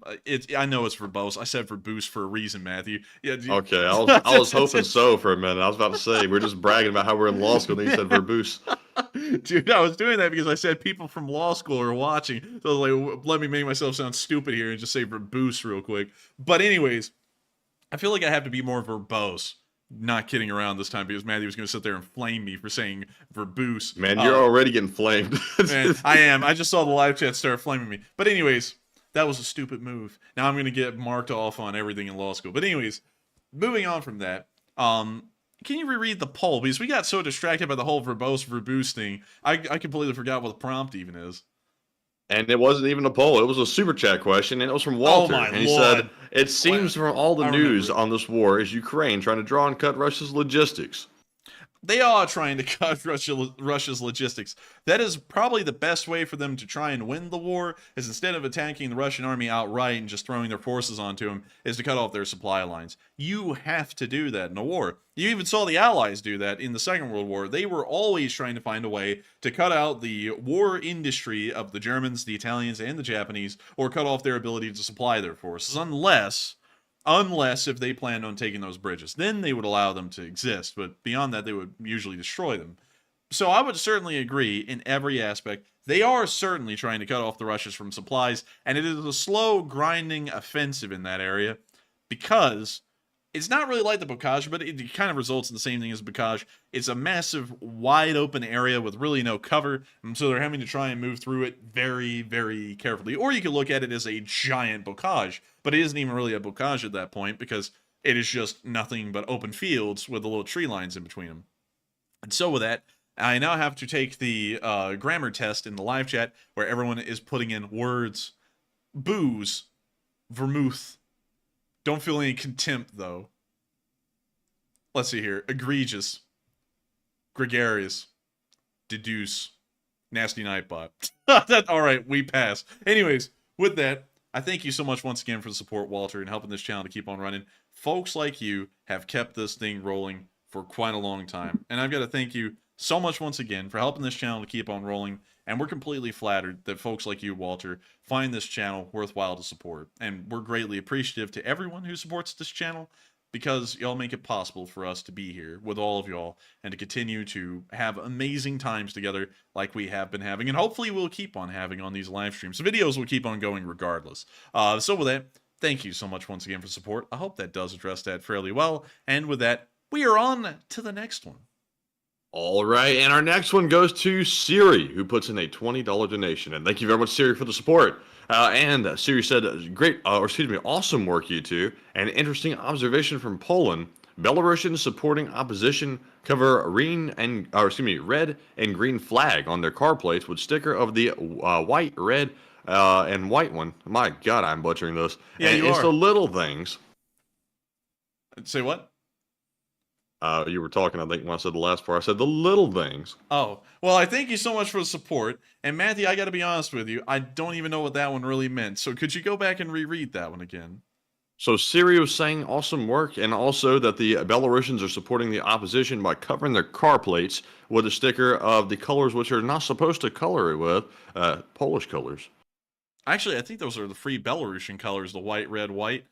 I know it's verbose. I said verbose for a reason, Matthew. Yeah. Okay, I was hoping so for a minute. I was about to say we're just bragging about how we're in law school. And then you said verbose. Dude, I was doing that because I said people from law school are watching. So I was like, let me make myself sound stupid here and just say verbose real quick. But anyways, I feel like I have to be more verbose. Not kidding around this time because Matthew was going to sit there and flame me for saying verbose. Man, you're already getting flamed. Man, I am. I just saw the live chat start flaming me. But anyways, that was a stupid move. Now I'm going to get marked off on everything in law school. But anyways, moving on from that, can you reread the poll? Because we got so distracted by the whole verbose thing, I completely forgot what the prompt even is. And it wasn't even a poll. It was a super chat question, and it was from Walter. Oh my and he Lord. said, it seems from all the news on this war is Ukraine trying to draw and cut Russia's logistics. They are trying to cut Russia's logistics. That is probably the best way for them to try and win the war, is instead of attacking the Russian army outright and just throwing their forces onto them, is to cut off their supply lines. You have to do that in a war. You even saw the Allies do that in the Second World War. They were always trying to find a way to cut out the war industry of the Germans, the Italians, and the Japanese, or cut off their ability to supply their forces, unless if they planned on taking those bridges. Then they would allow them to exist, but beyond that, they would usually destroy them. So I would certainly agree in every aspect. They are certainly trying to cut off the Russians from supplies, and it is a slow, grinding offensive in that area, because it's not really like the bocage, but it kind of results in the same thing as bocage. It's a massive, wide open area with really no cover, and so they're having to try and move through it very, very carefully. Or you could look at it as a giant bocage, but it isn't even really a bocage at that point, because it is just nothing but open fields with the little tree lines in between them. And so with that, I now have to take the grammar test in the live chat, where everyone is putting in words. Booze, vermouth. Don't feel any contempt, though. Let's see here. Egregious. Gregarious. Deduce. Nasty Nightbot. All right, we pass. Anyways, with that, I thank you so much once again for the support, Walter, and helping this channel to keep on running. Folks like you have kept this thing rolling for quite a long time. And I've got to thank you so much once again for helping this channel to keep on rolling. And we're completely flattered that folks like you, Walter, find this channel worthwhile to support. And we're greatly appreciative to everyone who supports this channel, because y'all make it possible for us to be here with all of y'all and to continue to have amazing times together like we have been having, and hopefully we'll keep on having on these live streams. The videos will keep on going regardless. So with that, thank you so much once again for support. I hope that does address that fairly well. And with that, we are on to the next one. All right, and our next one goes to Siri, who puts in a $20 donation. And thank you very much, Siri, for the support. And Siri said, great, awesome work, you two. An interesting observation from Poland. Belarusians supporting opposition cover red and green flag on their car plates with sticker of the white, red, and white one. My God, I'm butchering this. Yeah, and it's the little things. Say what? You were talking, I think, when I said the last part. I said the little things. Oh, well, I thank you so much for the support. And Matthew, I got to be honest with you, I don't even know what that one really meant. So could you go back and reread that one again? So Siri was saying awesome work, and also that the Belarusians are supporting the opposition by covering their car plates with a sticker of the colors which are not supposed to color it with, Polish colors. Actually, I think those are the free Belarusian colors, the white, red, white.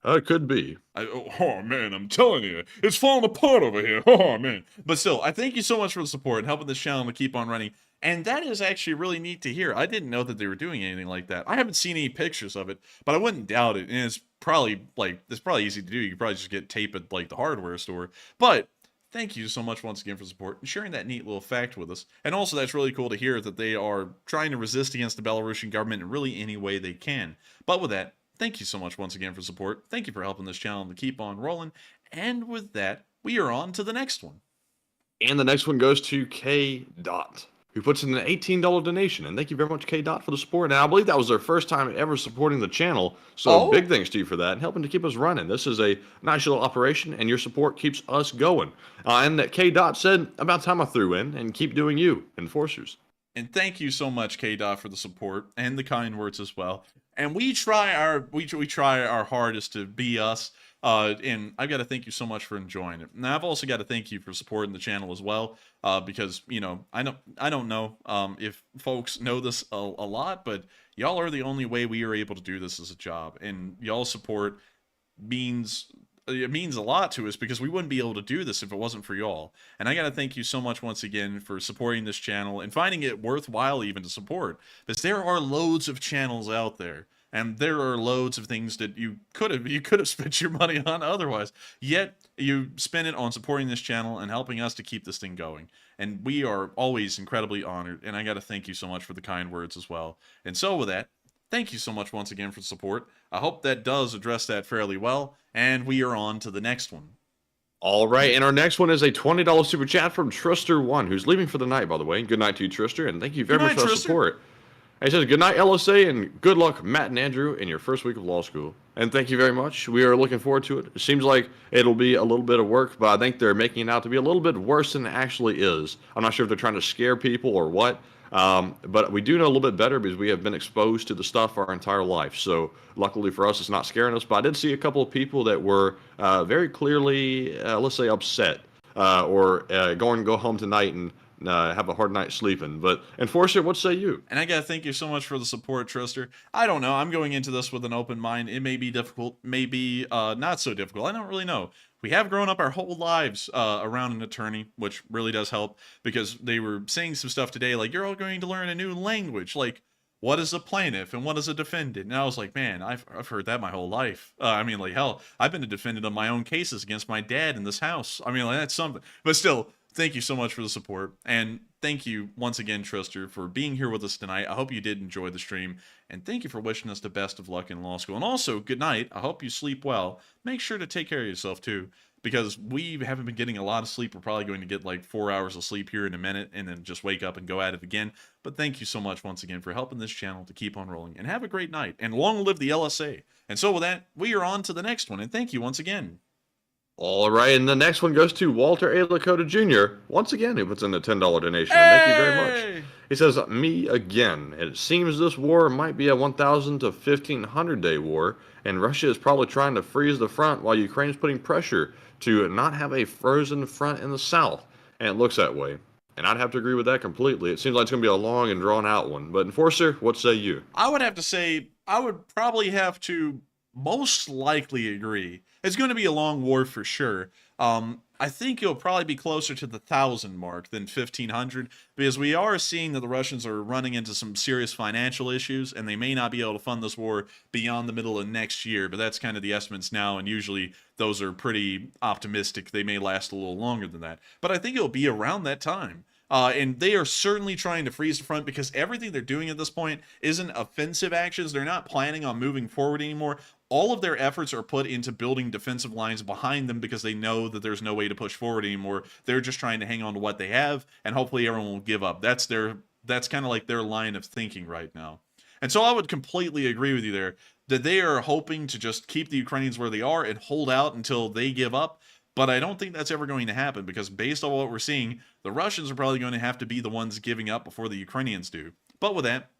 It could be. Oh, man, I'm telling you, it's falling apart over here. Oh, man. But still, I thank you so much for the support and helping this channel to keep on running. And that is actually really neat to hear. I didn't know that they were doing anything like that. I haven't seen any pictures of it, but I wouldn't doubt it. And it's probably easy to do. You could probably just get tape at like the hardware store. But thank you so much once again for support and sharing that neat little fact with us. And also, that's really cool to hear that they are trying to resist against the Belarusian government in really any way they can. But with that, thank you so much once again for support. Thank you for helping this channel to keep on rolling. And with that, we are on to the next one. And the next one goes to K. Dot, who puts in an $18 donation. And thank you very much, K. Dot, for the support. And I believe that was their first time ever supporting the channel. So big thanks to you for that and helping to keep us running. This is a nice little operation, and your support keeps us going. And that K. Dot said, about time I threw in, and keep doing you, enforcers. And thank you so much, K-Dot, for the support and the kind words as well. And we try our hardest to be us. And I've got to thank you so much for enjoying it. Now I've also got to thank you for supporting the channel as well. Because you know, I don't know if folks know this a lot, but y'all are the only way we are able to do this as a job. And y'all support means a lot to us, because we wouldn't be able to do this if it wasn't for y'all. And I got to thank you so much once again for supporting this channel and finding it worthwhile even to support, because there are loads of channels out there, and there are loads of things that you could have spent your money on otherwise, yet you spend it on supporting this channel and helping us to keep this thing going. And we are always incredibly honored, and I got to thank you so much for the kind words as well. And so with that, thank you so much once again for the support. I hope that does address that fairly well, and we are on to the next one. All right, and our next one is a $20 super chat from Trister1, who's leaving for the night, by the way. Good night to you, Trister, and thank you very much for the support. He says, good night, LSA, and good luck, Matt and Andrew, in your first week of law school. And thank you very much. We are looking forward to it. It seems like it'll be a little bit of work, but I think they're making it out to be a little bit worse than it actually is. I'm not sure if they're trying to scare people or what. But we do know a little bit better because we have been exposed to the stuff our entire life. So luckily for us, it's not scaring us. But I did see a couple of people that were very clearly, let's say, upset or go home tonight and have a hard night sleeping. But Enforcer, what say you? And I gotta thank you so much for the support, Trister. I don't know. I'm going into this with an open mind. It may be difficult, maybe not so difficult. I don't really know. We have grown up our whole lives around an attorney, which really does help, because they were saying some stuff today, like, you're all going to learn a new language. Like, what is a plaintiff and what is a defendant? And I was like, man, I've heard that my whole life. I mean, like, hell, I've been a defendant on my own cases against my dad in this house. I mean, like, that's something. But still, thank you so much for the support. And thank you once again, Trister, for being here with us tonight. I hope you did enjoy the stream. And thank you for wishing us the best of luck in law school. And also, good night. I hope you sleep well. Make sure to take care of yourself, too, because we haven't been getting a lot of sleep. We're probably going to get like 4 hours of sleep here in a minute and then just wake up and go at it again. But thank you so much once again for helping this channel to keep on rolling. And have a great night. And long live the LSA. And so with that, we are on to the next one. And thank you once again. All right, and the next one goes to Walter A. Lakota Jr. Once again, he puts in a $10 donation. Thank you very much. He says, me again. It seems this war might be a 1,000 to 1,500 day war, and Russia is probably trying to freeze the front while Ukraine is putting pressure to not have a frozen front in the south. And it looks that way. And I'd have to agree with that completely. It seems like it's going to be a long and drawn out one. But Enforcer, what say you? I would have to say, I would probably have to most likely agree. It's going to be a long war for sure. I think it'll probably be closer to the 1,000 mark than 1,500, because we are seeing that the Russians are running into some serious financial issues, and they may not be able to fund this war beyond the middle of next year, but that's kind of the estimates now, and usually those are pretty optimistic. They may last a little longer than that, but I think it'll be around that time. And they are certainly trying to freeze the front, because everything they're doing at this point isn't offensive actions. They're not planning on moving forward anymore. All of their efforts are put into building defensive lines behind them, because they know that there's no way to push forward anymore. They're just trying to hang on to what they have, and hopefully everyone will give up. That's kind of like their line of thinking right now. And so I would completely agree with you there, that they are hoping to just keep the Ukrainians where they are and hold out until they give up. But I don't think that's ever going to happen, because based on what we're seeing, the Russians are probably going to have to be the ones giving up before the Ukrainians do. But with that,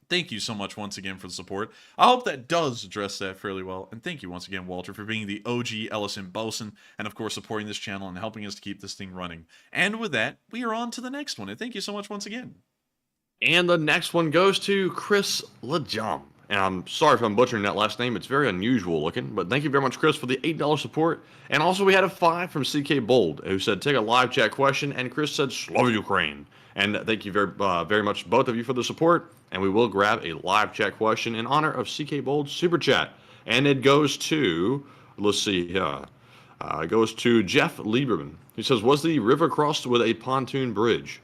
thank you so much once again for the support. I hope that does address that fairly well. And thank you once again, Walter, for being the OG Ellison Bosun, and of course supporting this channel and helping us to keep this thing running. And with that, we are on to the next one. And thank you so much once again. And the next one goes to Chris Lejam. And I'm sorry if I'm butchering that last name. It's very unusual looking. But thank you very much, Chris, for the $8 support. And also we had a 5 from CK Bold, who said, take a live chat question. And Chris said, Slava Ukraine. And thank you very much, both of you, for the support. And we will grab a live chat question in honor of CK Bold's super chat. And it goes to, let's see, it goes to Jeff Lieberman. He says, was the river crossed with a pontoon bridge?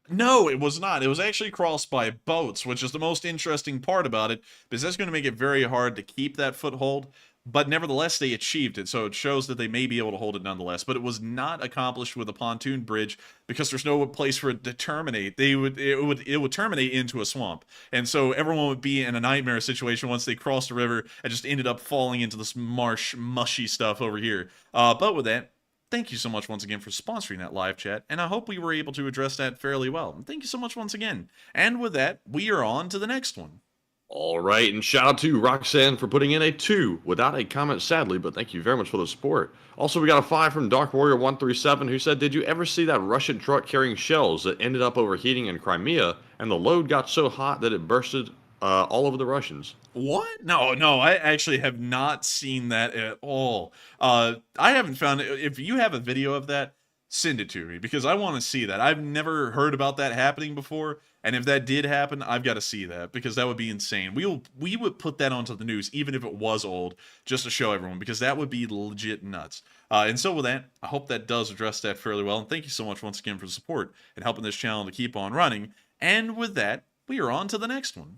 No, it was not. It was actually crossed by boats, which is the most interesting part about it, because that's going to make it very hard to keep that foothold. But nevertheless, they achieved it, so it shows that they may be able to hold it nonetheless. But it was not accomplished with a pontoon bridge, because there's no place for it to terminate. It would terminate into a swamp, and so everyone would be in a nightmare situation once they crossed the river and just ended up falling into this marsh, mushy stuff over here. But with that, thank you so much once again for sponsoring that live chat, and I hope we were able to address that fairly well. Thank you so much once again. And with that, we are on to the next one. All right, and shout out to Roxanne for putting in a 2 without a comment, sadly, but thank you very much for the support. Also, we got a 5 from Dark Warrior 137, who said, did you ever see that Russian truck carrying shells that ended up overheating in Crimea, and the load got so hot that it bursted all over the Russians? What? No, I actually have not seen that at all. I haven't found it. If you have a video of that, send it to me, because I want to see that. I've never heard about that happening before, and if that did happen, I've got to see that, because that would be insane. We would put that onto the news, even if it was old, just to show everyone, because that would be legit nuts. And so with that, I hope that does address that fairly well, and thank you so much once again for the support and helping this channel to keep on running. And with that, we are on to the next one.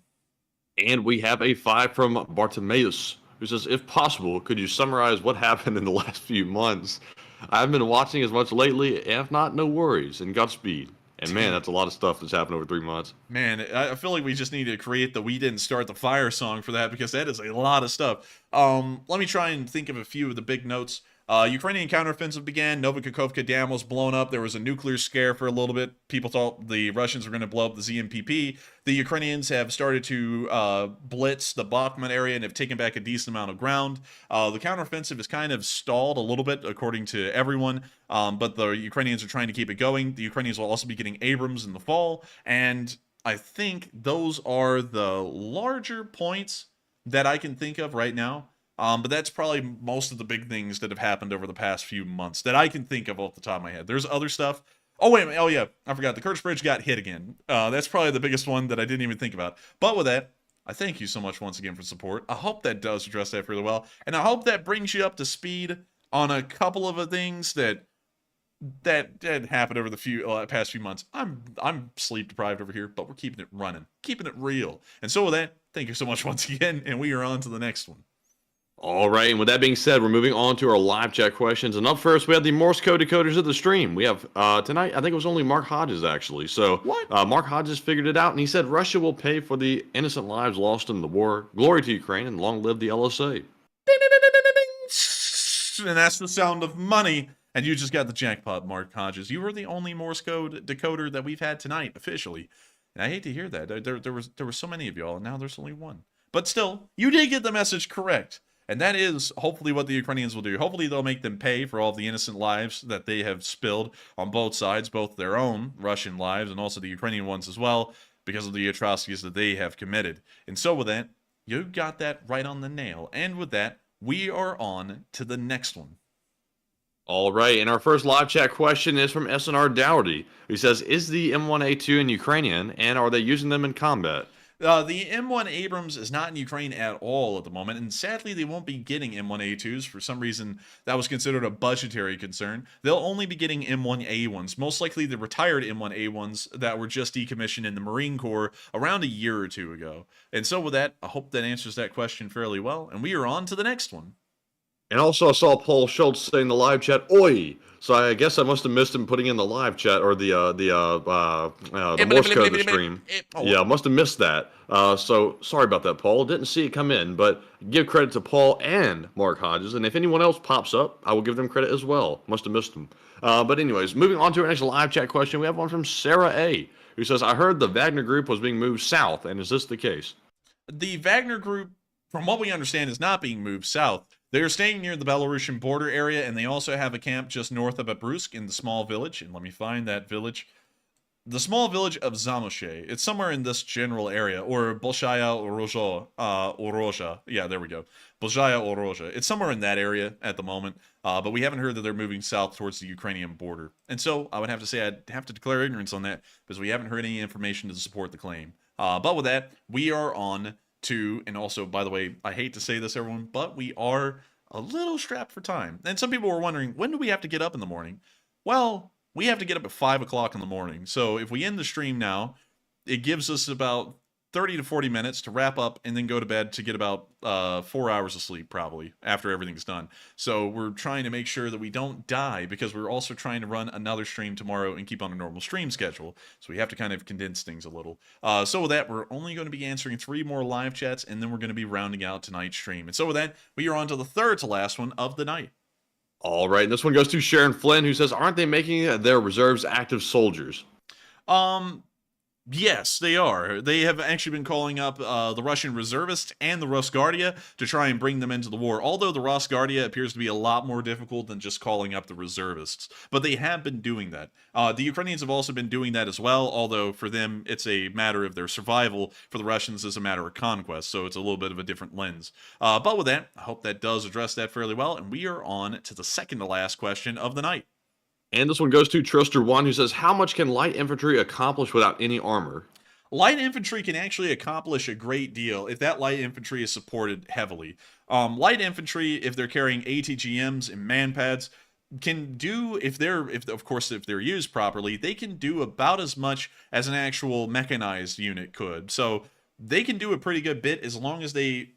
And we have a 5 from Bartimaeus, who says, if possible, could you summarize what happened in the last few months? I've been watching as much lately, if not, no worries, and Godspeed. And man, that's a lot of stuff that's happened over 3 months. Man, I feel like we just need to create the We Didn't Start the Fire song for that, because that is a lot of stuff. Let me try and think of a few of the big notes. Ukrainian counteroffensive began. Novokakhovka Dam was blown up. There was a nuclear scare for a little bit. People thought the Russians were going to blow up the ZMPP. The Ukrainians have started to blitz the Bakhmut area and have taken back a decent amount of ground. The counteroffensive is kind of stalled a little bit, according to everyone, but the Ukrainians are trying to keep it going. The Ukrainians will also be getting Abrams in the fall, and I think those are the larger points that I can think of right now. But that's probably most of the big things that have happened over the past few months that I can think of off the top of my head. There's other stuff. Oh, wait a minute. Oh, yeah. I forgot. The Kerch Bridge got hit again. That's probably the biggest one that I didn't even think about. But with that, I thank you so much once again for support. I hope that does address that really well. And I hope that brings you up to speed on a couple of the things that happened over the past few months. I'm sleep deprived over here, but we're keeping it running, keeping it real. And so with that, thank you so much once again, and we are on to the next one. All right, and with that being said, we're moving on to our live chat questions. And up first, we have the Morse code decoders of the stream. We have tonight, I think it was only Mark Hodges, actually. So Mark Hodges figured it out, and he said Russia will pay for the innocent lives lost in the war. Glory to Ukraine, and long live the LSA. And that's the sound of money. And you just got the jackpot, Mark Hodges. You were the only Morse code decoder that we've had tonight, officially. And I hate to hear that. There were so many of y'all, and now there's only one. But still, you did get the message correct. And that is hopefully what the Ukrainians will do. Hopefully they'll make them pay for all of the innocent lives that they have spilled on both sides, both their own Russian lives and also the Ukrainian ones as well, because of the atrocities that they have committed. And so with that, you got that right on the nail. And with that, we are on to the next one. All right, and our first live chat question is from SNR Dougherty, who says, is the M1A2 in Ukrainian, and are they using them in combat? The M1 Abrams is not in Ukraine at all at the moment, and sadly they won't be getting M1A2s. For some reason, that was considered a budgetary concern. They'll only be getting M1A1s, most likely the retired M1A1s that were just decommissioned in the Marine Corps around a year or two ago. And so with that, I hope that answers that question fairly well, and we are on to the next one. And also I saw Paul Schultz say in the live chat, oi! So I guess I must have missed him putting in the live chat or the Morse code of the stream. Yeah, I must have missed that. So sorry about that, Paul. Didn't see it come in, but give credit to Paul and Mark Hodges. And if anyone else pops up, I will give them credit as well. Must have missed them. But anyways, moving on to our next live chat question, we have one from Sarah A., who says, I heard the Wagner Group was being moved south, and is this the case? The Wagner Group, from what we understand, is not being moved south. They are staying near the Belarusian border area, and they also have a camp just north of Abrusk in the small village. And let me find that village. The small village of Zamoshe. It's somewhere in this general area, or Bolshaya Orozha. Yeah, there we go. Bolshaya Orozha. It's somewhere in that area at the moment, but we haven't heard that they're moving south towards the Ukrainian border. And so I would have to say I'd have to declare ignorance on that, because we haven't heard any information to support the claim. But with that, we are on to, and also, by the way, I hate to say this, everyone, but we are a little strapped for time. And some people were wondering, when do we have to get up in the morning? Well, we have to get up at 5 o'clock in the morning. So if we end the stream now, it gives us about 30 to 40 minutes to wrap up and then go to bed to get about 4 hours of sleep, probably, after everything's done. So we're trying to make sure that we don't die, because we're also trying to run another stream tomorrow and keep on a normal stream schedule. So we have to kind of condense things a little. So with that, we're only going to be answering 3 more live chats, and then we're going to be rounding out tonight's stream. And so with that, we are on to the third to last one of the night. All right, and this one goes to Sharon Flynn, who says, aren't they making their reserves active soldiers? Yes, they are. They have actually been calling up the Russian reservists and the Rosguardia to try and bring them into the war, although the Rosguardia appears to be a lot more difficult than just calling up the reservists. But they have been doing that. The Ukrainians have also been doing that as well, although for them it's a matter of their survival. For the Russians, it's a matter of conquest, so it's a little bit of a different lens. But with that, I hope that does address that fairly well, and we are on to the second to last question of the night. And this one goes to Truster1, who says, how much can light infantry accomplish without any armor? Light infantry can actually accomplish a great deal if that light infantry is supported heavily. Light infantry, if they're carrying ATGMs and manpads, can do, if they're used properly, they can do about as much as an actual mechanized unit could. So they can do a pretty good bit as long as they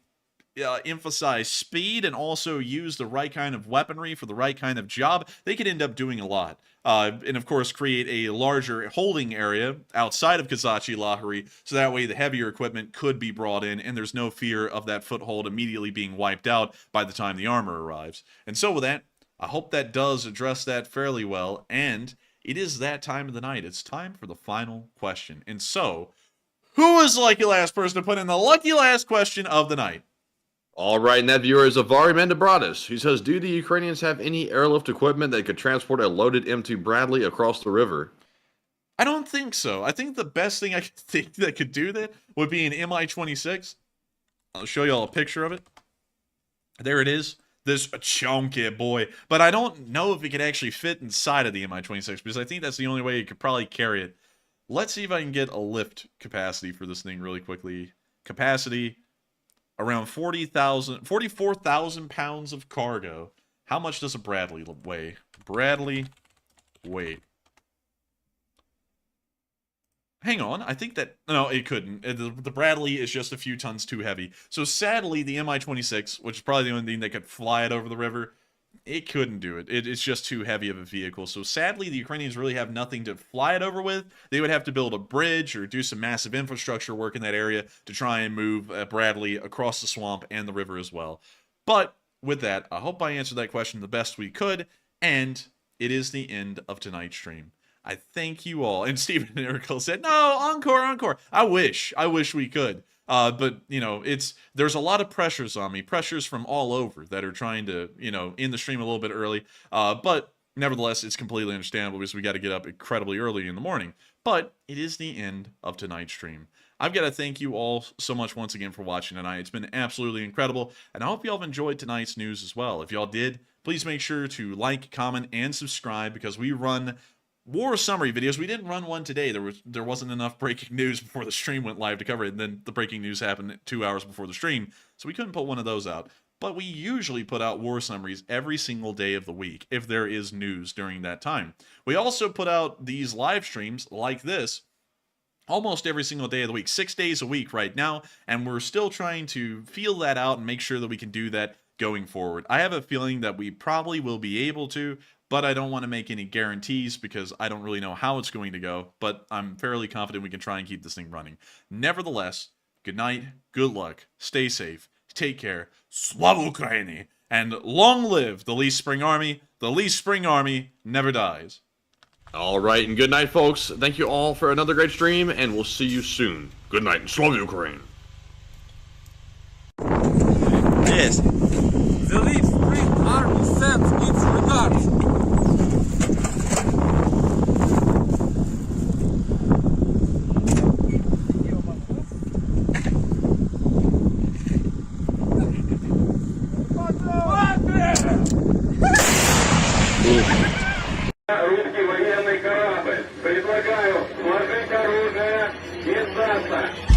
emphasize speed and also use the right kind of weaponry for the right kind of job. They could end up doing a lot. And of course create a larger holding area outside of Kazachi Lahari, so that way the heavier equipment could be brought in and there's no fear of that foothold immediately being wiped out by the time the armor arrives. And so with that, I hope that does address that fairly well, and it is that time of the night. It's time for the final question. And so, who is the lucky last person to put in the lucky last question of the night? All right, and that viewer is Avari Mendebratis. He says, do the Ukrainians have any airlift equipment that could transport a loaded M2 Bradley across the river? I don't think so. I think the best thing I could think that could do that would be an Mi-26. I'll show you all a picture of it. There it is. This chunky boy. But I don't know if it could actually fit inside of the Mi-26, because I think that's the only way it could probably carry it. Let's see if I can get a lift capacity for this thing really quickly. Capacity, around 44,000 pounds of cargo. How much does a Bradley weigh? Bradley weight. Hang on, I think that... No, it couldn't. The Bradley is just a few tons too heavy. So sadly, the Mi-26, which is probably the only thing that could fly it over the river, it couldn't do it. It's just too heavy of a vehicle. So sadly, the Ukrainians really have nothing to fly it over with. They would have to build a bridge or do some massive infrastructure work in that area to try and move Bradley across the swamp and the river as well. But with that, I hope I answered that question the best we could, and it is the end of tonight's stream. I thank you all. And Stephen and Erica said, no, encore. I wish we could. But, you know, there's a lot of pressures on me, pressures from all over that are trying to, you know, end the stream a little bit early. But nevertheless, it's completely understandable because we got to get up incredibly early in the morning. But it is the end of tonight's stream. I've got to thank you all so much once again for watching tonight. It's been absolutely incredible. And I hope y'all have enjoyed tonight's news as well. If y'all did, please make sure to like, comment, and subscribe because we run war summary videos. We didn't run one today. There wasn't enough breaking news before the stream went live to cover it, and then the breaking news happened 2 hours before the stream, so we couldn't put one of those out. But we usually put out war summaries every single day of the week if there is news during that time. We also put out these live streams like this almost every single day of the week, 6 days a week right now, and we're still trying to feel that out and make sure that we can do that going forward. I have a feeling that we probably will be able to, but I don't want to make any guarantees because I don't really know how it's going to go, but I'm fairly confident we can try and keep this thing running. Nevertheless, good night, good luck, stay safe, take care, Slava Ukraini, and long live the Least Spring Army. The Least Spring Army never dies. All right, and good night, folks. Thank you all for another great stream, and we'll see you soon. Good night, and Slava Ukraine. Yes. The Leaf Spring Army sends its regards. Русский военный корабль. Предлагаю сложить оружие и сдаться.